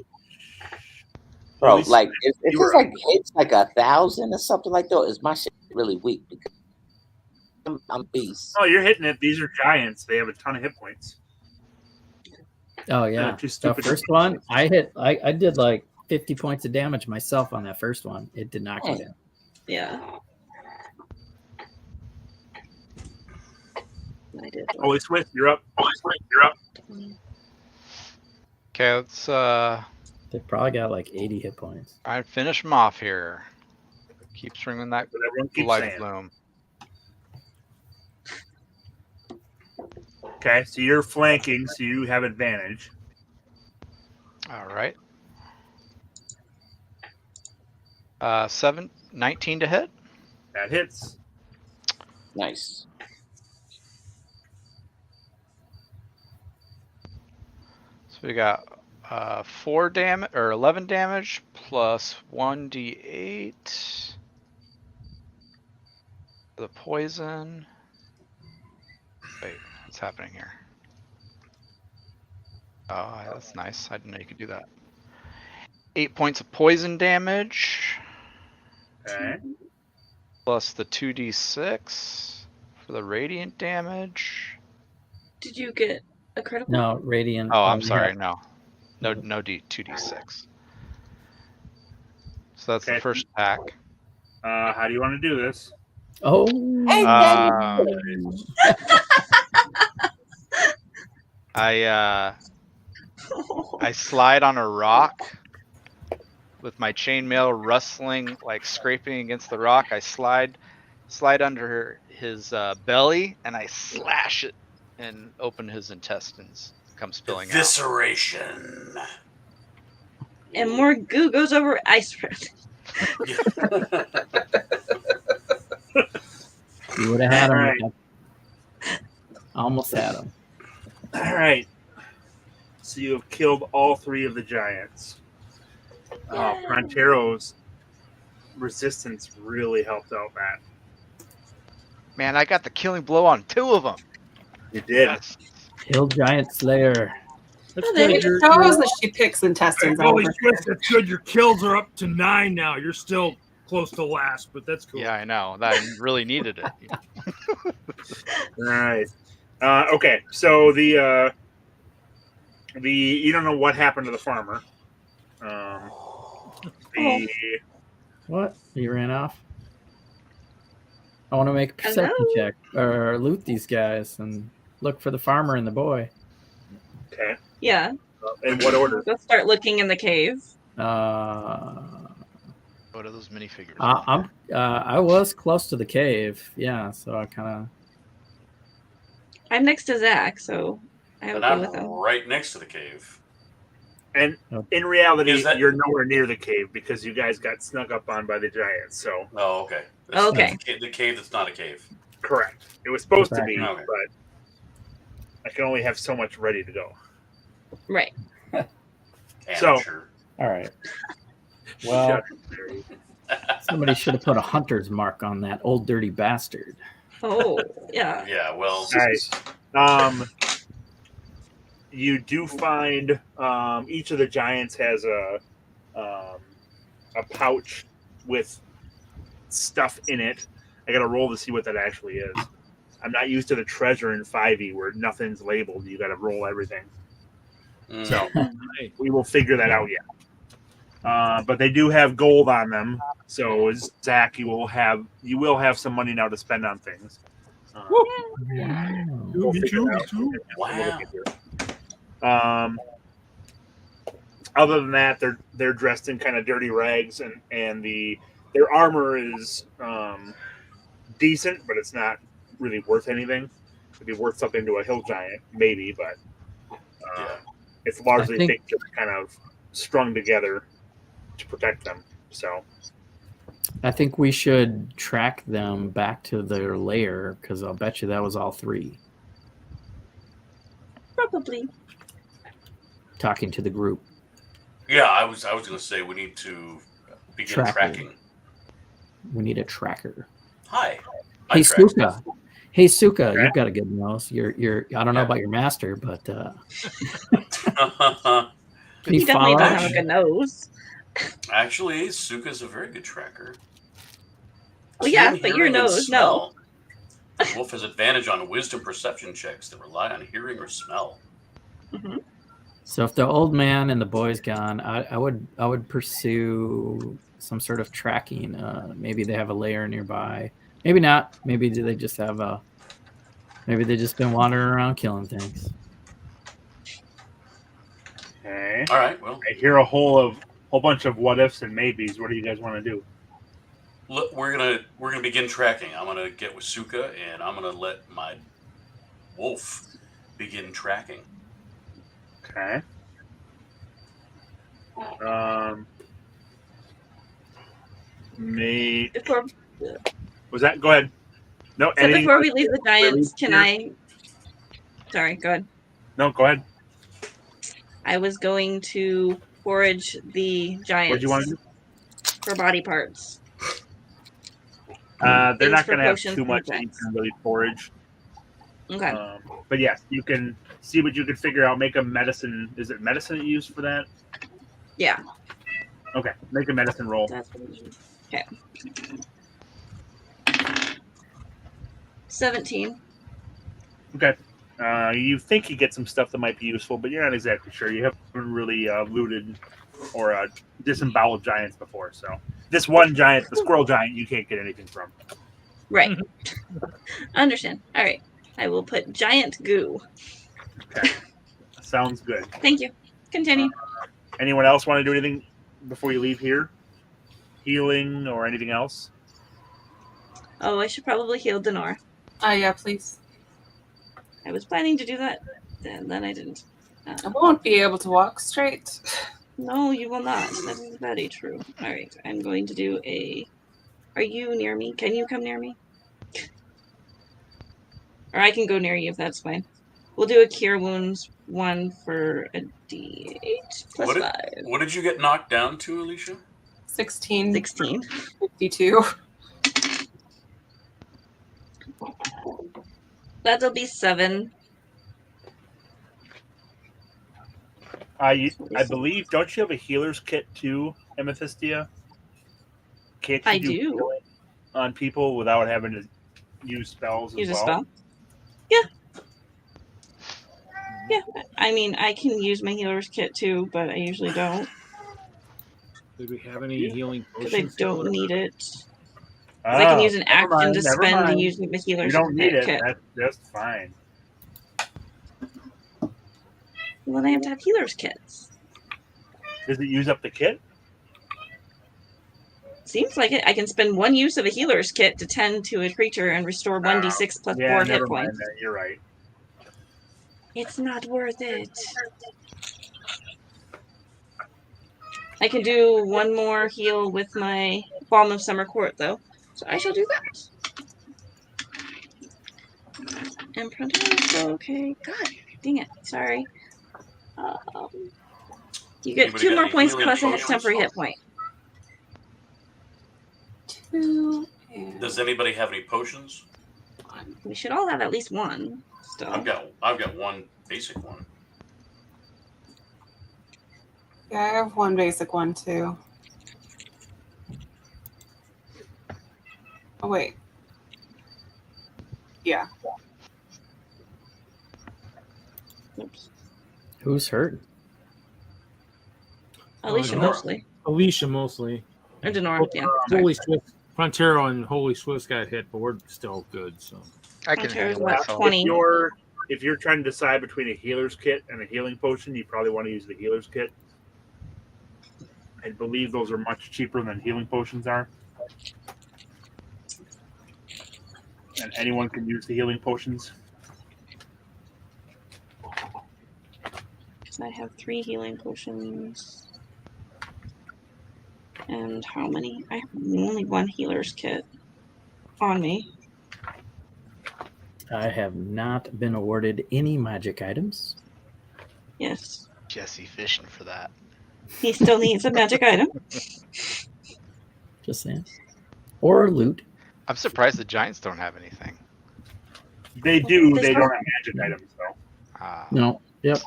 S6: Bro,
S4: least
S6: like if
S4: you
S6: it's
S4: were
S6: like hits like 1,000 or something like that, is my shit really weak because I'm beast.
S4: Oh, you're hitting it. These are giants. They have a ton of hit points.
S1: Oh yeah.
S4: Too
S1: The
S4: stupid to
S1: first
S4: be
S1: one, I did like 50 points of damage myself on that first one. It did not get in.
S2: Yeah. I did.
S4: HolySwiss, you're up. HolySwiss, you're up.
S5: Okay, let's
S1: They probably got like 80 hit points.
S5: I finish them off here. Keep swinging that
S4: But everyone keeps
S5: life
S4: saying.
S5: bloom.
S4: Okay, so you're flanking, so you have advantage.
S5: All right. 19 to hit.
S4: That hits.
S6: Nice.
S5: So we got 4 damage or 11 damage plus 1d8. The poison. Wait, what's happening here? Oh, that's nice. I didn't know you could do that. 8 points of poison damage.
S4: Okay.
S5: Plus the 2d6 for the radiant damage.
S2: Did you get a critical?
S1: No, radiant.
S5: Oh, I'm sorry. No 2d6. So that's
S4: Okay.
S5: the first attack.
S4: How do you want to do this?
S1: Oh.
S5: I slide on a rock with my chainmail rustling, like scraping against the rock. I slide under his belly and I slash it and open his intestines. Come spilling out.
S3: Evisceration.
S2: And more goo goes over Iceberg.
S1: You would have had him.
S4: Alright.
S1: Almost had him.
S4: All right. So you have killed all 3 of the giants. Pronterro's resistance really helped out, Matt.
S5: Man, I got the killing blow on 2 of them.
S4: You did.
S5: Yes.
S1: Hill Giant Slayer.
S9: That's
S2: there
S9: good.
S2: you
S8: It shows that she picks intestines
S7: Holy
S8: over.
S7: Swiss, that's good. Your kills are up to 9 now. You're still close to last, but that's cool.
S5: Yeah, I know. That I really needed it.
S4: All right. Okay. So the you don't know what happened to the farmer.
S1: What? He ran off? I want to make a perception check or loot these guys and look for the farmer and the boy.
S4: Okay.
S2: Yeah.
S4: In what order?
S2: Let's start looking in the cave.
S5: What are those minifigures?
S1: I was close to the cave, yeah. So I kind of.
S2: I'm next to Zakk, so I would
S3: And
S2: be with
S3: I'm
S2: him.
S3: right next to the cave.
S4: And in reality,
S3: Is that-
S4: you're nowhere near the cave because you guys got snuck up on by the giants. So
S3: Oh, okay.
S2: Okay.
S3: That's the cave that's not a cave.
S4: correct. It was supposed to be,
S3: Okay.
S4: but I can only have so much ready to go.
S2: Right.
S4: So-
S3: Amateur.
S1: All right. Well,
S4: Shut up, Barry.
S1: somebody should have put a hunter's mark on that old dirty bastard.
S2: Oh, yeah.
S3: Yeah, well,
S4: All right. You do find each of the giants has a pouch with stuff in it. I got to roll to see what that actually is. I'm not used to the treasure in 5e where nothing's labeled. You got to roll everything. So we will figure that out yet. But they do have gold on them. So Zakk, you will have some money now to spend on things. We'll
S7: Me
S4: figure
S7: too.
S4: it out. Other than that, they're dressed in kind of dirty rags, and their armor is decent, but it's not really worth anything. It'd be worth something to a hill giant, maybe, but it's largely things that are kind of strung together to protect them. So
S1: I think we should track them back to their lair because I'll bet you that was all three.
S2: Probably.
S1: Talking to the group.
S3: Yeah, I was going to say we need to begin tracking.
S1: We need a tracker.
S3: Hi.
S1: Hey, Suka. Hey, Suka, you've got a good nose. You're. I don't know about your master, but
S2: he definitely doesn't have a good nose.
S3: Actually, Suka's a very good tracker.
S2: Well, yeah, but your nose, no.
S3: Wolf has advantage on wisdom perception checks that rely on hearing or smell.
S2: Mm-hmm.
S1: So if the old man and the boy's gone, I would pursue some sort of tracking. Maybe they have a lair nearby. Maybe not. Maybe they just have a. Maybe they just been wandering around killing things.
S4: okay.
S3: All right. Well,
S4: I hear a whole bunch of what ifs and maybes. What do you guys want to do?
S3: look, we're gonna begin tracking. I'm gonna get with Suka, and I'm gonna let my wolf begin tracking.
S4: Okay. Was that? Go ahead. No.
S2: So before we leave the giants, can I? Sorry, go ahead.
S4: No, go ahead.
S2: I was going to forage the giants.
S4: What do you want to do?
S2: For body parts.
S4: They're not going to have too much that you can really forage.
S2: Okay.
S4: But yes, you can see what you can figure out. Make a medicine. Is it medicine you use for that?
S2: Yeah.
S4: Okay. Make a medicine roll.
S2: That's what it is. Okay. 17.
S4: Okay. You think you get some stuff that might be useful, but you're not exactly sure. You haven't really looted or disemboweled giants before. So this one giant, the squirrel giant, you can't get anything from.
S2: Right. Understand. All right. I will put giant goo.
S4: Okay. Sounds good.
S2: Thank you. Continue.
S4: Anyone else want to do anything before you leave here? Healing or anything else?
S2: Oh, I should probably heal Denorra.
S8: Yeah, please.
S2: I was planning to do that, and then I didn't.
S8: I won't be able to walk straight.
S2: No, you will not. That is very true. All right, I'm going to do a... Are you near me? Can you come near me? Or I can go near you if that's fine. We'll do a cure wounds 1 for a d8 plus 5.
S3: What did you get knocked down to, Alisha?
S8: 16.
S2: 16.
S8: 52.
S2: That'll be 7.
S4: I believe, don't you have a healer's kit too, Amethysia? Can't you
S2: I do.
S4: Healing on people without having to use spells
S2: Use
S4: as well?
S2: a spell? Yeah. Yeah. I mean, I can use my healer's kit too, but I usually don't.
S9: Do we have any healing
S2: Because I
S9: potions?
S2: don't need it. I can use an action to spend to use the healer's
S4: You don't need it.
S2: kit.
S4: That's just fine.
S2: Well, then I have to have healer's kits.
S4: Does it use up the kit?
S2: Seems like it. I can spend 1 use of a healer's kit to tend to a creature and restore 1d6 plus 4 hit
S4: never
S2: points.
S4: mind that. You're right.
S2: It's not worth it. I can do 1 more heal with my Balm of Summer Court, though. So I shall do that. And Pronterro, okay. God, dang it. Sorry. You get
S3: Anybody
S2: 2
S3: got
S2: more
S3: any
S2: points
S3: healing
S2: plus a
S3: potions?
S2: temporary hit point.
S8: 2 and
S3: Does anybody have any potions?
S2: We should all have at least 1. Still.
S3: I've got 1 basic one.
S8: yeah, I have 1 basic one too. Oh wait. Yeah.
S2: Oops.
S1: Who's hurt?
S2: Alisha
S9: Denorra.
S2: mostly.
S9: Alisha mostly.
S2: Or Denorra, yeah.
S9: HolySwiss. Pronterro and HolySwiss got hit, but we're still good. So
S5: I can
S2: Pronterro's
S5: heal
S2: what,
S5: myself.
S2: 20?
S4: If you're trying to decide between a healer's kit and a healing potion, you probably want to use the healer's kit. I believe those are much cheaper than healing potions are. And anyone can use the healing potions.
S2: I have 3 healing potions. And how many? I have only 1 healer's kit on me.
S1: I have not been awarded any magic items.
S2: Yes.
S5: Jesse fishing for that.
S2: He still needs a magic item.
S1: Just saying. Or loot.
S5: I'm surprised the giants don't have anything.
S4: They do. They don't have magic items, though.
S1: No. Yep.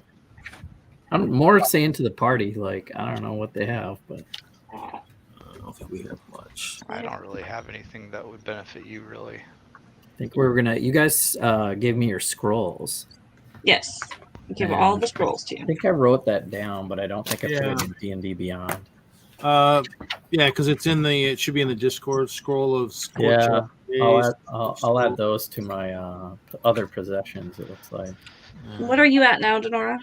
S1: I'm more saying to the party, like, I don't know what they have, but
S9: I don't think we have much.
S5: I don't really have anything that would benefit you, really.
S1: I think we're gonna. You guys gave me your scrolls.
S2: Yes. Give all the scrolls to
S1: I
S2: you.
S1: think I wrote that down, but I don't think I put
S9: Yeah.
S1: it in D&D Beyond.
S9: Yeah, because it's in the. It should be in the Discord scroll of.
S1: Yeah,
S9: Days.
S1: I'll add those to my other possessions. It looks like.
S2: What are you at now, Denorra?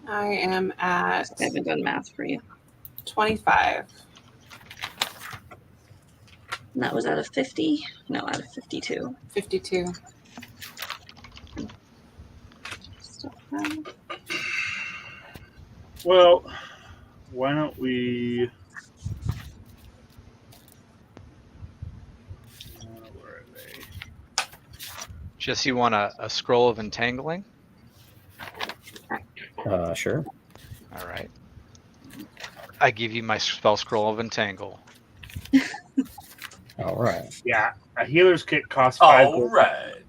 S8: I am at
S2: I haven't done math for you.
S8: 25.
S2: And that was out of 50? No, out of 52.
S8: 52.
S4: Well, why don't we... where are they?
S5: Jesse, you want a scroll of entangling?
S1: Sure.
S5: All right. I give you my spell scroll of entangle.
S1: All right.
S4: Yeah, a healer's kit costs 5
S3: All
S4: gold,
S3: right.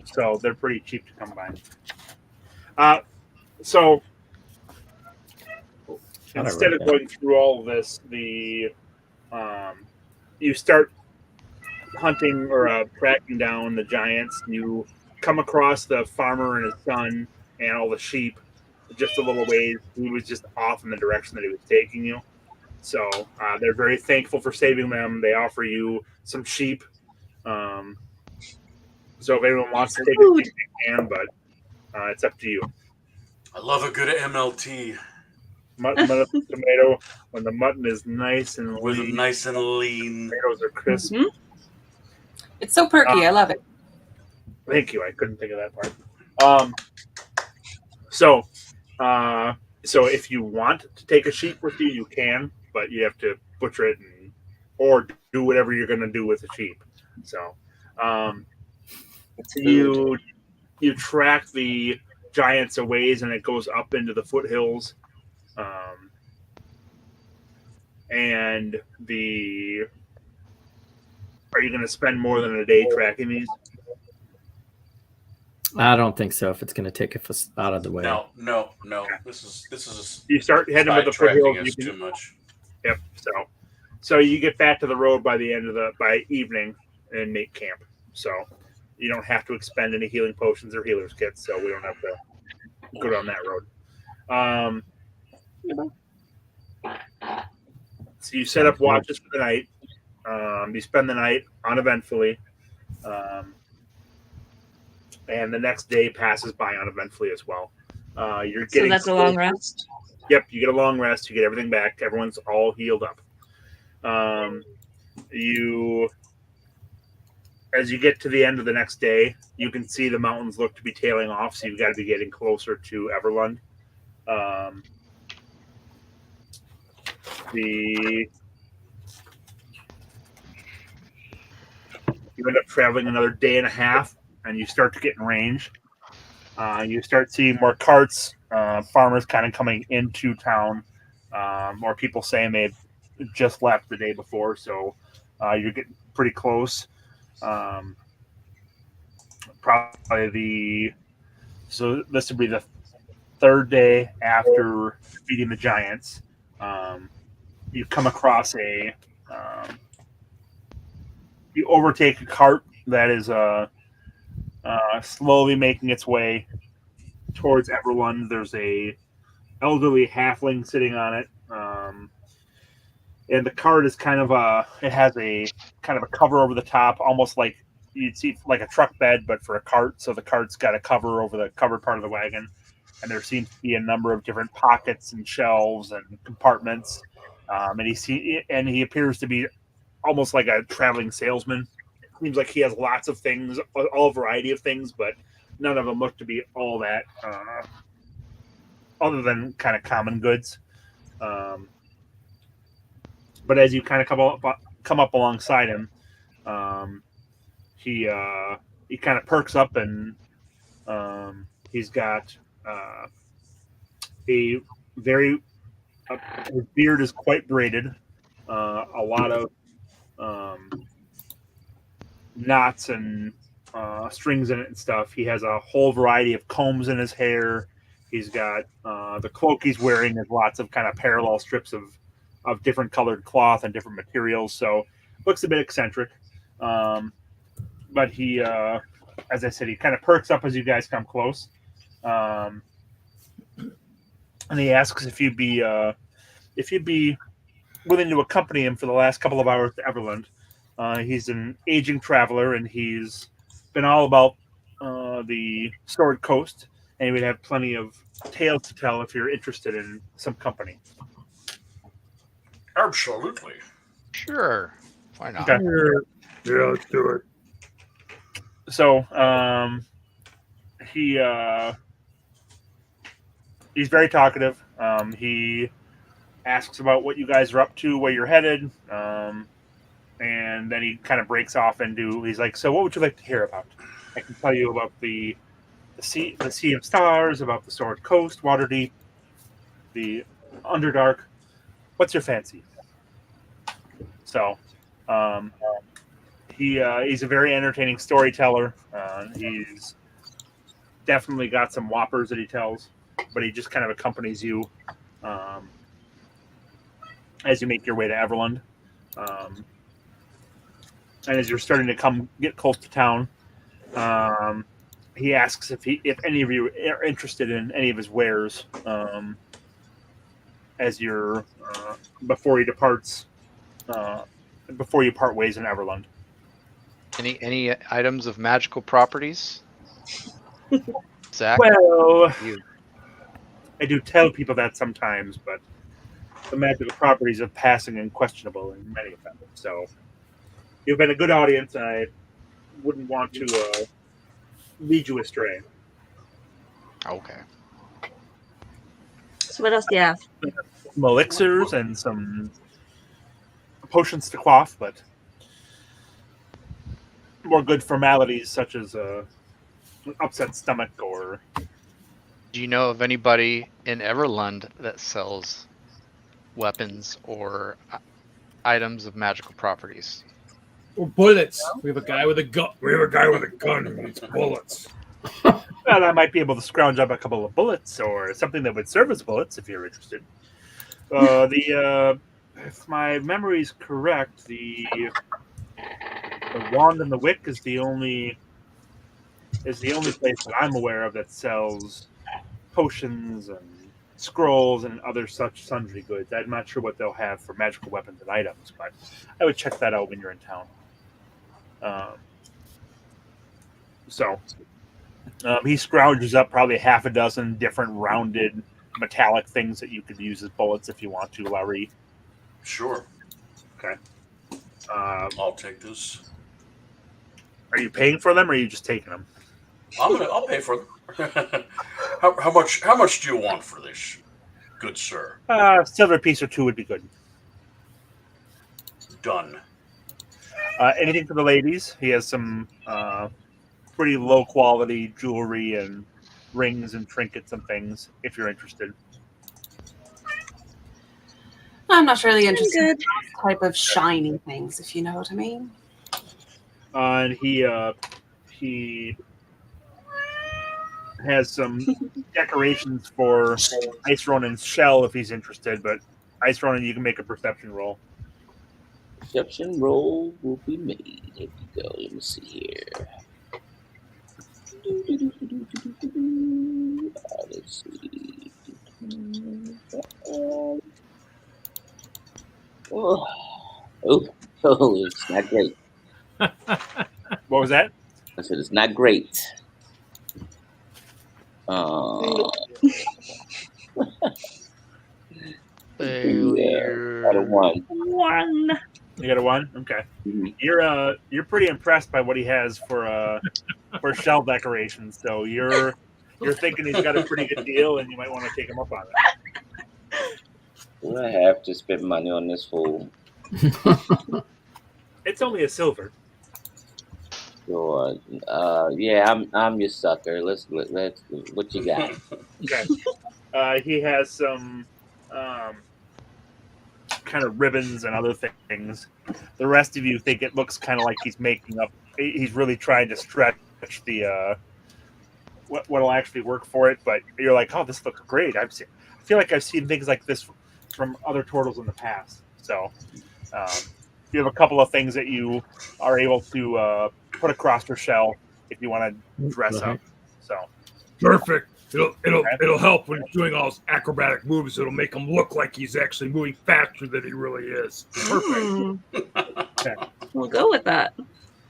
S4: so they're pretty cheap to come by. So instead of going through all of this, you start hunting or tracking down the giants. You come across the farmer and his son and all the sheep just a little ways. He was just off in the direction that he was taking you. So they're very thankful for saving them. They offer you some sheep. So if anyone wants to take a sheep, they can, but it's up to you.
S3: I love a good MLT
S4: Mutton tomato, when the mutton is nice and
S3: with
S4: lean,
S3: nice and lean.
S4: tomatoes are crisp.
S2: Mhm.
S8: It's so perky. I love it.
S4: Thank you. I couldn't think of that part. So if you want to take a sheep with you, you can, but you have to butcher it or do whatever you're going to do with the sheep. So you track the giants a ways, and it goes up into the foothills. Are you going to spend more than a day tracking these?
S1: I don't think so. If it's going to take us out of the way.
S3: No. This is
S4: You start heading to the foothills.
S3: sidetracking is too much.
S4: Yep. So you get back to the road by evening and make camp. So you don't have to expend any healing potions or healer's kits. So we don't have to go down that road. So you set up watches for the night. You spend the night uneventfully. And the next day passes by uneventfully as well. You're getting
S2: So that's a long rest?
S4: Yep, you get a long rest. You get everything back. Everyone's all healed up. As you get to the end of the next day, you can see the mountains look to be tailing off, so you've got to be getting closer to Everlund. You end up traveling another day and a half, and you start to get in range. You start seeing more carts, farmers kind of coming into town, more people saying they've just left the day before, so you're getting pretty close. So this would be the third day after defeating the giants. You come across you overtake a cart that is slowly making its way towards Everlund. There's a elderly halfling sitting on it, and the cart is kind of it has a kind of a cover over the top, almost like you'd see like a truck bed, but for a cart. So the cart's got a cover over the covered part of the wagon, and there seems to be a number of different pockets and shelves and compartments. And he appears to be almost like a traveling salesman. Seems like he has lots of things, all variety of things, but none of them look to be all that other than kind of common goods. But as you kind of come up alongside him, he kind of perks up, and he's got his beard is quite braided, a lot of knots and strings in it and stuff. He has a whole variety of combs in his hair. He's got the cloak he's wearing is lots of kind of parallel strips of different colored cloth and different materials. So looks a bit eccentric. But he, as I said, he kind of perks up as you guys come close. And he asks if you'd be willing to accompany him for the last couple of hours to Everlund. He's an aging traveler, and he's been all about the Sword Coast, and he would have plenty of tales to tell if you're interested in some company.
S3: Absolutely.
S5: Sure. Why not?
S4: Okay.
S7: Yeah, let's do it.
S4: So he's very talkative. He asks about what you guys are up to, where you're headed, and then he kind of breaks off into. He's like, "So, what would you like to hear about? I can tell you about the sea of stars, about the Sword Coast, Waterdeep, the Underdark. What's your fancy?" So, he's a very entertaining storyteller. He's definitely got some whoppers that he tells, but he just kind of accompanies you as you make your way to Everlund. And as you're starting to get close to town, he asks if any of you are interested in any of his wares as you're before he departs. Before you part ways in Everlund.
S5: Any items of magical properties? Zakk?
S4: Well, I do tell people that sometimes, but the magical properties of passing and questionable in many of them. So you've been a good audience, and I wouldn't want to lead you astray.
S5: Okay.
S2: So what else do you have?
S4: Some elixirs and some potions to quaff, but more good formalities such as an upset stomach or...
S5: Do you know of anybody in Everlund that sells weapons or items of magical properties?
S9: Or bullets. We have a guy with a gun.
S7: We have a guy with a gun who needs bullets.
S4: Well, I might be able to scrounge up a couple of bullets or something that would serve as bullets if you're interested. If my memory is correct, the Wand and the Wick is the only place that I'm aware of that sells potions and scrolls and other such sundry goods. I'm not sure what they'll have for magical weapons and items, but I would check that out when you're in town. He scrouges up probably half a dozen different rounded metallic things that you could use as bullets if you want to, Lah-Ree.
S3: Sure.
S4: Okay.
S3: I'll take this.
S4: Are you paying for them, or are you just taking them?
S3: I'll pay for them. How much do you want for this, good sir?
S4: Silver piece or two would be good.
S3: Done.
S4: Anything for the ladies? He has some pretty low quality jewelry and rings and trinkets and things, if you're interested.
S8: I'm not really interested in those type of shiny things, if you know what I mean.
S4: And he has some decorations for Ice Ronin's shell if he's interested, but Ice Ronin, you can make a perception roll.
S6: Perception roll will be made. Here we go. Let me see here. Let's see. Oh, it's not great.
S4: What was that?
S6: I said it's not great.
S5: Failure.
S6: Out of 1.
S2: 1.
S4: You got a 1. Okay.
S6: Mhm.
S4: You're pretty impressed by what he has for shell decorations. So you're thinking he's got a pretty good deal, and you might want to take him up on it.
S6: Do I have to spend money on this fool?
S4: It's only a silver.
S6: Sure. Yeah, I'm your sucker. Let's what you got?
S4: Okay. He has some kind of ribbons and other things. The rest of you think it looks kind of like he's making up. He's really trying to stretch the what'll actually work for it. But you're like, oh, this looks great. I feel like I've seen things like this from other turtles in the past. So you have a couple of things that you are able to put across your shell if you want to dress up. So
S7: Perfect. It'll help when he's doing all his acrobatic moves. It'll make him look like he's actually moving faster than he really is. Perfect.
S4: Okay.
S2: We'll go with that.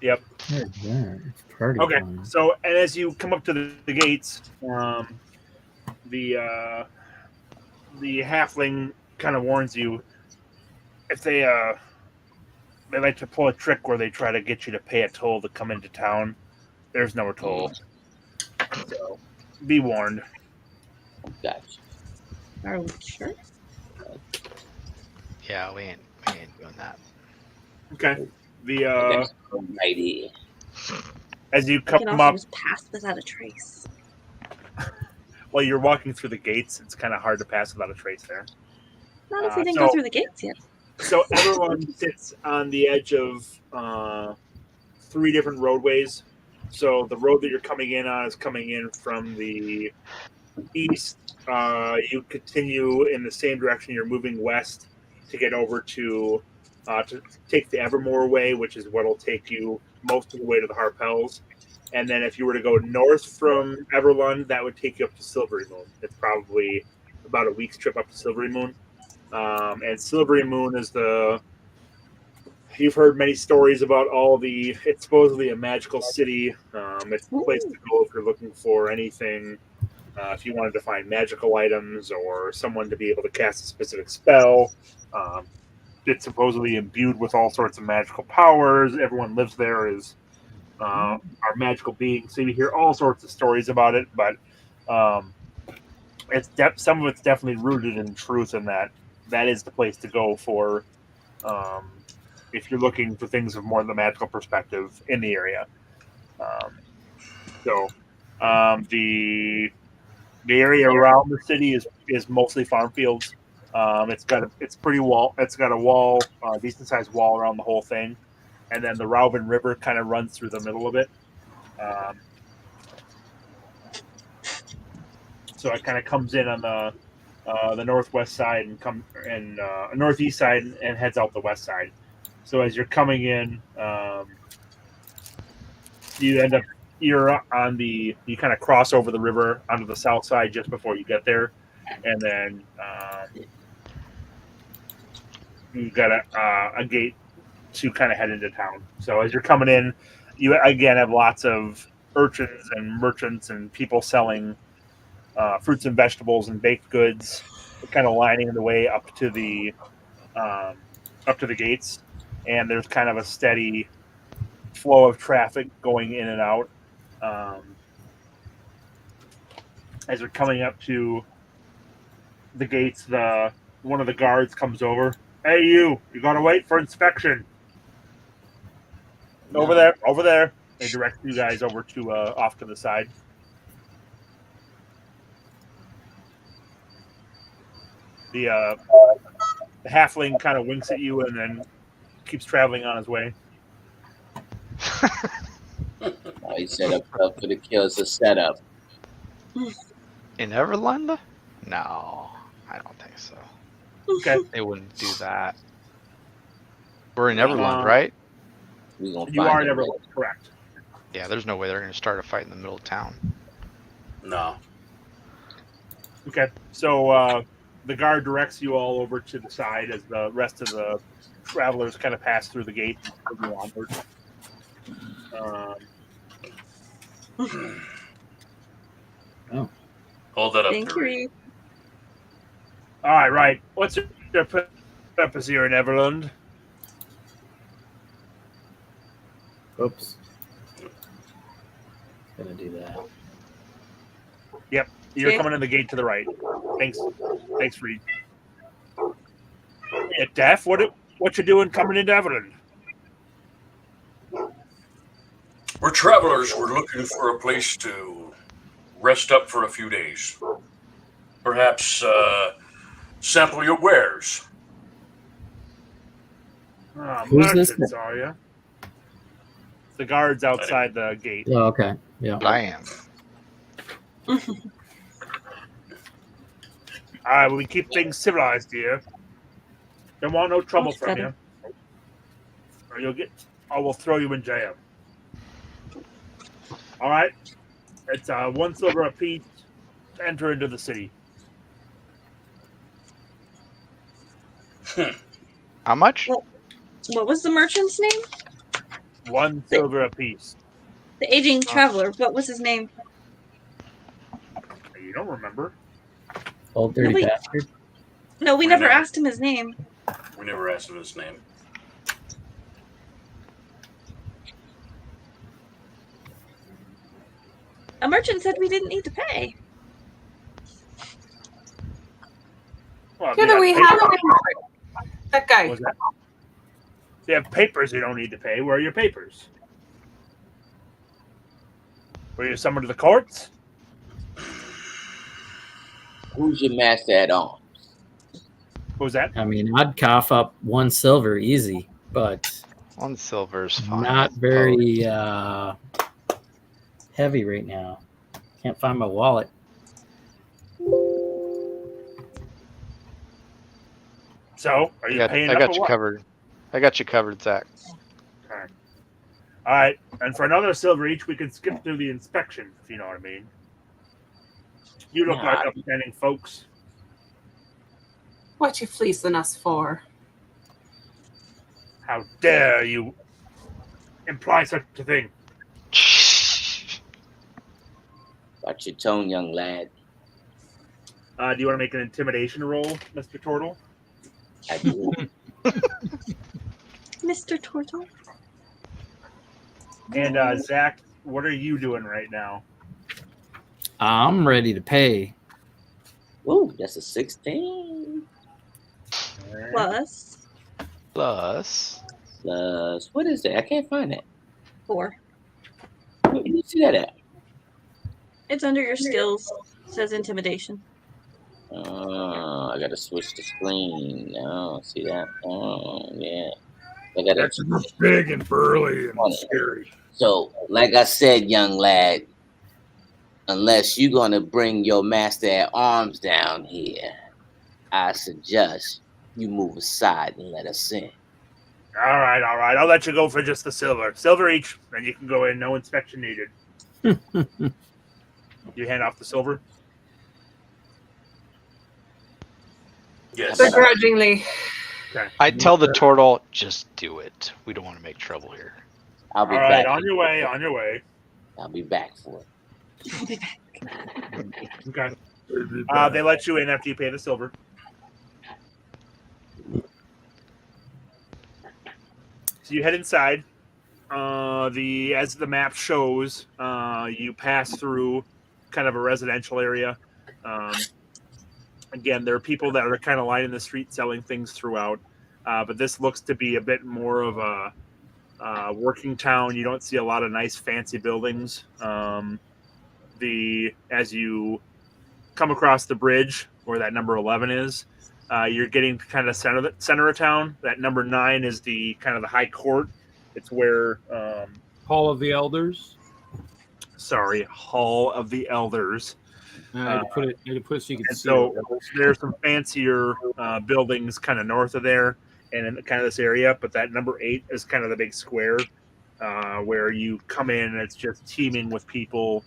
S4: Yep.
S1: It's party
S4: Okay.
S1: time.
S4: So, and as you come up to the gates, the halfling kind of warns you if they like to pull a trick where they try to get you to pay a toll to come into town. There's no toll. So, be warned.
S6: Gotcha.
S2: Are we sure?
S5: Yeah, we ain't doing that.
S4: Okay.
S6: Alrighty.
S4: As you
S2: We can
S4: come
S2: also
S4: up,
S2: just pass without a trace.
S4: while you're walking through the gates, it's kind of hard to pass without a trace there.
S2: Not if we didn't go through the gates yet.
S4: So everyone sits on the edge of 3 different roadways. So the road that you're coming in on is coming in from the east. You continue in the same direction. You're moving west to get over to take the Evermore way, which is what will take you most of the way to the Harpels. And then if you were to go north from Everlund, that would take you up to Silvery Moon. It's probably about a week's trip up to Silvery Moon. And Silvery Moon is you've heard many stories about it's supposedly a magical city. It's a place to go if you're looking for anything. If you wanted to find magical items or someone to be able to cast a specific spell. It's supposedly imbued with all sorts of magical powers. Everyone lives there are magical beings. So you hear all sorts of stories about it, but some of it's definitely rooted in truth in that is the place to go for if you're looking for things of more of the magical perspective in the area. The area around the city is mostly farm fields. It's got a wall, decent sized wall around the whole thing, and then the Rauben River kind of runs through the middle of it. So it kind of comes in on the northwest side and northeast side and heads out the west side. So as you're coming in, you kind of cross over the river onto the south side just before you get there, and then you've got a gate to kind of head into town. So as you're coming in, you again have lots of urchins and merchants and people selling fruits and vegetables and baked goods, kind of lining the way up to the gates, and there's kind of a steady flow of traffic going in and out. As you're coming up to the gates, one of the guards comes over. Hey, you gotta wait for inspection. Over there. They direct you guys over to off to the side. The halfling kind of winks at you and then keeps traveling on his way.
S6: He set up for the kill. It's a setup.
S5: In Everlund? No, I don't think so.
S4: Okay.
S5: They wouldn't do that. We're in Neverwinter, right?
S6: We gonna
S4: You
S6: find
S4: are in
S6: them.
S4: Neverwinter, correct?
S5: Yeah, there's no way they're going to start a fight in the middle of town.
S3: No.
S4: Okay, so the guard directs you all over to the side as the rest of the travelers kind of pass through the gate and move onward.
S3: Hold that up
S2: Thank
S3: there.
S2: you.
S4: All right. What's your purpose here in Everland?
S1: Oops. Gonna do that.
S4: You're
S2: Okay.
S4: coming in the gate to the right. Thanks, Reed. Yeah, Daff, what you doing coming into Everland?
S3: We're travelers. We're looking for a place to rest up for a few days. Perhaps sample your wares.
S1: Who's this?
S4: Merchants, are you? The guards outside the gate.
S1: Oh, okay. Yeah.
S5: I am.
S4: All right, well, we keep things civilized here. Don't want no trouble
S2: Much
S4: from
S2: better.
S4: you, or we'll throw you in jail. All right, it's 1 silver apiece. Enter into the city.
S5: How much?
S2: What was the merchant's name?
S4: 1 silver apiece.
S2: The aging traveler. What was his name?
S4: You don't remember?
S1: Old dirty
S2: Nobody-
S1: bastard.
S2: No, we
S3: We
S2: never
S3: never-
S2: asked him his name.
S3: We never asked him his name.
S2: A merchant said we didn't need to pay.
S4: Well, if
S8: Yeah,
S4: you
S8: that we
S4: have
S8: have
S4: papers-
S8: that guy.
S4: What's that? If you have papers, you don't need to pay. Where are your papers? Were you summoned to the courts?
S6: Who's your master at arms?
S4: What was that?
S1: I mean, I'd cough up 1 silver easy, but
S5: 1 silver's fine.
S1: not very heavy right now. Can't find my wallet.
S4: So, are you paying
S5: I
S4: up
S5: got
S4: or
S5: you
S4: what?
S5: covered. I got you covered, Zakk.
S4: All right, and for another silver each, we can skip through the inspection, if you know what I mean. You look
S6: Nah.
S4: like upstanding folks.
S8: What you fleecing us for?
S4: How dare you imply such a thing?
S6: Watch your tone, young lad.
S4: Do you want to make an intimidation roll, Mr. Tortle?
S6: I do.
S2: Mr. Tortle?
S4: And Zakk, what are you doing right now?
S1: I'm ready to pay.
S6: Ooh, that's a 16.
S2: Plus
S5: Plus,
S6: What is that? I can't find that.
S2: 4.
S6: Where do you see that at?
S2: It's under your skills. It says intimidation.
S6: I gotta switch the screen. Oh, see that? Oh, yeah. I gotta.
S7: That's just big and burly and scary.
S6: So, like I said, young lad, unless you're gonna bring your master at arms down here, I suggest you move aside and let us in.
S4: All right. I'll let you go for just the silver. Silver each, and you can go in. No inspection needed. You hand off the silver.
S3: Yes.
S8: Begrudgingly.
S4: Okay.
S5: I tell the Tortle, just do it. We don't want to make trouble here.
S6: I'll be
S4: All right.
S6: back.
S4: On your way. On your way.
S6: I'll be back for it.
S4: Okay. They let you in after you pay the silver. So you head inside. As the map shows, you pass through kind of a residential area. Again, there are people that are kind of lining the street selling things throughout, but this looks to be a bit more of a working town. You don't see a lot of nice, fancy buildings. As you come across the bridge where that number 11 is, you're getting kind of center of town. That number 9 is the kind of the high court. It's where
S9: Hall of the Elders.
S4: Hall of the Elders.
S9: I had to put it so you could
S4: And
S9: see
S4: so
S9: it.
S4: there's some fancier buildings kind of north of there, and in kind of this area. But that number 8 is kind of the big square where you come in and it's just teeming with people.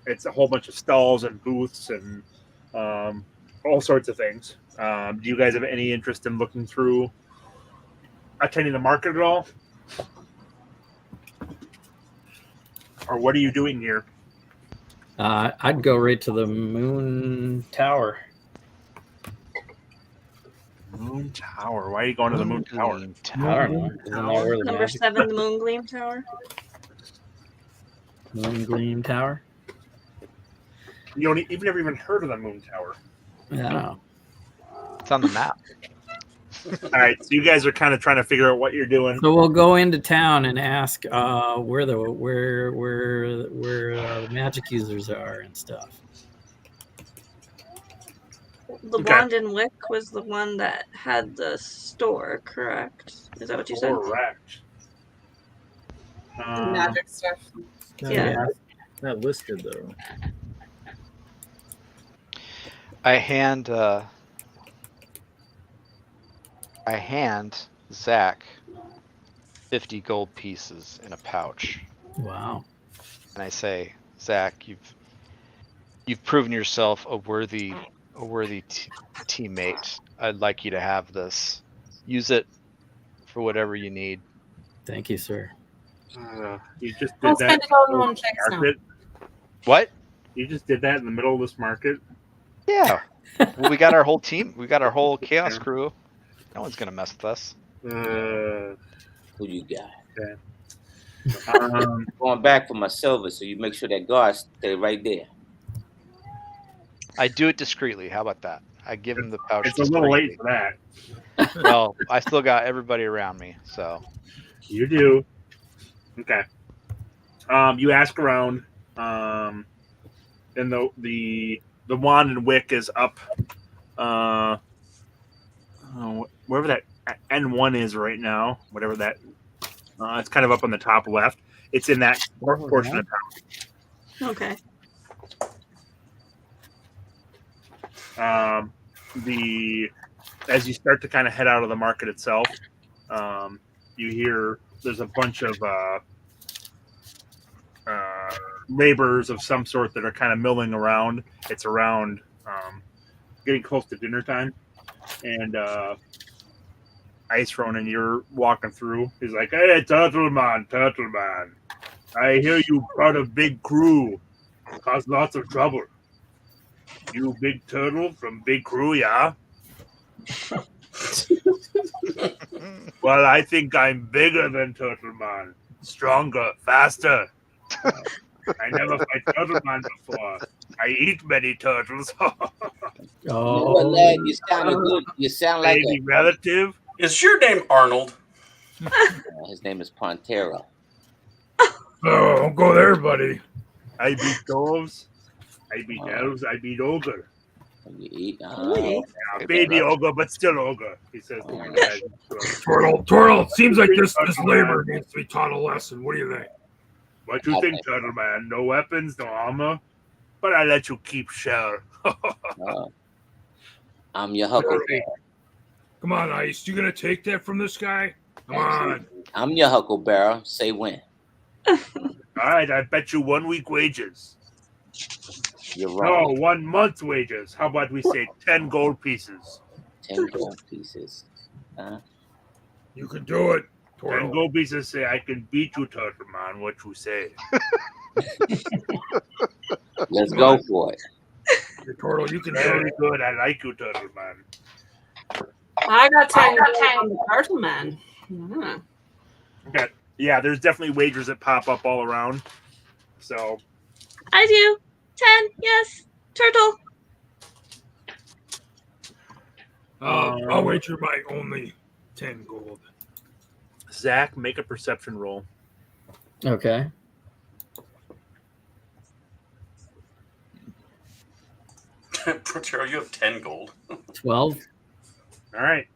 S4: It's a whole bunch of stalls and booths and all sorts of things. Do you guys have any interest in looking through attending the market at all? Or what are you doing here?
S1: I'd go right to the Moon Tower.
S4: Moon Tower. Why are you going to the Moon Tower?
S1: I don't know. Isn't that where the
S2: Number
S1: magic-
S2: 7, the Moongleam Tower.
S1: Moon Gleam Tower?
S4: You've never even heard of the Moon Tower.
S1: Yeah.
S5: It's on the map.
S4: All right, so you guys are kind of trying to figure out what you're doing.
S1: So we'll go into town and ask where the magic users are and stuff.
S2: The
S4: Okay.
S2: Wand and Wick was the one that had the store, correct? Is that what you said?
S4: Correct.
S8: Magic stuff.
S2: Yeah.
S9: Not listed though.
S5: I hand Zakk 50 gold pieces in a pouch,
S1: Wow.
S5: and I say, Zakk, you've proven yourself a worthy teammate. I'd like you to have this. Use it for whatever you need.
S1: Thank you, sir.
S4: You just
S8: I'll
S4: did
S8: spend
S4: that
S8: it all in
S4: in
S8: one check now.
S4: market.
S5: What?
S4: You just did that in the middle of this market.
S5: Yeah. Well, we got our whole team. We got our whole chaos crew. No one's gonna mess with us.
S6: Who you got?
S4: Um,
S6: Going back for my silver, so you make sure that guard stay right there.
S5: I do it discreetly. How about that? I give him the pouch.
S4: it's a little late
S5: discreetly.
S4: for that.
S5: Well, I still got everybody around me, so
S4: You do. Okay. You ask around, and the Wand and Wick is up. Wherever that N1 is right now, whatever that. It's kind of up on the top left. It's in that portion of
S2: Okay.
S4: town. As you start to kind of head out of the market itself, you hear there's a bunch of laborers of some sort that are kind of milling around. It's around getting close to dinner time, and Ice Ronin, you're walking through. He's like, "Hey, Turtle Man, I hear you brought a big crew, caused lots of trouble. You big turtle from big crew, yeah?" Well, I think I'm bigger than Turtle Man. Stronger, faster. I never fight Turtle Man before. I eat many turtles.
S6: You know what, lad? You sounded good. You sound like
S4: Maybe relative.
S3: Is your name Arnold?
S6: his name is Pronterro.
S7: Oh, don't go there, buddy.
S4: I beat dwarves. I beat elves. I beat ogre.
S6: You eat.
S2: Really?
S4: Yeah, baby ogre, but still ogre. He says.
S7: Tortle, seems like this labor needs to be taught a lesson. What do you think?
S4: What do you think, Turtle Man? No weapons, no armor, but I let you keep shell.
S6: I'm your huckleberry.
S7: Come on, Ice. You gonna take that from this guy? Come on.
S6: I'm your huckleberry. Say when.
S4: All right, I bet you 1 week wages.
S6: You're
S4: No,
S6: wrong.
S4: 1 month's wages. How about we say 10 gold pieces?
S6: 10 gold pieces.
S7: You can do it.
S4: 10
S7: Tortle.
S4: gold pieces say I can beat you, Turtle Man. What you say?
S6: Let's go for it.
S7: Tortle, you can do
S4: Very
S7: it.
S4: good. I like you, Turtle Man.
S8: I got 10 on the Turtle Man. Yeah.
S4: Okay. Yeah, there's definitely wagers that pop up all around. So
S2: I do. 10, yes. Turtle.
S7: I'll wager my only 10 gold.
S4: Zakk, make a perception roll.
S1: Okay.
S3: Pronterro, you have 10 gold.
S1: 12.
S4: All right.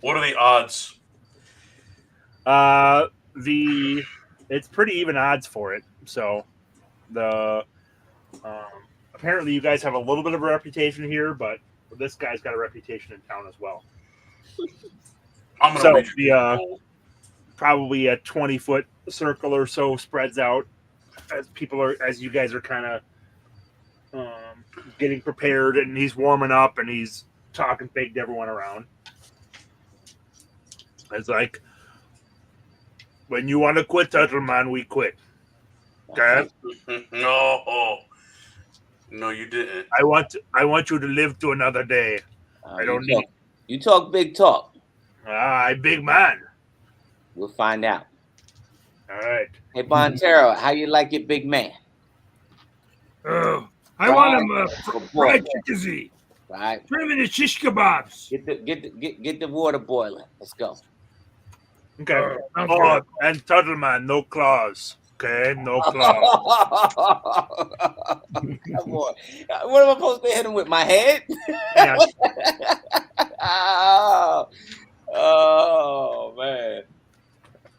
S3: What are the odds?
S4: It's pretty even odds for it. So apparently you guys have a little bit of a reputation here, but this guy's got a reputation in town as well.
S3: I'm gonna
S4: So
S3: read you.
S4: the probably a 20-foot circle or so spreads out as you guys are kind of getting prepared, and he's warming up and he's talking big to everyone around. It's like, when you want to quit, Turtle Man, we quit. Okay?
S3: No, you didn't.
S4: I want you to live to another day. I don't need.
S6: You talk big talk.
S4: I'm big man.
S6: We'll find out.
S4: All right.
S6: Hey, Pronterro, how you like it, big man?
S7: I want him fried chickasee.
S6: Right.
S7: Trim in the shish kebabs.
S6: Get the water boiling. Let's go.
S4: Okay. And Turtle Man, no claws. Okay, no claws.
S6: Come on. What am I supposed to hit him with? My head?
S4: Yeah.
S6: Oh man.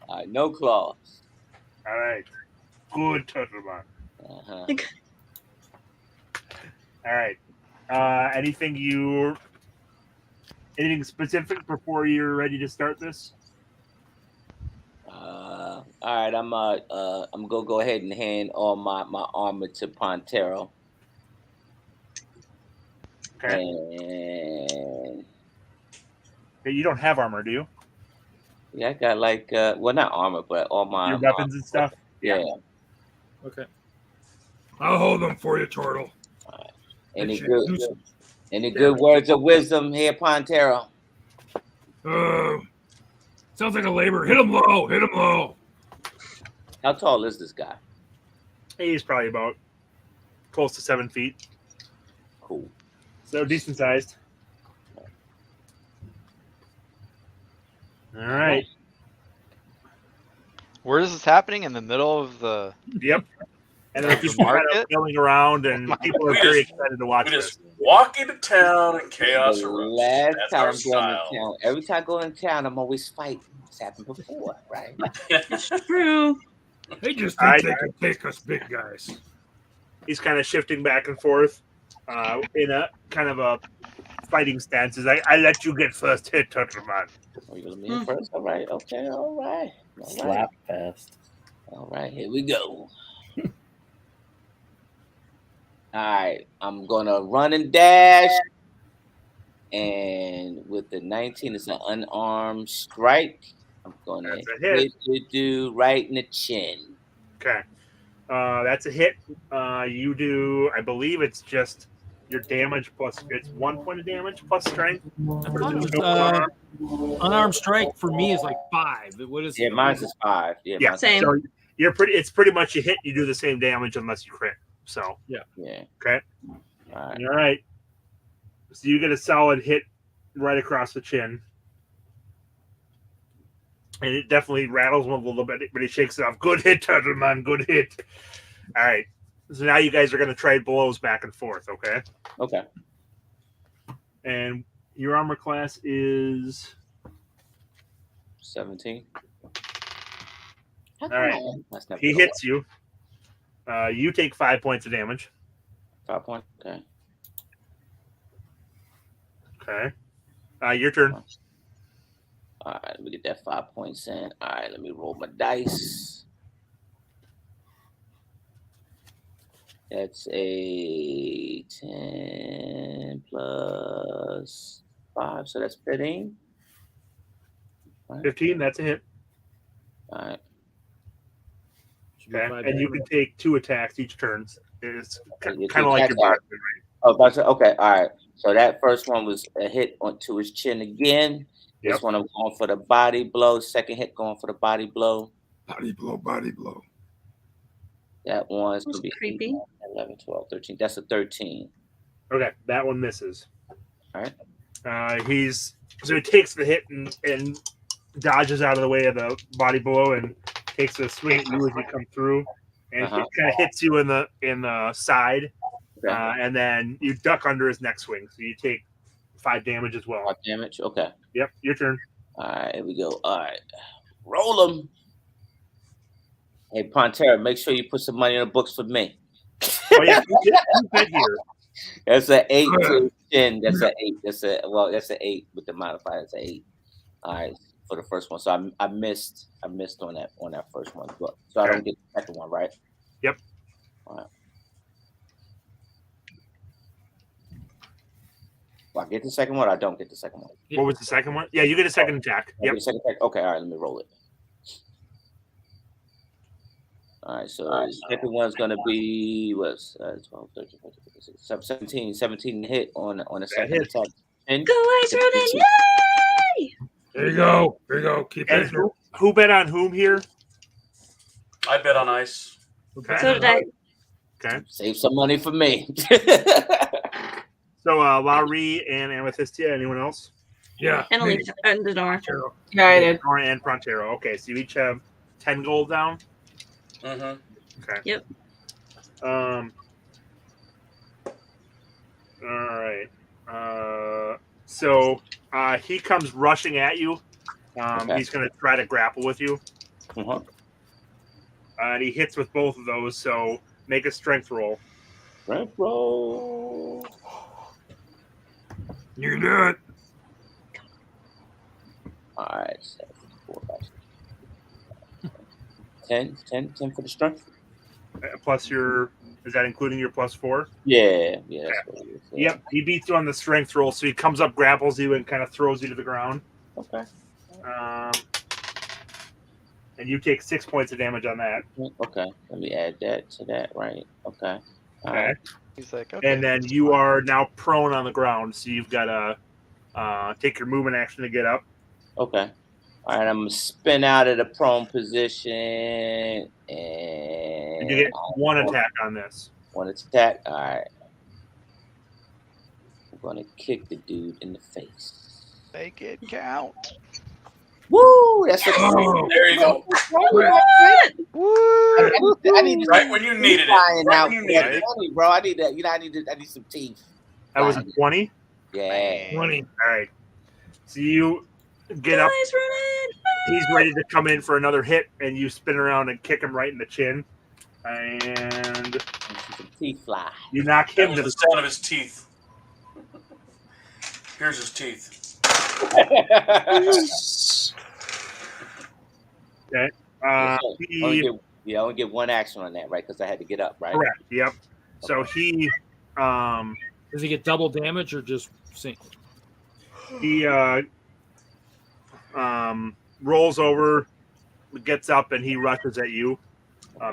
S6: All right, no claws.
S4: All right. Good, Turtle Man.
S6: Uh-huh.
S4: All right. Anything specific before you're ready to start this?
S6: All right, I'm gonna go ahead and hand all my armor to Pronterro.
S4: Okay.
S6: And
S4: You don't have armor, do you?
S6: yeah, I got like well, not armor, but all my
S4: Your weapons and stuff.
S6: Yeah.
S9: Okay.
S7: I'll hold them for you, Tortle.
S6: Any good words of wisdom here, Pronterro?
S7: Sounds like a labor. Hit him low. Hit him low.
S6: How tall is this guy?
S4: He's probably about close to 7 feet.
S6: Cool.
S4: So decent sized. All right.
S5: Where is this happening? In the middle of the.
S4: Yep. And then people kind of milling around, and people are very excited to watch this.
S3: Walk into town and chaos erupts.
S6: Last
S3: That's
S6: time
S3: our
S6: I'm going
S3: style.
S6: to town. Every time I go in town, I'm always fighting. It's happened before, right?
S2: It's true.
S7: They just think they can take us big guys.
S4: He's kind of shifting back and forth in a kind of a fighting stance. He's like, I let you get first hit, Turtle Man.
S6: Oh, you let me in first? All right. Okay. All right.
S1: Slap fast.
S6: All right. Here we go. All right. I'm going to run and dash. And with the 19, it's an unarmed strike. I'm going to hit the dude right in the chin.
S4: Okay. That's a hit. You do, I believe it's just your damage plus, it's 1 point of damage plus strength.
S9: Unarmed strike for me is like 5. What is?
S6: Yeah, mine's is 5.
S4: Yeah,
S2: same.
S4: So it's pretty much a hit. You do the same damage unless you crit. So
S6: yeah.
S4: Okay.
S6: All
S4: right. So you get a solid hit right across the chin. And it definitely rattles him a little bit, but he shakes it off. Good hit, Turtle Man. Good hit. All right. So now you guys are going to trade blows back and forth, okay?
S6: Okay.
S4: And your armor class is
S6: 17.
S4: All right. He hits you. You take 5 points of damage.
S6: 5 points. Okay.
S4: Okay. Your turn.
S6: All right, let me get that 5 points in. All right, let me roll my dice. That's a 10 plus 5, so that's 15.
S4: 15, that's a hit.
S6: All right.
S4: Okay. And you can take 2 attacks each turn. It's kind of like your body.
S6: Oh, okay. All right. So that first one was a hit onto his chin again. This one I'm going for the body blow. Second hit going for the body blow.
S7: Body blow, body blow.
S6: That one's going to be
S2: creepy.
S6: 11, 12, 13. That's a 13.
S4: Okay, that one misses.
S6: All
S4: right. He takes the hit and dodges out of the way of the body blow and takes a swing at you as you come through, and it kind of hits you in the side, and then you duck under his next swing, so you take 5 damage as well.
S6: 5 damage. Okay.
S4: Yep. Your turn.
S6: All right. Here we go. All right. Roll them. Hey, Pronterro, make sure you put some money in the books for me.
S4: Oh yeah, you bet here.
S6: That's an 8 to 10. That's an 8. That's an 8 with the modifier. That's an 8. All right, for the first one. So I missed on that first one. So I don't get the second one, right?
S4: Yep.
S6: All right. Well, I get the second one. Or I don't get the second one.
S4: What was the second one? Yeah, you get a second attack.
S6: Yep. Second attack. Okay. All right. Let me roll it. All right. So the second one's gonna be 12, 13, 14, 15, 16, 17 hit on the second attack. And
S2: Go Ice Ronin! Yay!
S7: There you go. There you go. Keep it.
S4: Who bet on whom here?
S3: I bet on ice.
S4: Okay.
S2: So did I.
S4: Okay.
S6: Save some money for me.
S4: So Lah-Ree and Amethysia. Anyone else?
S7: Yeah.
S2: And Alisha and Denorra.
S8: Yeah, I did.
S4: Denorra and Pronterro. Okay, so you each have 10 gold down.
S3: Mm-hmm.
S4: Okay.
S2: Yep.
S4: All right. So he comes rushing at you.
S6: Okay.
S4: He's going to try to grapple with you.
S6: Uh-huh.
S4: And he hits with both of those. So make a strength roll.
S6: Strength roll.
S7: You do it.
S6: All right. 7, 4, 5, 6, 10 for the strength.
S4: Plus your, is that including your +4?
S6: Yeah. That's what it is. Yeah.
S4: Yep. He beats you on the strength roll. So he comes up, grapples you, and kind of throws you to the ground.
S6: Okay.
S4: And you take 6 points of damage on that.
S6: Okay. Let me add that to that. Right. Okay. All
S4: Okay.
S6: right.
S5: He's like, okay.
S4: And then you are now prone on the ground, so you've got to take your movement action to get up.
S6: Okay. All right. I'm gonna spin out of the prone position
S4: And
S6: and
S4: you get one attack on this.
S6: one attack. All right. I'm gonna kick the dude in the face.
S5: Make it count.
S6: Woo! That's a
S3: There you go.
S5: Woo!
S6: I need to
S3: Right when you needed it.
S6: flying
S3: Right
S6: out
S3: when you
S6: for
S3: needed
S6: that
S3: it.
S6: 20, bro. I need that. I need some teeth.
S4: That was a 20.
S6: Yeah.
S7: 20.
S4: All right. So you get
S2: Go
S4: up.
S2: Ice Ronin!
S4: He's ready to come in for another hit, and you spin around and kick him right in the chin. And
S6: Some teeth fly.
S4: you knock
S3: That
S4: him
S3: was
S4: to
S3: the
S4: the
S3: sound of his teeth. Here's his teeth.
S6: I
S4: he
S6: only get one action on that, right? Because I had to get up, right?
S4: correct. Yep. So he
S9: Does he get double damage or just single?
S4: he rolls over, gets up, and he rushes at you.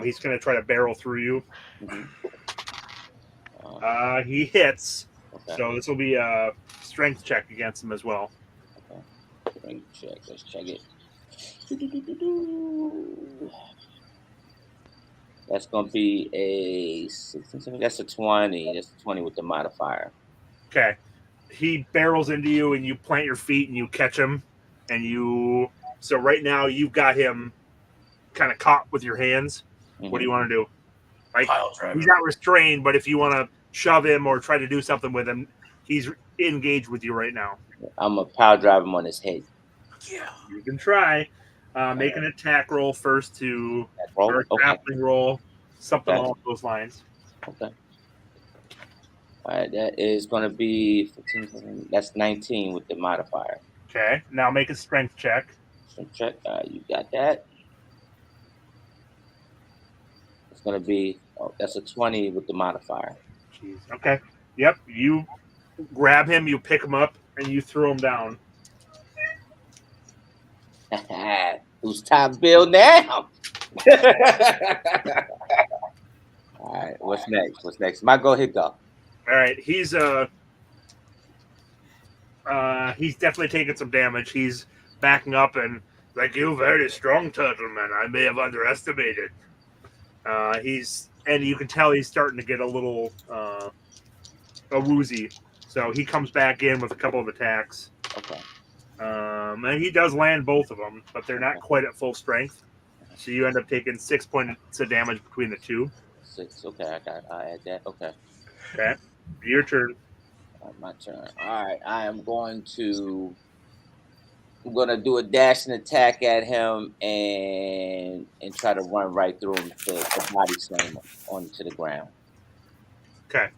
S4: He's going to try to barrel through you.
S6: Mhm.
S4: He hits,
S6: Okay.
S4: so this will be a strength check against him as well.
S6: Strength check. Let's check it. That's gonna be a 16. That's a 20. That's a 20 with the modifier.
S4: Okay. He barrels into you, and you plant your feet, and you catch him, and you. So right now you've got him kind of caught with your hands. What do you want to do? Like,
S3: Pile driver.
S4: he's not restrained, but if you want to shove him or try to do something with him, he's engaged with you right now.
S6: I'm gonna power drive him on his head.
S3: Yeah.
S4: You can try. Make an attack roll first or a
S6: Okay.
S4: grappling roll, something
S6: Okay.
S4: along those lines.
S6: Okay. All right. That is gonna be 15. That's 19 with the modifier.
S4: Okay. Now make a strength check.
S6: Strength check. You got that. It's gonna be. Oh, that's a 20 with the modifier.
S4: Jeez. Okay. Yep. You grab him, you pick him up, and you throw him down.
S6: Who's top bill now? All right, what's next? My go hit go.
S4: All right. He's definitely taking some damage. He's backing up and like, you very strong, Turtleman. I may have underestimated. And you can tell he's starting to get a little woozy. So he comes back in with a couple of attacks.
S6: Okay.
S4: And he does land both of them, but they're not quite at full strength. So you end up taking 6 points of damage between the two.
S6: 6. Okay, I add that. Okay.
S4: Okay. Your turn.
S6: All right, my turn. All right, I'm going to do a dash and attack at him and try to run right through him to body slam him onto the ground.
S4: Okay.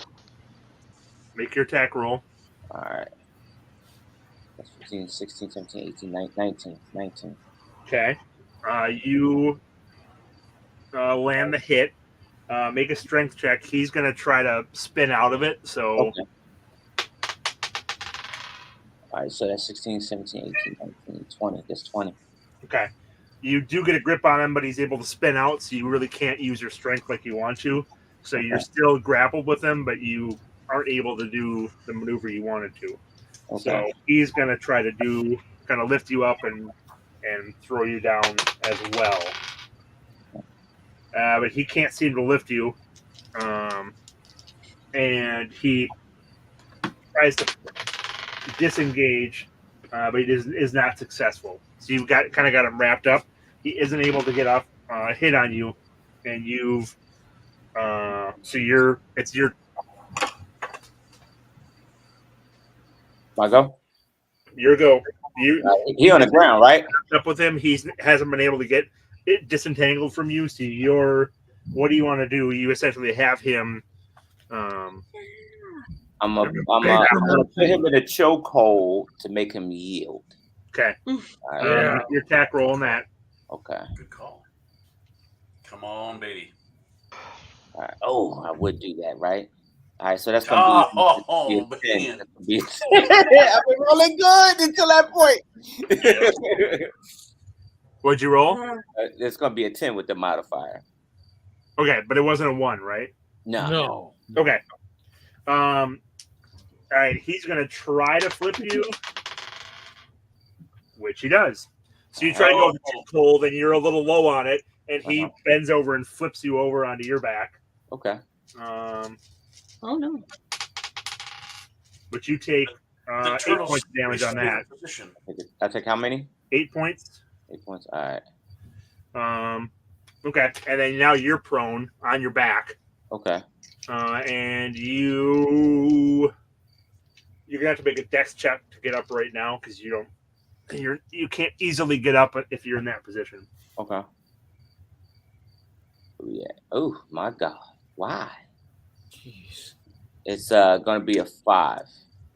S4: Make your attack roll.
S6: All right. That's 15, 16, 17, 18, 19.
S4: Okay. You land the hit. Make a strength check. He's going to try to spin out of it. So.
S6: Okay. All right, so that's 16, 17, 18, 19, 20. That's 20.
S4: Okay. You do get a grip on him, but he's able to spin out, so you really can't use your strength like you want to. So you're still grappled with him, but you aren't able to do the maneuver you wanted to.
S6: Okay.
S4: So he's going to try to kind of lift you up and throw you down as well. But he can't seem to lift you. And he tries to disengage, but he is not successful. So you've got him wrapped up. He isn't able to get up, hit on you, and you've it's your
S6: My go.
S4: Your go.
S6: He on the ground, right?
S4: Up with him. He hasn't been able to get it disentangled from you. So what do you want to do? You essentially have him. I'm
S6: gonna put him in a chokehold to make him yield.
S4: Okay.
S6: Right.
S4: Your attack roll on that.
S6: Okay.
S3: Good call. Come on, baby.
S6: All right. Oh, I would do that, right? All right, so that's gonna be a 10. I've been rolling good until that point.
S4: What'd you roll?
S6: It's gonna be a 10 with the modifier.
S4: Okay, but it wasn't a 1, right?
S6: No.
S4: Okay. All right, he's gonna try to flip you, which he does. So you try to go with the cold, and you're a little low on it, and he bends over and flips you over onto your back.
S6: Okay.
S2: Oh no!
S4: But you take 8 points of damage on that.
S6: I take how many?
S4: 8 points.
S6: 8 points. All right.
S4: Okay, and then now you're prone on your back.
S6: Okay.
S4: And you're gonna have to make a dex check to get up right now because you can't easily get up if you're in that position.
S6: Okay. Yeah. Oh my God. Why?
S9: Jeez.
S6: It's gonna be a 5.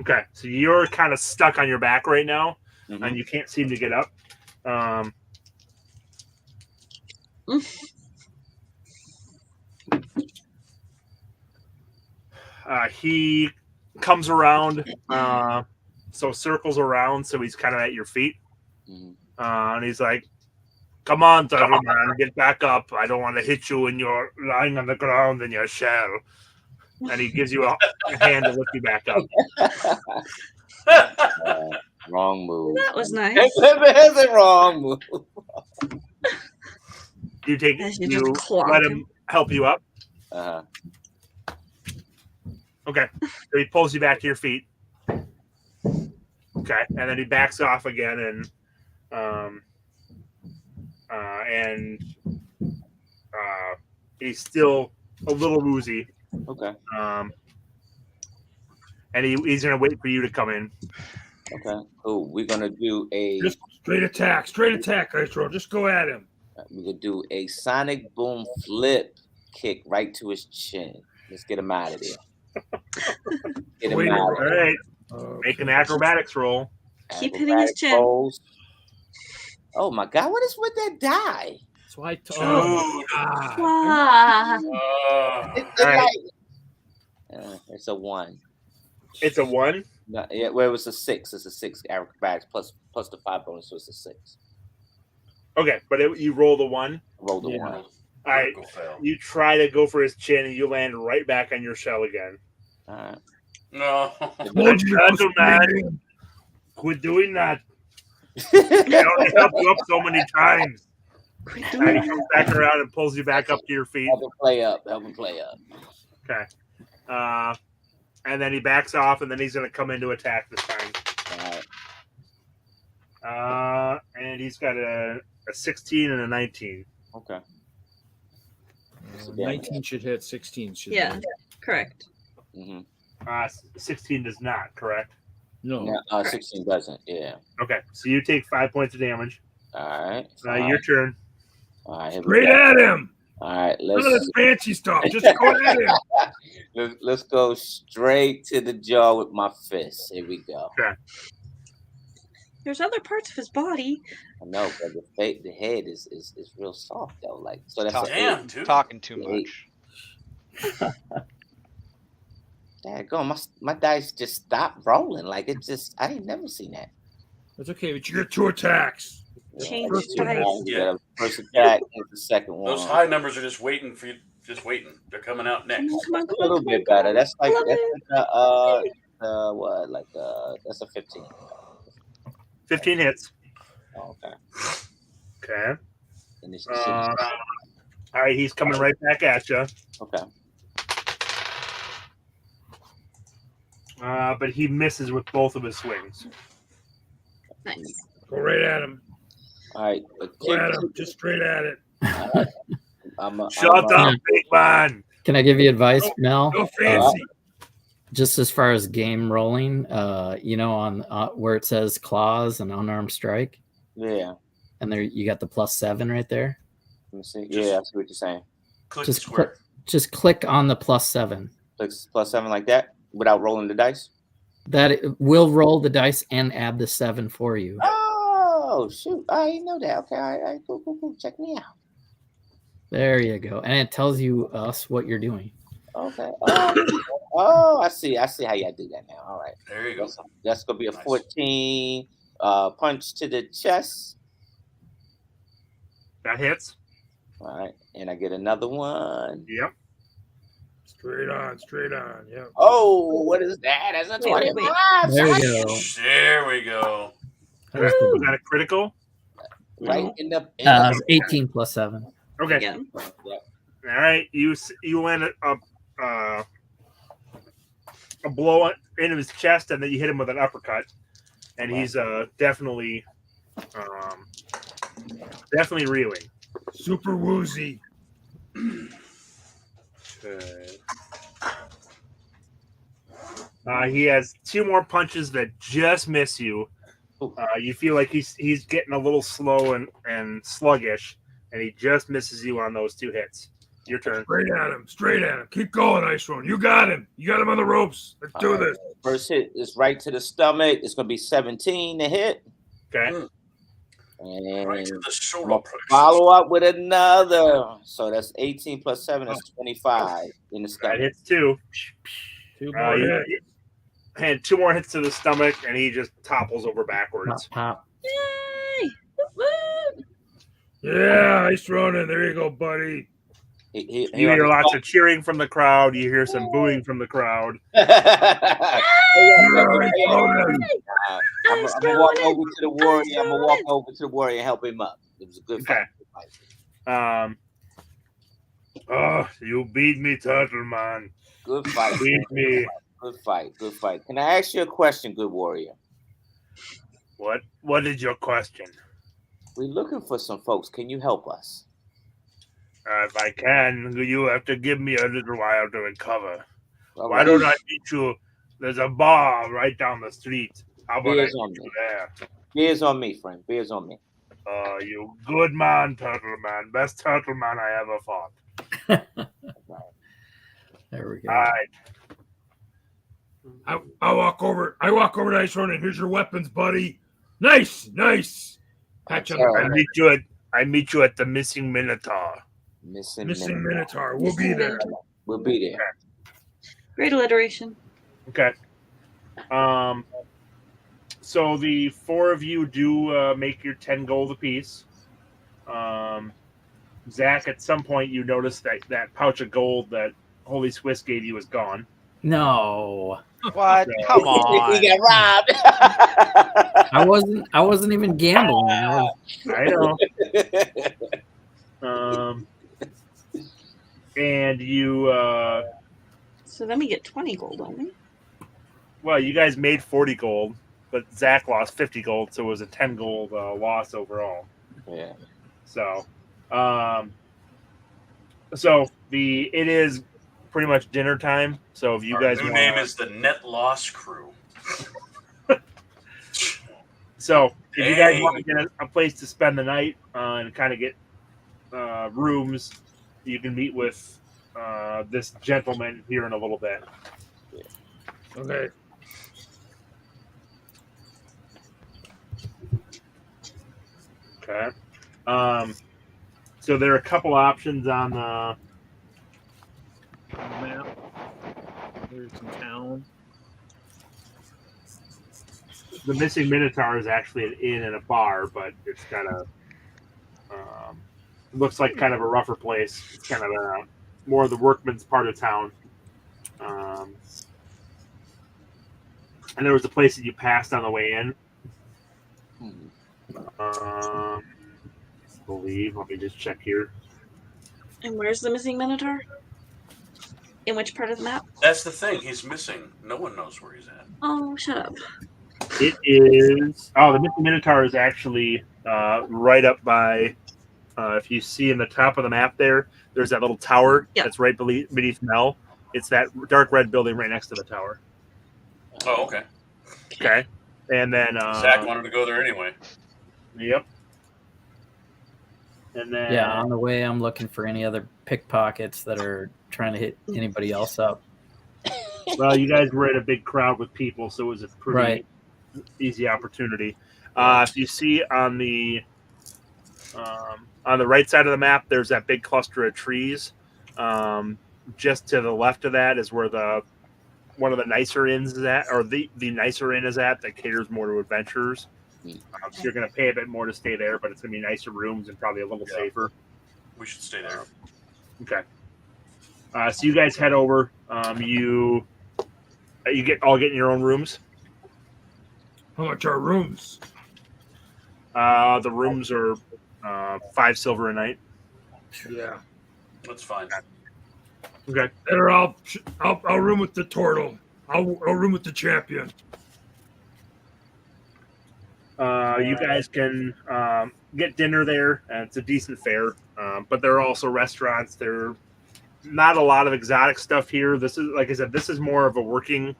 S4: Okay, so you're kind of stuck on your back right now, and you can't seem to get up. He comes around, so circles around, so he's kind of at your feet, and he's like, "Come on, Turtle man, get back up! I don't want to hit you when you're lying on the ground in your shell." And he gives you a hand to lift you back up.
S6: Wrong move.
S2: That was nice.
S6: That's a wrong move.
S4: You let him help you up. Okay, so he pulls you back to your feet. Okay, and then he backs off again, and he's still a little woozy.
S6: Okay.
S4: And he's gonna wait for you to come in.
S6: Okay. Cool. We're gonna do a
S7: just straight attack, Ice Roll. Just go at him.
S6: We're gonna do a sonic boom flip kick right to his chin. Let's get him out of there. Get him out.
S4: All right. Make an acrobatics roll.
S2: Keep hitting his chin.
S6: Rolls. Oh my God! What is with that die?
S9: That's why I
S6: It's a 1.
S4: It's a 1?
S6: No, yeah, well, it was a 6. It's a 6 acrobatics plus the 5 bonus, so it's a 6.
S4: Okay, but you roll the 1?
S6: Roll the 1.
S4: All right. You try to go for his chin, and you land right back on your shell again.
S6: All right.
S3: No.
S4: Man, quit doing that. I only helped you up so many times. And he comes back around and pulls you back up to your feet.
S6: Help him play up.
S4: Okay. And then he backs off, and then he's going to come in to attack this time.
S6: All right.
S4: And he's got a 16 and a 19.
S6: Okay.
S9: 19 should hit, 16 should
S2: hit.
S9: hit.
S2: Correct.
S4: 16 does not, correct?
S9: No.
S6: 16 doesn't, yeah.
S4: Okay, so you take 5 points of damage.
S6: All right.
S4: Your turn.
S6: All right.
S7: Straight at him.
S6: All right.
S7: None of this fancy stuff. Just go at him.
S6: Let's go straight to the jaw with my fist. Here we go.
S4: Okay.
S2: There's other parts of his body.
S6: I know, but the head is real soft though. Like so that's
S3: Damn, dude.
S5: Talking too much.
S6: Daggone, my dice just stopped rolling. Like it just I ain't never seen that.
S9: That's okay, but you get 2 attacks.
S2: Change
S9: First
S2: dice.
S3: Yeah.
S6: First attack and the second one.
S3: Those high numbers are just waiting for you. Just waiting. They're coming out next.
S2: Come on,
S6: a
S2: come
S6: little
S2: on,
S6: bit
S2: come on,
S6: better. That's like
S2: come on.
S6: that's a 15.
S4: 15 hits.
S6: Oh, okay.
S4: Okay.
S6: And this
S4: All right, he's coming right back at you.
S6: okay.
S4: But he misses with both of his swings.
S2: Nice.
S9: Go right at him.
S6: All right.
S9: Go at him. Just straight at it.
S4: Shut up, big man.
S1: Can I give you advice, Mel?
S9: No fancy.
S1: Just as far as game rolling, on where it says claws and unarmed strike,
S6: Yeah.
S1: and there you got the +7 right there.
S6: Let me see. Yeah, I see what you're saying.
S3: Click
S1: Just
S3: square.
S1: Just click on the +7.
S6: Like +7 like that without rolling the dice.
S1: That will roll the dice and add the 7 for you.
S6: Oh shoot! I didn't know that. Okay, all right, cool. Check me out.
S1: There you go, and it tells you what you're doing.
S6: Okay. Oh, I see how y'all do that now. All right.
S3: There you go.
S6: That's gonna be a
S3: Nice.
S6: 14 punch to the chest.
S4: That hits.
S6: All right, and I get another one.
S4: Yep.
S9: Straight on. Yeah.
S6: Oh, what is that? That's a
S2: Wait,
S6: 25.
S1: There we go.
S3: There we go.
S1: There's
S4: Was
S1: the-
S4: that a critical?
S6: Right in the.
S1: 18 +7.
S4: Okay.
S2: Again.
S6: Yeah.
S4: All right. You land a blow into his chest, and then you hit him with an uppercut, and he's definitely reeling.
S9: Super woozy.
S4: He has 2 more punches that just miss you. You feel like he's getting a little slow and sluggish, and he just misses you on those 2 hits. Your turn.
S9: Straight at him. Keep going, Ice Run. You got him on the ropes. Let's do this.
S6: First hit is right to the stomach. It's gonna be 17 to hit.
S4: Okay.
S6: And
S3: Right to the
S6: I'm
S3: solar
S6: gonna
S3: plexus.
S6: follow up with another. So that's 18 +7. That's 25 in the
S4: That
S6: stomach.
S4: hits 2.
S9: 2 more
S4: You
S9: hits.
S4: had 2 more hits to the stomach, and he just topples over backwards.
S1: Pop.
S2: Yay! Woo!
S9: Yeah, Ice Ronin. There you go, buddy.
S6: He
S4: You hear lots of cheering from the crowd. You hear some booing from the crowd.
S6: I'm gonna walk over to the warrior. I'm gonna walk over to the warrior and help him up. It was a good
S4: Okay.
S6: fight.
S4: Oh, you beat me, Turtle Man.
S6: Good fight.
S4: Beat me.
S6: Good fight. Can I ask you a question, good warrior?
S4: What is your question?
S6: We're looking for some folks. Can you help us?
S4: If I can, you have to give me a little while to recover.
S6: All
S4: Why
S6: right.
S4: don't I meet you? There's a bar right down the street. How about I
S6: Beers
S4: meet
S6: on
S4: you
S6: me.
S4: there?
S6: Beers on me, friend. Beers on me.
S4: You good man, Turtle Man. Best Turtle Man I ever fought.
S1: There we go.
S4: All right.
S9: I walk over to Ice Ronin. Here's your weapons, buddy. Nice. Patch on the
S6: All
S4: I
S9: back.
S4: meet you at the Missing Minotaur.
S6: Missing
S9: Minotaur. We'll be there.
S6: We'll be there.
S2: Great alliteration.
S4: Okay. So the 4 of you do make your 10 gold apiece. Zakk, at some point you notice that pouch of gold that HolySwiss gave you is gone.
S1: No,
S5: What? Come
S6: He
S5: on.
S6: got robbed.
S1: I wasn't even gambling.
S4: I know. And you,
S2: So then we get 20 gold, don't we?
S4: well, you guys made 40 gold, but Zakk lost 50 gold, so it was a 10 gold loss overall.
S6: Yeah.
S4: So, it is pretty much dinner time. So if you
S3: Our
S4: guys
S3: new
S4: want,
S3: name is the Net Loss Crew.
S4: so if you guys
S3: Hey.
S4: want to get a place to spend the night and kind of get rooms, you can meet with this gentleman here in a little bit.
S7: Okay.
S4: Okay. So there are a couple options on the
S9: Map. There's some town.
S4: The Missing Minotaur is actually an inn and a bar, but it's got a it looks like kind of a rougher place. It's kind of more of the workman's part of town. And there was a place that you passed on the way in. I believe. Let me just check here.
S2: And where's the missing Minotaur? In which part of the map?
S3: That's the thing. He's missing. No one knows where he's at.
S2: Oh, shut up.
S4: It is. Oh, the Missing Minotaur is actually right up by. If you see in the top of the map there's that little tower that's right beneath Mel. It's that dark red building right next to the tower.
S3: Oh, okay.
S4: Okay. And then
S3: Zakk wanted to go there anyway.
S4: Yep. And then
S1: on the way, I'm looking for any other pickpockets that are trying to hit anybody else up.
S4: Well, you guys were in a big crowd with people, so it was a pretty easy opportunity. If you see on the right side of the map, there's that big cluster of trees. Just to the left of that is where one of the nicer inns is at, or the nicer inn is at, that caters more to adventurers. So you're going to pay a bit more to stay there, but it's going to be nicer rooms and probably a little safer.
S3: We should stay there.
S4: Okay. So you guys head over. You get in your own rooms.
S7: How much are rooms?
S4: The rooms are 5 silver a night.
S7: Yeah.
S3: That's fine.
S4: Okay.
S7: Better I'll room with the Tortle. I'll room with the champion.
S4: You guys can get dinner there, and it's a decent fare. But there are also restaurants. There are not a lot of exotic stuff here. This is, like I said, this is more of a working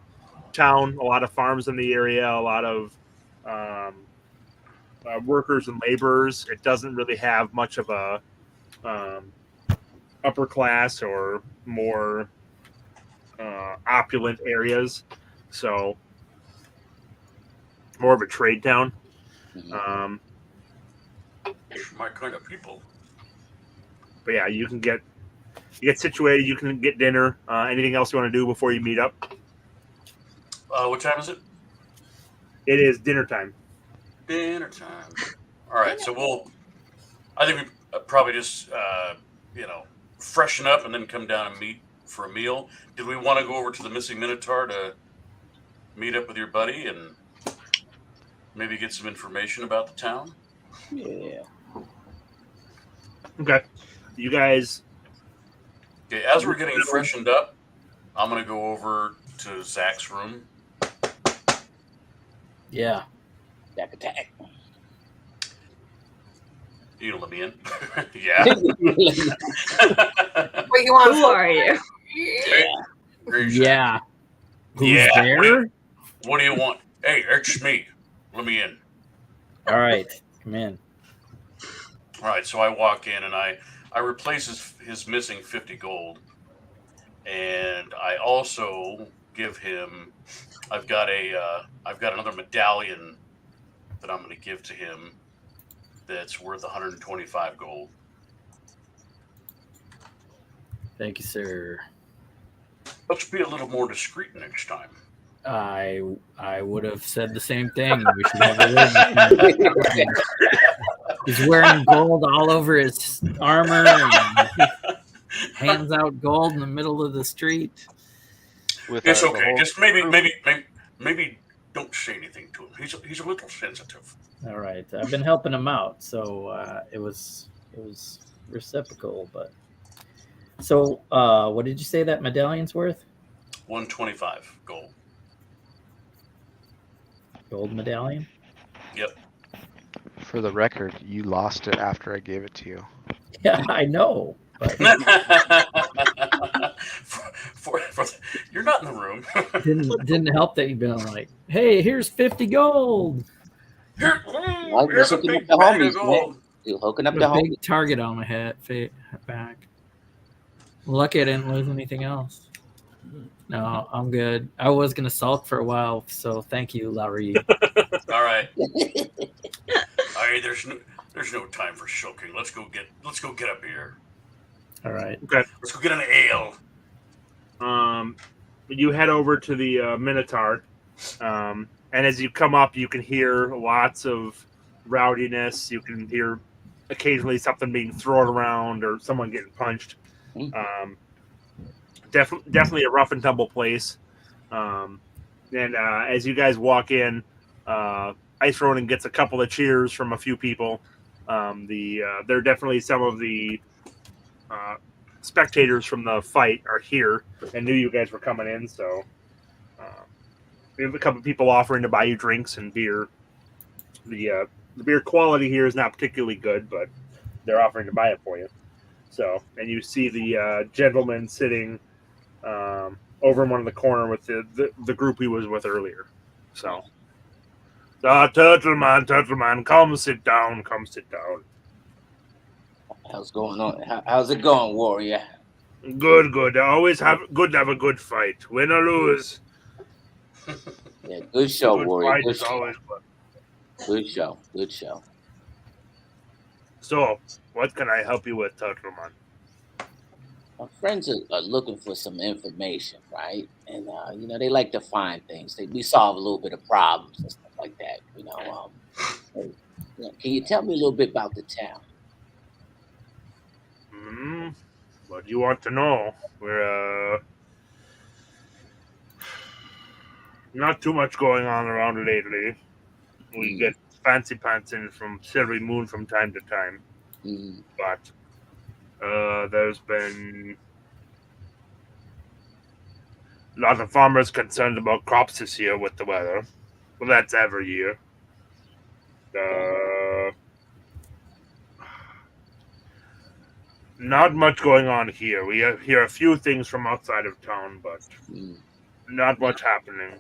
S4: town. A lot of farms in the area. A lot of workers and laborers. It doesn't really have much of a upper class or more opulent areas. So more of a trade town.
S3: My kind of people.
S4: But yeah, you get situated. You can get dinner. Anything else you want to do before you meet up?
S3: What time is it?
S4: It is dinner time.
S3: Dinner time. All right, so I think we probably just freshen up and then come down and meet for a meal. Did we want to go over to the Missing Minotaur to meet up with your buddy and maybe get some information about the town?
S6: Yeah.
S4: Okay. You guys.
S3: Okay, as we're getting freshened up, I'm going to go over to Zakk's room.
S1: Yeah.
S6: Zakk attack.
S3: You gonna let me in? Yeah.
S8: Wait, you want
S2: Who are you?
S1: Yeah. Who's there?
S3: Wait, what do you want? Hey, it's me. Let me in.
S1: All right. Come in.
S3: All right, so I walk in and I replace his missing 50 gold, and I also give him. I've got another medallion that I'm going to give to him. That's worth 125 gold.
S1: Thank you, sir.
S3: Let's be a little more discreet next time.
S1: I would have said the same thing. We should have a word. He's wearing gold all over his armor and hands out gold in the middle of the street.
S3: It's okay. Just maybe don't say anything to him. He's a little sensitive.
S1: All right. I've been helping him out, so it was reciprocal. But so, what did you say that medallion's worth?
S3: 125 gold.
S1: Gold medallion.
S3: Yep.
S5: For the record, you lost it after I gave it to you.
S1: Yeah, I know. But
S3: you're not in the room.
S1: didn't help that you've been like, hey, here's 50 gold.
S3: Here's a big bag of gold.
S6: You're hooking up
S1: a
S6: the
S1: big
S6: homies.
S1: target on my back. Lucky I didn't lose anything else. No, I'm good. I was gonna sulk for a while, so thank you, Lah-Ree.
S3: All right. All right. There's no time for sulking. Let's go get a beer.
S1: All right.
S4: Okay.
S3: Let's go get an ale.
S4: You head over to the Minotaur, and as you come up, you can hear lots of rowdiness. You can hear occasionally something being thrown around or someone getting punched. Definitely a rough and tumble place. And as you guys walk in, Ice Ronin gets a couple of cheers from a few people. There are definitely some of the spectators from the fight are here and knew you guys were coming in, so we have a couple of people offering to buy you drinks and beer. The beer quality here is not particularly good, but they're offering to buy it for you. So, and you see the gentleman sitting over in one of the corner with the group he was with earlier. So, Turtle man, come sit down.
S6: How's going on? How's it going, warrior?
S4: Good. Always good to have a good fight. Win or lose.
S6: Yeah, good show,
S4: Good
S6: warrior.
S4: fight
S6: Good
S4: is
S6: show.
S4: always good.
S6: Good show.
S4: So, what can I help you with, Turtle man?
S6: My friends are looking for some information, right? And they like to find things. We solve a little bit of problems and stuff like that. Can you tell me a little bit about the town?
S4: What do you want to know? We're not too much going on around lately. We get fancy pants in from Silvery Moon from time to time, but there's been a lot of farmers concerned about crops this year with the weather. Well, that's every year. Not much going on here. We hear a few things from outside of town, but not much happening.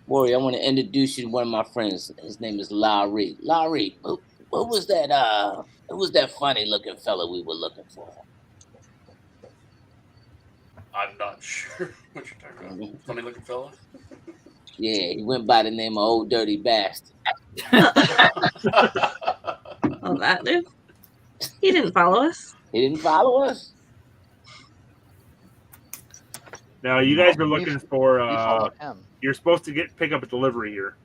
S6: Warrior, I want to introduce you to one of my friends. His name is Lah-Ree. Lah-Ree, what was that? Who was that funny-looking fella we were looking for?
S3: I'm not sure what you're talking about. Funny-looking fella?
S6: Yeah, he went by the name of Old Dirty Bastard.
S2: Oh, that dude. He didn't follow us.
S6: He didn't follow us?
S4: Now, you guys are looking for...
S5: We follow him.
S4: You're supposed to pick up a delivery here.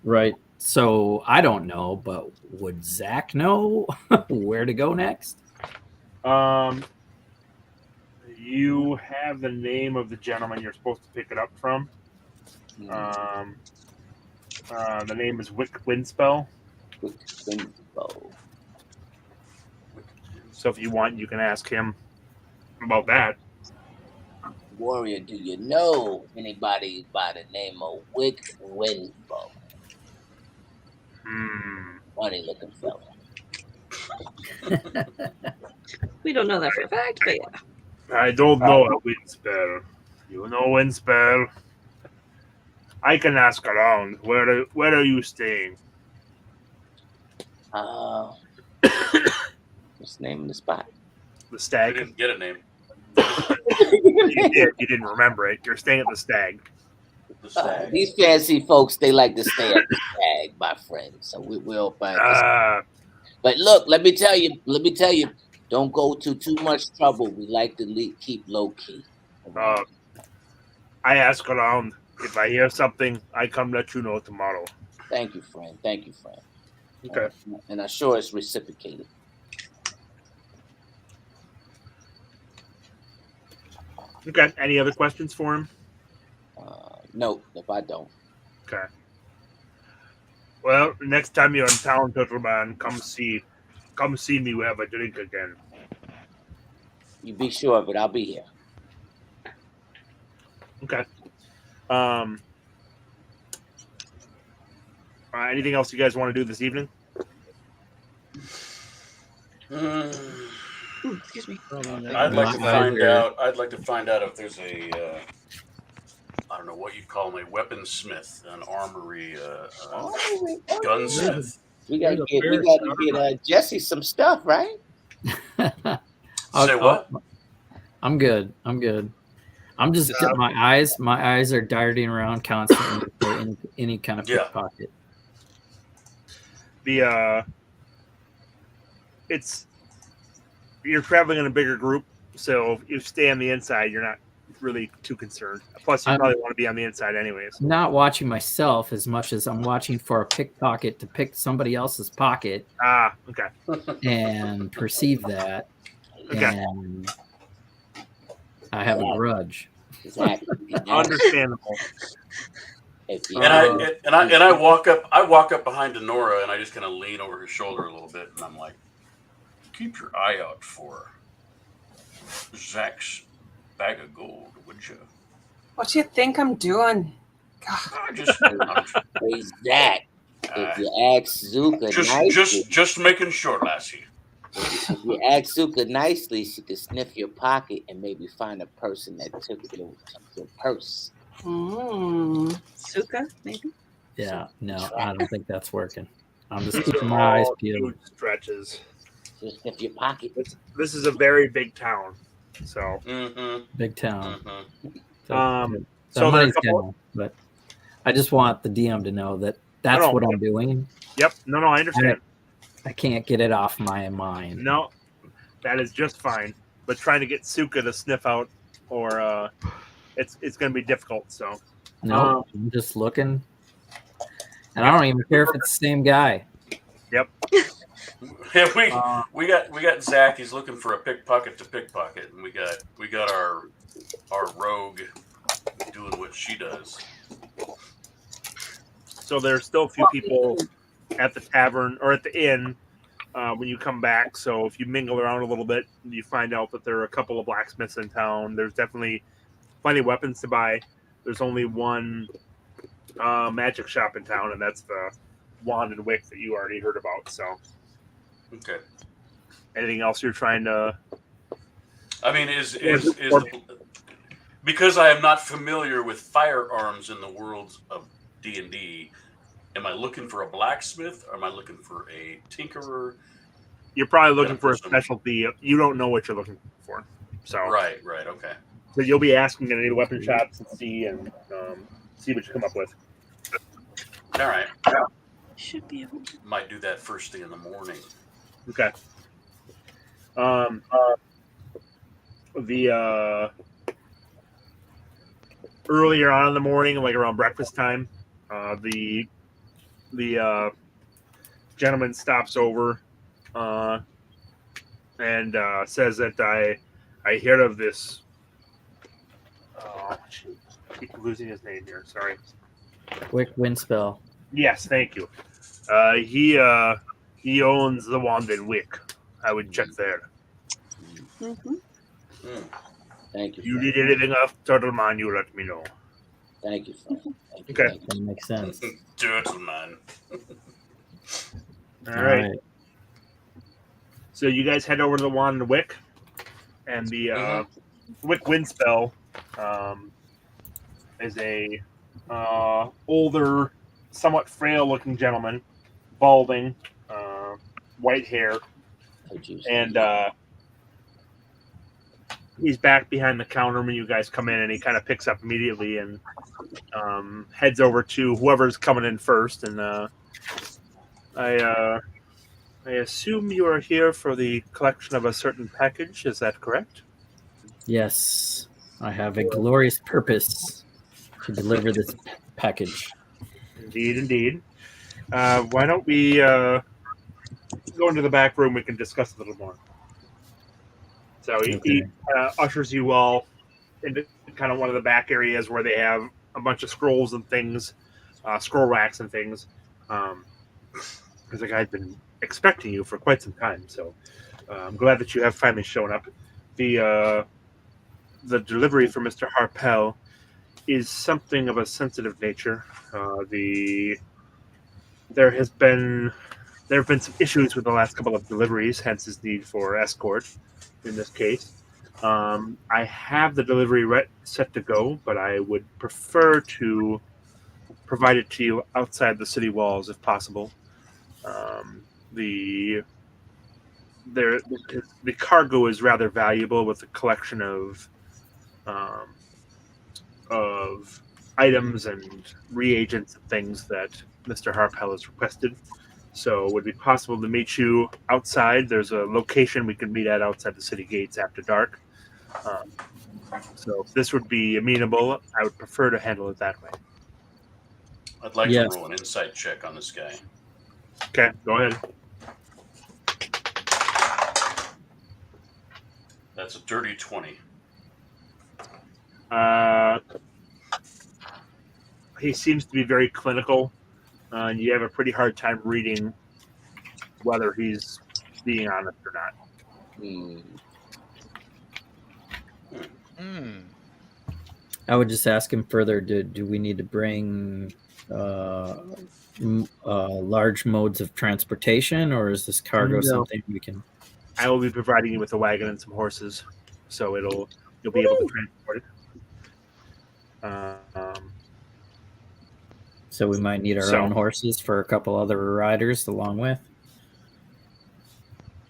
S1: Right. So I don't know, but would Zakk know where to go next?
S4: You have the name of the gentleman you're supposed to pick it up from. The name is Wick Windspell. So if you want, you can ask him about that.
S6: Warrior, do you know anybody by the name of Wick Windspell? Funny looking fella.
S2: We don't know that for a fact, but yeah.
S4: I don't know a Windspell. You know Windspell? I can ask around. Where are you staying?
S6: What's the name of the spot?
S4: The
S3: I
S4: Stag.
S3: didn't get a name.
S4: You didn't remember it. You're staying at the Stag.
S3: The stag.
S6: These fancy folks, they like to stay at the Stag, my friend. So we'll find this. But look, let me tell you, don't go to too much trouble. We like to keep low key.
S4: I ask around. If I hear something, I come let you know tomorrow.
S6: Thank you, friend.
S4: Okay.
S6: And I'm sure it's reciprocated.
S4: Okay. Any other questions for him?
S6: No, if I don't.
S4: Okay. Well, next time you're in town, Turtle Man, come see me. We have a drink again.
S6: You be sure of it. I'll be here.
S4: Okay. Anything else you guys want to do this evening?
S2: Excuse me.
S3: I'd like to find out if there's a I don't know what you call them, a weaponsmith, an armory, gunsmith.
S6: We gotta get Jesse some stuff, right?
S3: Say what?
S1: I'm good. I'm just my eyes are darting around constantly for any kind of pickpocket.
S4: You're traveling in a bigger group, so if you stay on the inside, you're not really too concerned. Plus, you probably want to be on the inside anyways.
S1: Not watching myself as much as I'm watching for a pickpocket to pick somebody else's pocket.
S4: Ah, okay.
S1: And perceive that.
S4: Okay.
S1: And I have a grudge.
S6: Exactly.
S4: Understandable.
S3: And I walk up behind Denorra and I just kind of lean over her shoulder a little bit and I'm like, keep your eye out for Zakk's bag of gold, would you?
S8: What do you think I'm doing?
S6: Hey, Zakk, if you ask Zuka nicely,
S3: just making sure, lassie.
S6: If you ask Zuka nicely, she could sniff your pocket and maybe find a person that took your purse.
S2: Suka, maybe?
S1: Yeah, no, I don't think that's working. I'm just keeping my eyes peeled.
S4: Stretches.
S6: Just sniff your pocket.
S4: This is a very big town, so
S1: big town.
S4: So
S1: money's down, but I just want the DM to know that that's what I'm doing.
S4: Yep. No, I understand.
S1: I can't get it off my mind.
S4: No, that is just fine. But trying to get Suka to sniff out, or it's going to be difficult. So
S1: no, I'm just looking, and I don't even care if it's the same guy.
S4: Yep.
S3: Yeah, we got Zakk. He's looking for a pickpocket to pickpocket, and we got our rogue doing what she does.
S4: So there's still a few people at the tavern or at the inn when you come back. So if you mingle around a little bit, you find out that there are a couple of blacksmiths in town. There's definitely plenty of weapons to buy. There's only one magic shop in town, and that's the Wand and Wick that you already heard about. So,
S3: okay.
S4: Anything else you're trying to?
S3: I mean, because I am not familiar with firearms in the world of D&D. Am I looking for a blacksmith? Or am I looking for a tinkerer?
S4: You're probably looking for a specialty. You don't know what you're looking for. So
S3: right, okay.
S4: So you'll be asking at any weapon shops and see what you come up with.
S3: All right.
S2: Should be able to.
S3: Might do that first thing in the morning.
S4: Okay. The earlier on in the morning, like around breakfast time, the gentleman stops over and says that I heard of this. Oh, shoot. I keep losing his name here. Sorry.
S1: Wick Windspell.
S4: Yes, thank you. He owns the Wand and Wick. I would check there.
S2: Mm-hmm.
S6: Thank you.
S4: You need anything off Turtleman, you let me know.
S6: Thank you.
S4: Okay.
S1: That makes sense.
S3: Turtleman.
S4: All right. So you guys head over to the Wand and Wick, and the Wick Windspell is a older, somewhat frail-looking gentleman, balding, white hair, and he's back behind the counter when you guys come in, and he kind of picks up immediately and heads over to whoever's coming in first. And I assume you are here for the collection of a certain package. Is that correct?
S1: Yes, I have a glorious purpose to deliver this package.
S4: Indeed. Why don't we go into the back room? We can discuss a little more. So he ushers you all into kind of one of the back areas where they have a bunch of scrolls and things, scroll racks and things. Because the guy's been expecting you for quite some time, so I'm glad that you have finally shown up. The delivery for Mr. Harpel is something of a sensitive nature. There have been some issues with the last couple of deliveries, hence his need for escort in this case. I have the delivery set to go, but I would prefer to provide it to you outside the city walls if possible. The the cargo is rather valuable with a collection of items and reagents and things that Mr. Harpel has requested. So would it be possible to meet you outside? There's a location we can meet at outside the city gates after dark. So if this would be amenable, I would prefer to handle it that way.
S3: I'd like
S1: Yes.
S3: to roll an insight check on this guy.
S4: Okay, go ahead.
S3: That's a dirty 20.
S4: He seems to be very clinical, and you have a pretty hard time reading whether he's being honest or not.
S1: I would just ask him further. Do we need to bring large modes of transportation, or is this cargo
S4: No.
S1: something we can?
S4: I will be providing you with a wagon and some horses, so you'll be able to transport it.
S1: So we might need our own horses for a couple other riders along with.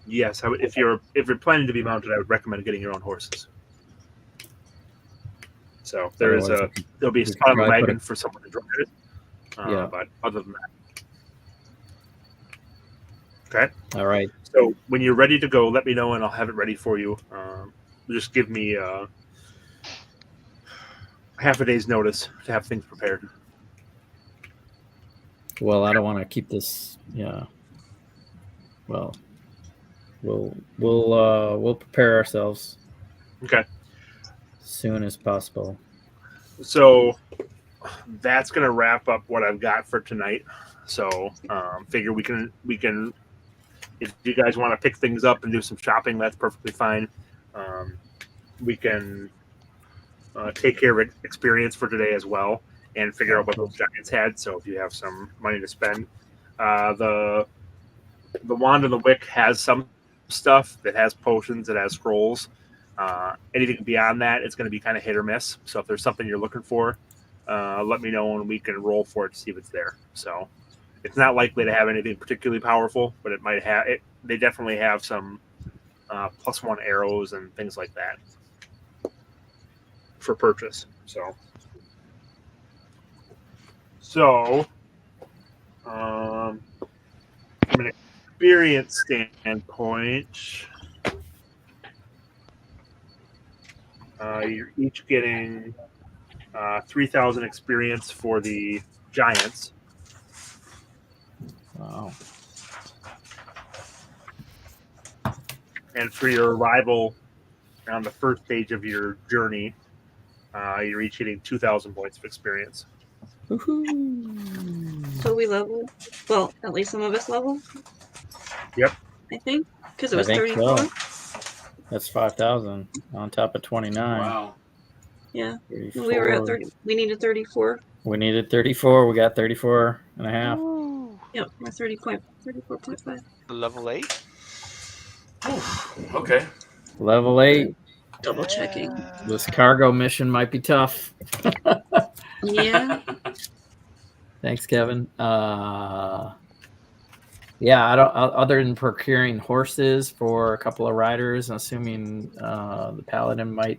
S4: Yes, if you're planning to be mounted, I would recommend getting your own horses. So there'll be a spot on the wagon for someone to drive it. But other than that, okay.
S1: All right.
S4: So when you're ready to go, let me know and I'll have it ready for you. Just give me half a day's notice to have things prepared.
S1: Well, I don't want to keep this. Yeah. Well, we'll prepare ourselves.
S4: Okay.
S1: Soon as possible.
S4: So that's gonna wrap up what I've got for tonight. So figure we can if you guys want to pick things up and do some shopping, that's perfectly fine. We can take care of experience for today as well and figure out what those giants had. So if you have some money to spend, the wand and the wick has some stuff that has potions, it has scrolls. Anything beyond that, it's going to be kind of hit or miss. So if there's something you're looking for, let me know and we can roll for it to see if it's there. So it's not likely to have anything particularly powerful, but it might have it. They definitely have some +1 arrows and things like that for purchase. So from an experience standpoint, you're each getting 3,000 experience for the giants.
S1: Wow.
S4: And for your arrival on the first stage of your journey, you're each getting 2,000 points of experience.
S1: Woohoo.
S2: So we level. Well, at least some of us level.
S4: Yep.
S2: I think because it
S1: I
S2: was
S1: think
S2: 34.
S1: so. That's 5,000 on top of 29.
S3: Wow.
S2: Yeah.
S1: 34.
S2: We were at 30. We needed 34.
S1: We needed 34. We got 34 and a half.
S2: Yep, we're 34.5.
S5: Level 8.
S3: Okay.
S1: Level 8.
S2: Double checking.
S1: This cargo mission might be tough.
S2: Yeah.
S1: Thanks, Kevin. Yeah, I don't. Other than procuring horses for a couple of riders, assuming the Paladin might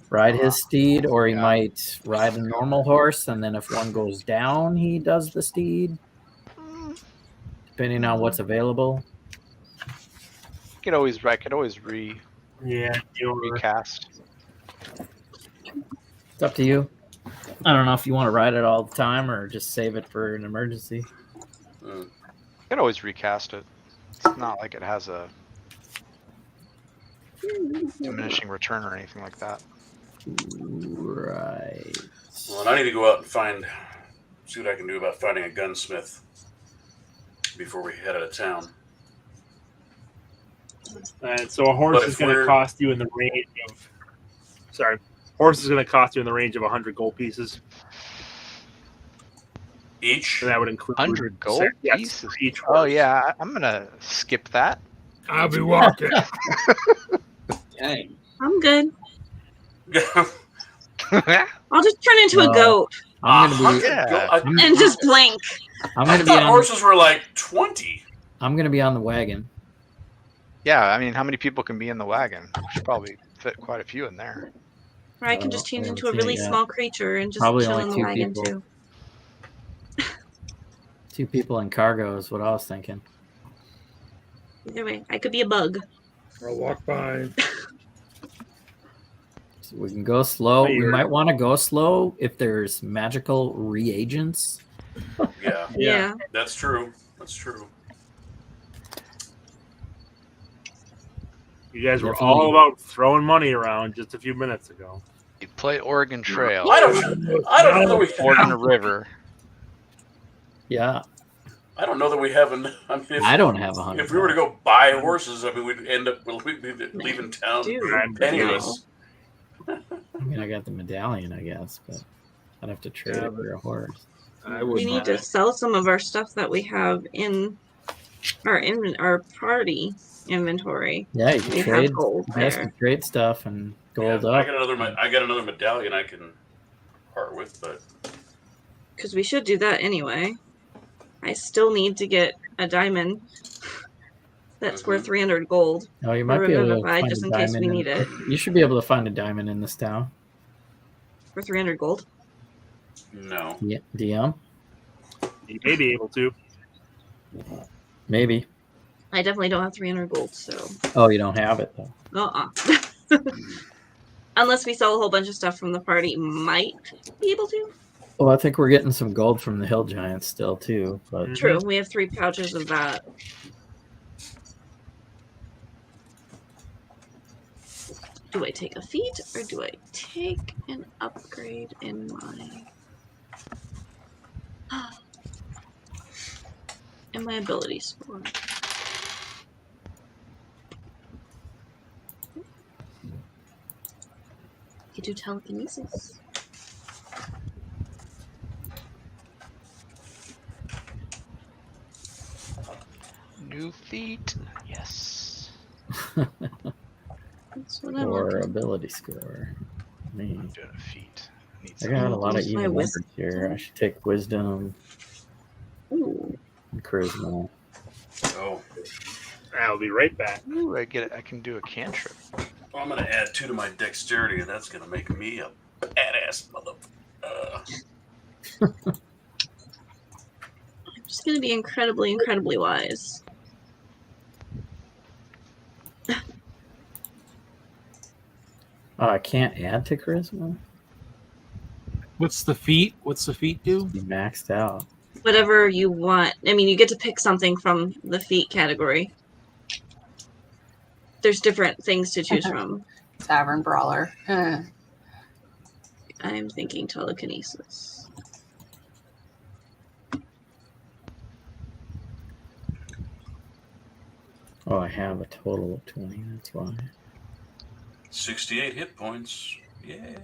S1: ride his steed, or he might ride a normal horse, and then if one goes down, he does the steed, depending on what's available.
S5: I could always recast.
S1: It's up to you. I don't know if you want to ride it all the time or just save it for an emergency.
S5: I could always recast it. It's not like it has a diminishing return or anything like that.
S1: Right.
S3: Well, and I need to go out and see what I can do about finding a gunsmith before we head out of town.
S4: And so a horse is going to cost you in the range of. Horse is going to cost you in the range of 100 gold pieces.
S3: Each?
S4: And that would include
S5: 100 gold pieces?
S4: Each horse.
S5: Oh, yeah. I'm going to skip that.
S7: I'll be walking.
S6: Dang.
S2: I'm good.
S3: Yeah.
S2: I'll just turn into a goat
S1: I'm gonna be.
S2: and just blink.
S1: I'm
S3: I
S1: gonna be
S3: thought
S1: on.
S3: horses were like 20.
S1: I'm gonna be on the wagon.
S5: Yeah, I mean, how many people can be in the wagon? We should probably fit quite a few in there.
S2: Or I can just change
S1: I
S2: into a
S1: haven't seen
S2: really
S1: it yet.
S2: small creature and just
S1: Probably
S2: chill
S1: only
S2: in the
S1: 2
S2: wagon
S1: people.
S2: too.
S1: 2 people in cargo is what I was thinking.
S2: Either way, I could be a bug.
S7: I'll walk by.
S1: So we can go slow. We
S4: Weird.
S1: might want to go slow if there's magical reagents.
S3: Yeah,
S2: Yeah.
S3: that's true. That's true.
S4: You guys were
S1: Definitely.
S4: all about throwing money around just a few minutes ago.
S5: You play Oregon Trail,
S3: I don't know that we.
S5: Oregon River.
S1: Yeah,
S3: I don't know that we haven't. I mean,
S1: I don't have 100.
S3: if we were to go buy horses, I mean, we'd end up we'd be leaving town
S2: Dude.
S3: penniless.
S1: I mean, I got the medallion, I guess, but I'd have to trade
S9: Yeah,
S1: it for a horse.
S9: I
S2: We
S9: would
S2: need to sell some of our stuff that we have in our party inventory.
S1: Yeah, you can
S2: We have
S1: trade.
S2: gold
S1: You guys
S2: there.
S1: can trade stuff and gold
S3: Yeah, I
S1: up.
S3: got another medallion I can part with, but
S2: Because we should do that anyway. I still need to get a diamond that's worth 300 gold.
S1: Oh, you might be able to
S2: Revivify
S1: find
S2: just
S1: a
S2: in case
S1: diamond.
S2: we need it.
S1: You should be able to find a diamond in this town.
S2: For 300 gold.
S3: no.
S1: Yeah, DM?
S4: You may be able to.
S1: Maybe.
S2: I definitely don't have 300 gold, so.
S1: Oh, you don't have it, though.
S2: Unless we sell a whole bunch of stuff from the party, might be able to.
S1: Well, I think we're getting some gold from the Hill Giants still, too. But
S2: True, we have 3 pouches of that. Do I take a feat or do I take an upgrade in my ability score? You do telekinesis.
S5: New feet. Yes.
S2: That's what I'm
S1: or
S2: looking
S1: ability score. Me.
S5: I'm doing a feat. Need
S1: I got a lot of
S2: Use my
S1: even numbers
S2: wisdom.
S1: here. I should take wisdom
S2: Ooh.
S1: and charisma.
S3: Oh,
S4: I'll be right back.
S5: Ooh, I can do a cantrip.
S3: well, I'm gonna add 2 to my dexterity, and that's gonna make me a badass mother.
S2: I'm just gonna be incredibly, incredibly wise.
S1: Oh, I can't add to charisma?
S9: What's the feat? What's the feat do?
S1: Be maxed out.
S2: Whatever you want. I mean, you get to pick something from the feat category. There's different things to choose from.
S8: Tavern brawler.
S2: I'm thinking telekinesis.
S1: Oh, I have a total of 20. That's why.
S3: 68 hit points. Yay!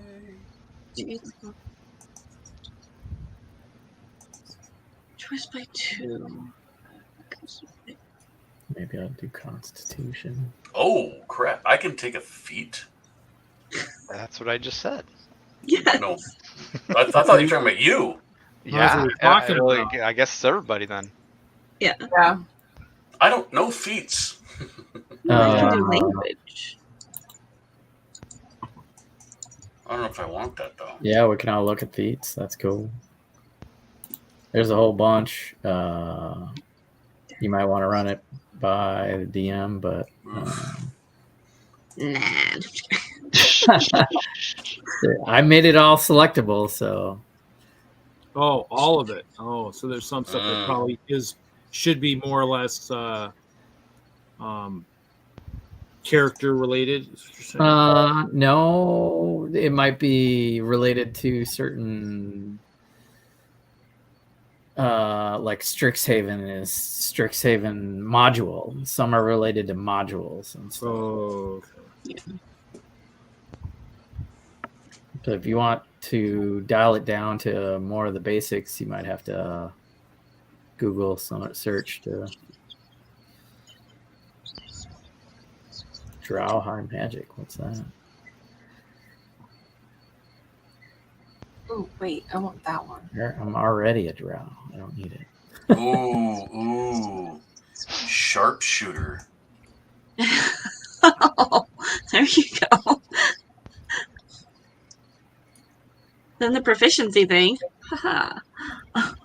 S2: Choice by 2.
S1: Maybe I'll do Constitution.
S3: Oh crap! I can take a feat.
S5: That's what I just said.
S2: Yeah.
S3: No, I thought you were talking about you.
S5: Yeah,
S9: what we're talking about.
S5: I guess it's everybody then.
S2: Yeah.
S8: Yeah.
S3: I don't know feats.
S2: I can do language.
S3: I don't know if I want that though.
S1: Yeah, we can all look at feats. That's cool. There's a whole bunch. You might want to run it by the DM, but
S2: Nah.
S1: I made it all selectable, so
S9: Oh, all of it. Oh, so there's some stuff that probably should be more or less character related.
S1: no, it might be related to certain like Strixhaven is Strixhaven module. Some are related to modules and stuff.
S9: Oh,
S1: So if you want to dial it down to more of the basics, you might have to Google some search to Drow High Magic. What's that?
S8: Ooh, wait, I want that one.
S1: I'm already a Drow. I don't need it.
S3: Ooh, sharpshooter.
S2: Oh, there you go. Then the proficiency thing. Haha.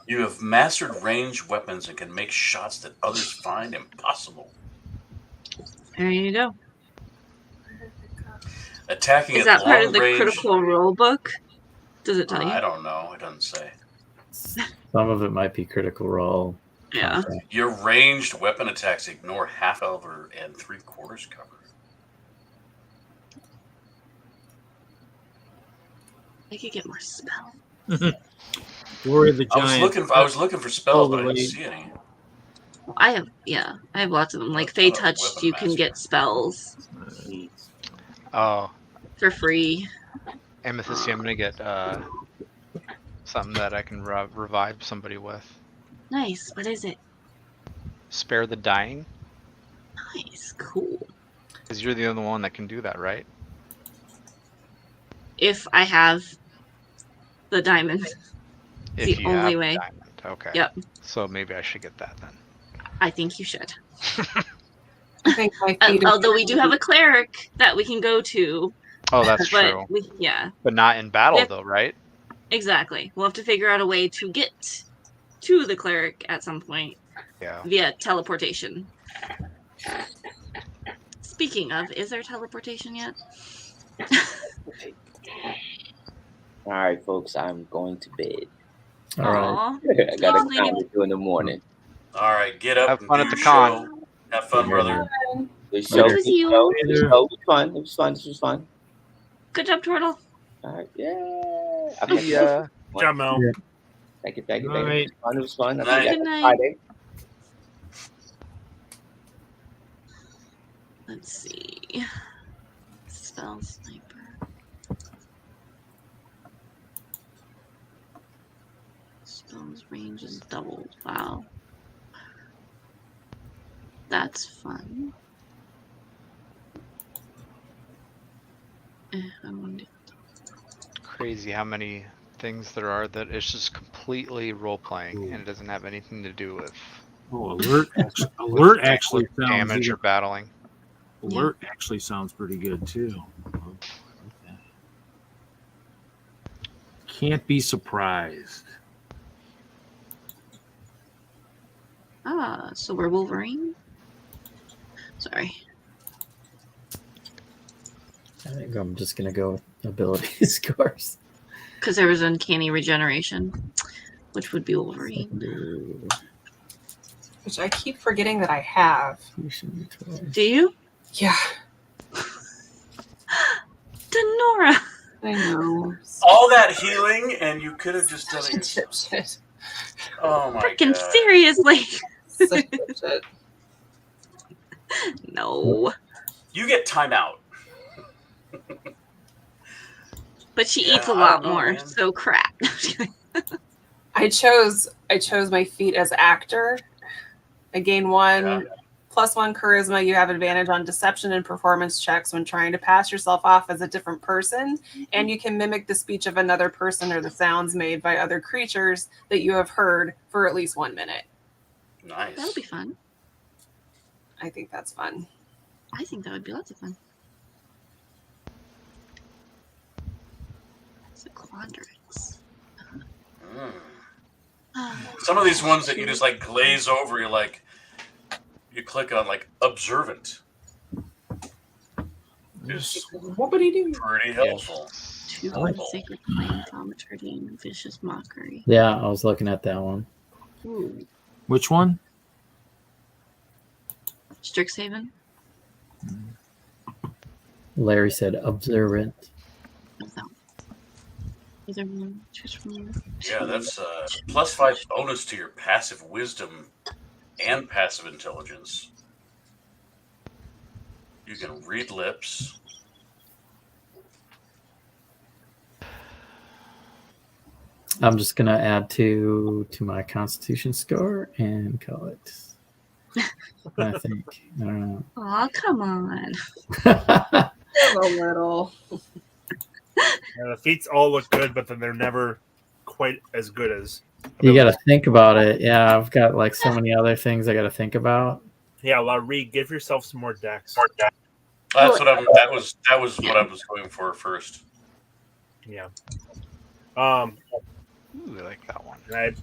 S3: You have mastered ranged weapons and can make shots that others find impossible.
S2: There you go.
S3: Attacking
S2: Is
S3: at
S2: that part
S3: long
S2: of the
S3: range.
S2: critical role book? Does it tell you?
S3: I don't know. It doesn't say.
S1: Some of it might be critical role.
S2: Yeah.
S3: Your ranged weapon attacks ignore half cover and 3/4 cover.
S2: I could get more spell.
S9: Glory of the
S3: I
S9: Giant.
S3: was looking for spells, but I didn't see any.
S2: I have lots of them. Like Fey Touch, you can get spells
S5: Oh,
S2: for free.
S5: Amethysia, I'm gonna get something that I can revive somebody with.
S2: Nice. What is it?
S5: Spare the dying,
S2: Nice. Cool.
S5: because you're the only one that can do that, right?
S2: If I have the diamond.
S5: If
S2: the
S5: you
S2: only
S5: have
S2: way.
S5: diamond. Okay.
S2: Yep.
S5: So maybe I should get that then.
S2: I think you should.
S8: I think my feet are-
S2: Although we do have a cleric that we can go to.
S5: Oh, that's
S2: but
S5: true.
S2: Yeah,
S5: But not in battle
S2: If-
S5: though, right?
S2: exactly. We'll have to figure out a way to get to the cleric at some point
S5: Yeah.
S2: via teleportation. Speaking of, is there teleportation yet?
S6: All right, folks, I'm going to bed.
S1: All right.
S2: Aw.
S6: I got a
S2: Oh,
S6: con to do in the morning.
S3: All right, get up.
S5: Have
S3: and
S5: fun
S3: do
S5: at the
S3: your
S5: con.
S3: show. Have fun, brother.
S6: The show,
S2: was you.
S6: the show was fun. It was fun. This was fun.
S2: Good job, Tortle.
S6: All right, yeah. Okay.
S4: Yeah. Jamel.
S1: Yeah.
S6: Thank you, thank you,
S9: All
S6: thank you.
S9: right.
S6: It was fun. It was fun. I
S3: Night.
S6: think
S2: Good
S6: that's
S2: night.
S6: Friday.
S2: Let's see. Spell sniper. Spells range is doubled. Wow. That's fun. I wonder.
S5: Crazy how many things there are that it's just completely role playing and it doesn't have anything to do with
S9: Oh, alert actually sounds
S5: damage or battling.
S9: alert actually sounds pretty good too. Okay. Can't be surprised.
S2: Ah, so we're Wolverine? Sorry.
S1: I think I'm just gonna go with ability scores.
S2: Because there was uncanny regeneration, which would be Wolverine.
S8: which I keep forgetting that I have.
S2: Do you?
S8: Yeah,
S2: Denorra!
S8: I know.
S3: All that healing, and you could have just done it
S8: Such a
S3: yourself.
S8: dipshit.
S3: Oh my
S2: Freaking
S3: god.
S2: seriously!
S8: Such a dipshit.
S2: No.
S3: You get timeout.
S2: But she
S3: Yeah,
S2: eats a
S3: I
S2: lot
S3: don't know,
S2: more,
S3: man.
S2: so crap.
S8: I chose my feat as actor. I gain one +1 charisma. You have advantage on deception and performance checks when trying to pass yourself off as a different person, and you can mimic the speech of another person or the sounds made by other creatures that you have heard for at least 1 minute.
S3: Nice.
S2: That'll be fun.
S8: I think that's fun.
S2: I think that would be lots of fun. It's a quadrants.
S3: Mm. Some of these ones that you just like glaze over, you're like, you click on like observant. Is
S8: What would he do?
S3: pretty helpful.
S2: Two sacred flame, thaumaturgy, and vicious mockery.
S1: Yeah, I was looking at that one.
S2: Ooh.
S9: Which one?
S2: Strixhaven.
S1: Larry said observant.
S2: What's that? Either one. Choose from one.
S3: Yeah, that's +5 bonus to your passive wisdom and passive intelligence. You can read lips.
S1: I'm just gonna add to my Constitution score and call it. I think. I don't know.
S2: Aw, come on.
S8: A little.
S4: Yeah, the feats all look good, but then they're never quite as good as.
S1: You got to think about it. Yeah, I've got like so many other things I got to think about.
S4: Yeah, Lah-Ree, give yourself some more decks.
S3: That's what that was what I was going for first.
S4: Yeah.
S5: Ooh, I like that one.
S4: And I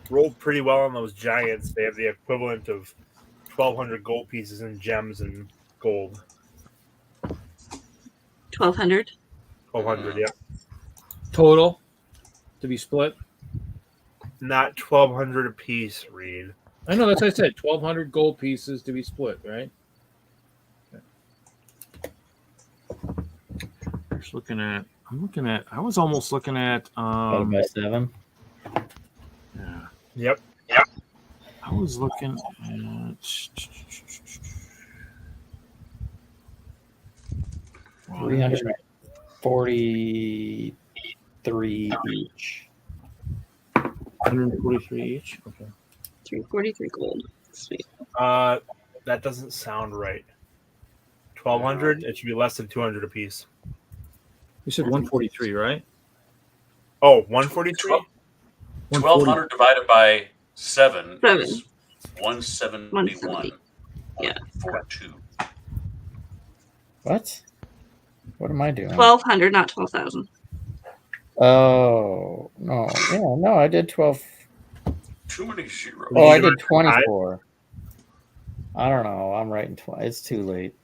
S4: rolled pretty well on those giants. They have the equivalent of 1,200 gold pieces in gems and gold.
S2: 1,200.
S4: 1,200, yeah.
S9: Total to be split.
S4: Not 1,200 apiece, Reed.
S9: I know that's what I said. 1,200 gold pieces to be split, right? I was almost looking at
S1: Divided by 7.
S9: yeah.
S4: Yep.
S9: I was looking at
S1: 343 each.
S9: 143 each. Okay.
S2: 343 gold. Sweet.
S4: That doesn't sound right. 1,200? It should be less than 200 apiece.
S9: You said 143, right?
S4: Oh, 143?
S3: 1,200 divided by 7 is
S2: 170.
S3: 171.
S2: Yeah.
S3: 42.
S1: What? What am I doing?
S2: 1,200, not 12,000.
S1: Oh, no. Yeah, no, I did 12.
S3: Too many zeros.
S1: Oh, I did 24. I don't know. I'm writing 20. It's too late.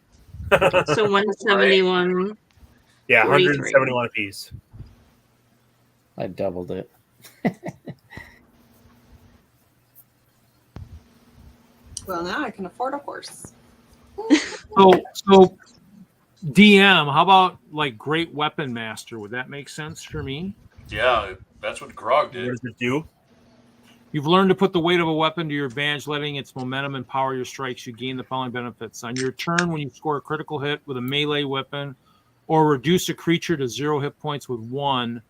S2: So 171.
S4: Yeah,
S2: 43.
S4: 171 apiece.
S1: I doubled it.
S8: Well, now I can afford a horse.
S9: So DM, how about like Great Weapon Master? Would that make sense for me?
S3: Yeah, that's what Grog
S4: What
S3: did.
S4: does it do?
S9: You've learned to put the weight of a weapon to your advantage, letting its momentum empower your strikes. You gain the following benefits. On your turn, when you score a critical hit with a melee weapon or reduce a creature to 0 hit points with 1,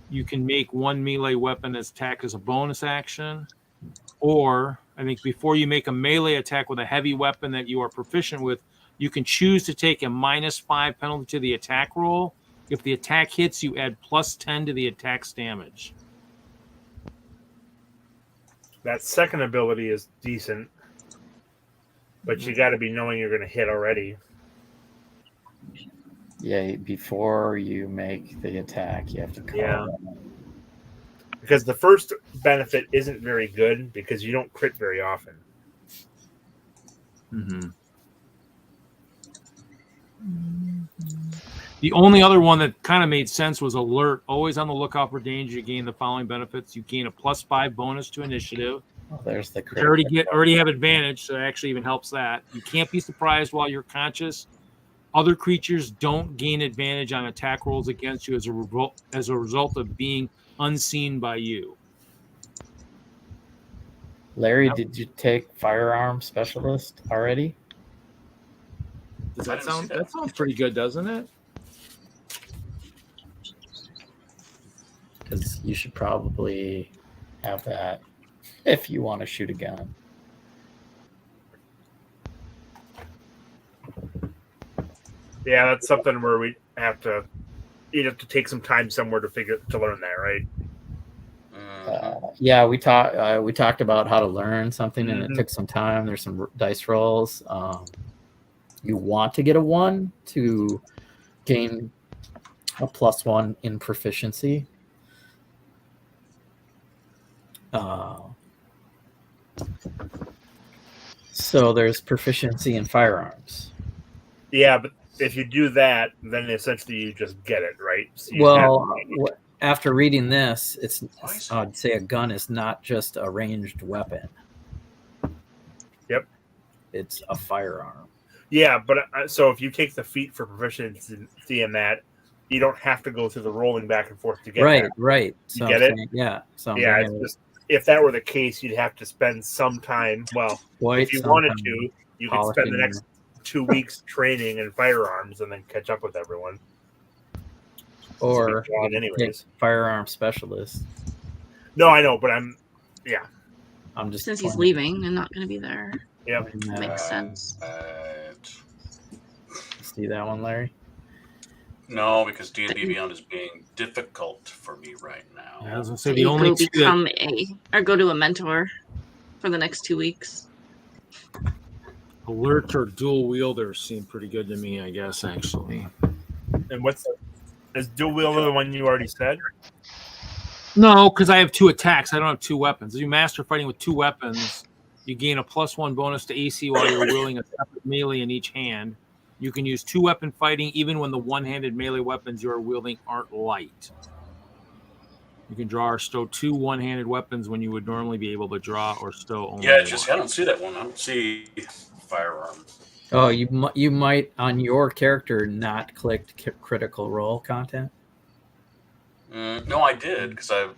S9: you can make one melee weapon attack as a bonus action. Or, I think before you make a melee attack with a heavy weapon that you are proficient with, you can choose to take a -5 penalty to the attack roll. If the attack hits, you add +10 to the attack's damage.
S4: That second ability is decent, but you got to be knowing you're going to hit already.
S1: Yeah, before you make the attack, you have to call
S4: Yeah.
S1: them.
S4: Because the first benefit isn't very good because you don't crit very often.
S9: Mm-hmm. The only other one that kind of made sense was alert. Always on the lookout for danger. You gain the following benefits. You gain a +5 bonus to initiative.
S1: Oh, there's the
S9: You already have advantage, so it actually even helps that. You can't be surprised while you're conscious. Other creatures don't gain advantage on attack rolls against you as a result of being unseen by you.
S1: Larry, did you take firearm specialist already?
S9: Does
S3: I
S9: that
S3: didn't see
S9: sound
S3: that.
S9: that sounds pretty good, doesn't it?
S1: Because you should probably have that if you want to shoot a gun.
S4: Yeah, that's something where you'd have to take some time somewhere to learn that, right?
S1: Yeah, we talked about how to learn something, and
S4: Mhm.
S1: it took some time. There's some dice rolls. You want to get a 1 to gain a +1 in proficiency. So there's proficiency in firearms.
S4: Yeah, but if you do that, then essentially you just get it, right? So you
S1: Well,
S4: have to-
S1: after reading this, I'd say a gun is not just a ranged weapon.
S4: Yep.
S1: It's a firearm.
S4: yeah, but so if you take the feat for proficiency in that, you don't have to go through the rolling back and forth to get
S1: Right,
S4: that.
S1: right.
S4: You get it?
S1: Yeah. So I'm
S4: Yeah,
S1: saying
S4: it's just, if that were the case, you'd have to spend some time. Well,
S1: quite
S4: if you
S1: some
S4: wanted
S1: time
S4: to, you could spend the
S1: polishing
S4: next 2 weeks training in firearms and then catch up with everyone.
S1: or
S4: It's a big job
S1: you can
S4: anyways.
S1: take firearm specialist.
S4: No, I know, but
S1: I'm just
S2: Since he's
S1: pointing-
S2: leaving and not going to be there.
S4: Yep.
S2: Makes sense.
S1: See that one, Larry?
S3: No, because D&D Beyond is being difficult for me right now.
S9: I was gonna say
S2: So
S9: the
S2: you
S9: only
S2: go
S9: two that,
S2: go to a mentor for the next 2 weeks.
S9: Alert or dual wielder seem pretty good to me, I guess, actually.
S4: And is dual wielder the one you already said?
S9: No, because I have 2 attacks. I don't have 2 weapons. If you master fighting with 2 weapons, you gain a +1 bonus to AC while you're wielding a separate melee in each hand. You can use 2-weapon fighting even when the one-handed melee weapons you are wielding aren't light. You can draw or stow 2 one-handed weapons when you would normally be able to draw or stow only
S3: Yeah,
S9: one.
S3: just I don't see that one. I don't see firearm.
S1: Oh, you might on your character not clicked critical role content.
S3: No, I did because I.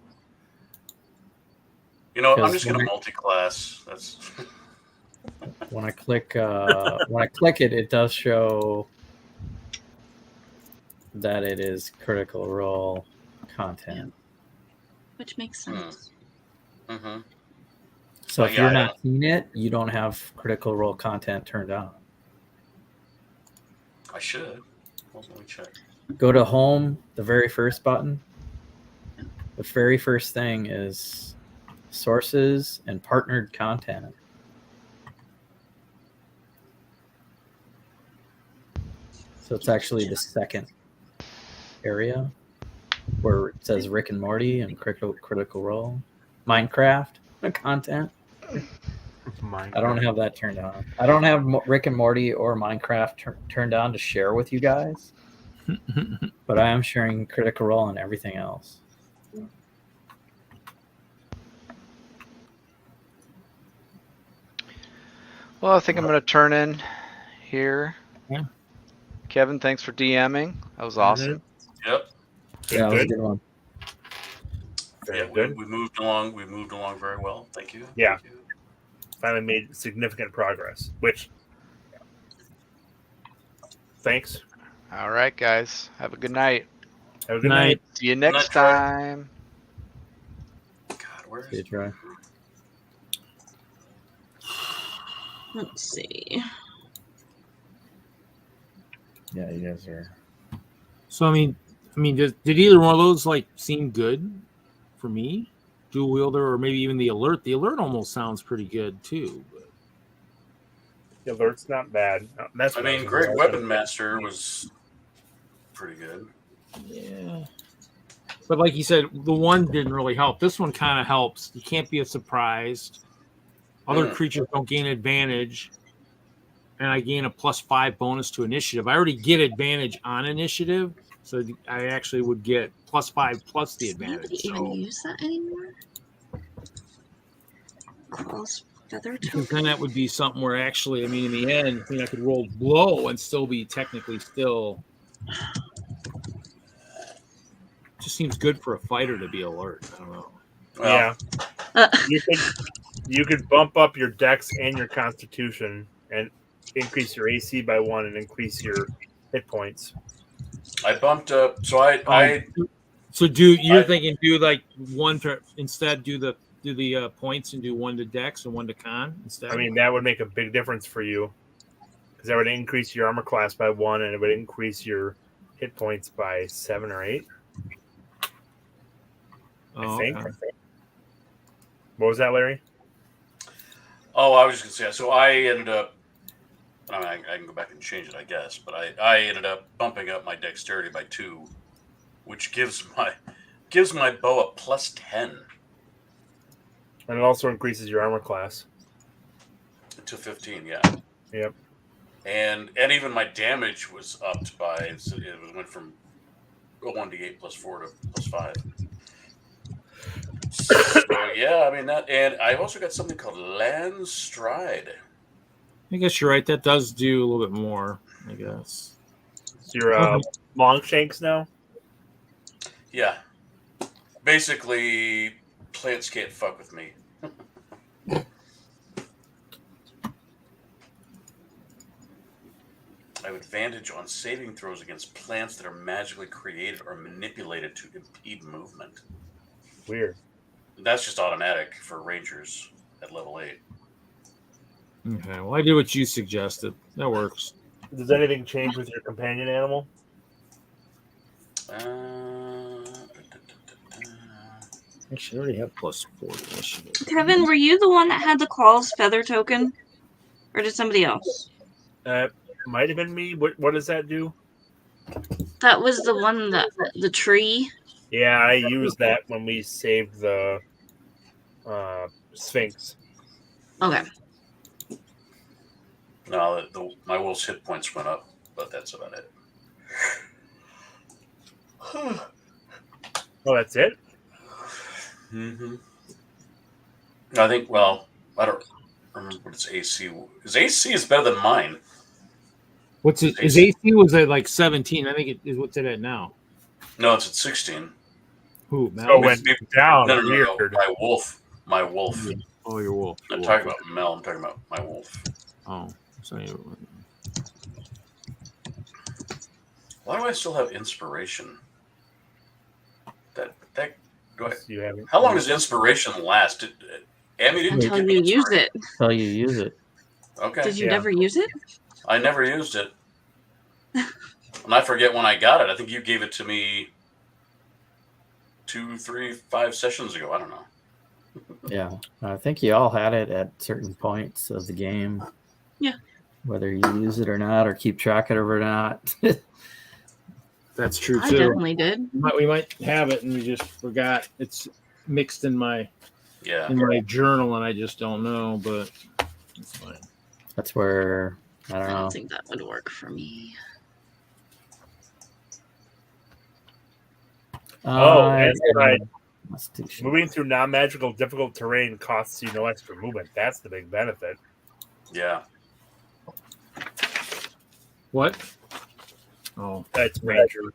S3: You know, I'm just gonna multi-class. That's.
S1: When I click it, it does show that it is critical role content.
S2: Which makes sense.
S3: Mm-hmm.
S1: So if you're not seeing it, you don't have critical role content turned on.
S3: I should. Let me check.
S1: Go to home, the very first button. The very first thing is sources and partnered content. So it's actually the second area where it says Rick and Morty and critical role. Minecraft content. I don't have that turned on. I don't have Rick and Morty or Minecraft turned on to share with you guys. But I am sharing critical role and everything else.
S5: Well, I think I'm going to turn in here.
S9: Yeah.
S5: Kevin, thanks for DMing. That was awesome.
S3: Yep.
S1: Yeah, that was a good one.
S3: Yeah, we moved along. We moved along very well. Thank you.
S4: Yeah.
S3: Thank you.
S4: Finally made significant progress. Which, thanks.
S5: All right, guys. Have a good night.
S4: Have a good night.
S5: See you next time.
S3: God, where
S1: Good try.
S2: Let's see.
S1: Yeah, you guys are.
S9: So I mean, did either one of those like seem good for me? Dual wielder, or maybe even the alert. The alert almost sounds pretty good too. But...
S4: The alert's not bad.
S3: I mean, Great Weapon Master was pretty good.
S9: Yeah. But like you said, the one didn't really help. This one kind of helps. You can't be surprised. Other creatures don't gain advantage. And I gain a +5 bonus to initiative. I already get advantage on initiative. So I actually would get +5 plus the advantage.
S2: Does anybody even use that anymore? Cross feather
S9: Because then that would be something where actually, I mean, in the end, I could roll low and still be technically still. Just seems good for a fighter to be alert. I don't know.
S4: Yeah. You could bump up your dex and your constitution and increase your AC by 1 and increase your hit points.
S3: I bumped up, so you're
S9: thinking do like one to instead do the points and do 1 to dex and 1 to con instead.
S4: I mean, that would make a big difference for you because that would increase your armor class by 1 and it would increase your hit points by 7 or 8. I think.
S9: Okay.
S4: What was that, Larry?
S3: Oh, I was just gonna say. So I ended up. I mean, I can go back and change it, I guess, but I ended up bumping up my dexterity by 2, which gives my bow a +10.
S4: And it also increases your armor class
S3: to 15. Yeah.
S4: Yep.
S3: And even my damage was upped by. So it went from 1d8 +4 to +5. So, yeah, I mean that, and I've also got something called Land Stride.
S9: I guess you're right. That does do a little bit more, I guess.
S4: So you're long shanks now?
S3: Yeah. Basically, plants can't fuck with me. I have advantage on saving throws against plants that are magically created or manipulated to impede movement.
S4: Weird.
S3: That's just automatic for rangers at level 8.
S9: Okay, well, I did what you suggested. That works.
S4: Does anything change with your companion animal?
S9: Actually, I already have +4 initiative.
S2: Kevin, were you the one that had the Claw's feather token? Or did somebody else?
S4: Might have been me. What does that do?
S2: That was the one that the tree.
S4: Yeah, I used that when we saved the Sphinx.
S2: Okay.
S3: No, my wolf's hit points went up, but that's about it.
S4: Oh, that's it?
S3: Mm-hmm. I think, well, I don't remember what its AC. His AC is better than mine.
S9: What's it? His AC was at like 17. I think it is. What's it at now?
S3: No, it's at 16.
S9: Who? Mel?
S4: Oh, went down.
S3: No,
S4: Weird.
S3: my wolf. My wolf.
S9: Oh, your wolf.
S3: I'm talking about Mel. I'm talking about my wolf.
S9: Oh, sorry.
S3: Why do I still have inspiration? That do I?
S4: You have it.
S3: How long does inspiration last? Amy didn't
S2: Until
S3: give
S2: you
S3: me
S2: use it.
S1: Until you use it.
S3: Okay.
S2: Did you never use it?
S3: I never used it. And I forget when I got it. I think you gave it to me 2, 3, 5 sessions ago. I don't know.
S1: Yeah. I think you all had it at certain points of the game.
S2: Yeah.
S1: Whether you use it or not, or keep track of it or not.
S9: That's true
S2: I
S9: too.
S2: definitely did.
S9: We might have it and we just forgot. It's mixed in my journal and I just don't know, but it's fine.
S1: That's where I
S2: I
S1: don't know.
S2: don't think that would work for me.
S4: That's right.
S1: That's too short.
S4: Moving through non-magical difficult terrain costs you no extra movement. That's the big benefit.
S3: Yeah.
S9: What? Oh,
S4: That's Ranger.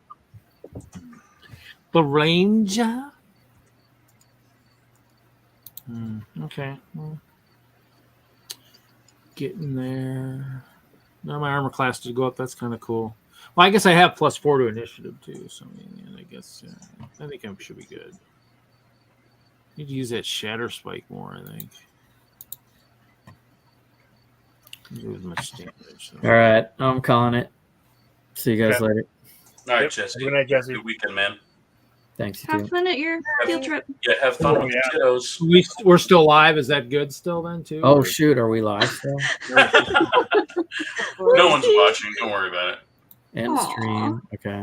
S9: the Ranger. Okay. Well, getting there. Now my armor class to go up. That's kind of cool. Well, I guess I have +4 to initiative too. So I guess I think I should be good. Need to use that shatter spike more. I think. Do as much damage. So.
S1: All right, I'm calling it. See you guys
S4: Okay.
S1: later.
S3: All right,
S4: Yep.
S3: Jesse.
S4: Good night, Jesse.
S3: Good weekend, man.
S1: Thanks, you
S2: Have
S1: too.
S2: fun at your field trip.
S3: Yeah, have fun
S4: Oh,
S3: with
S4: yeah.
S3: the kiddos.
S9: We're still live. Is that good still then too?
S1: Oh
S9: Or-
S1: shoot, are we live still?
S3: No one's watching. Don't worry about it.
S1: End
S2: Aw.
S1: stream. Okay.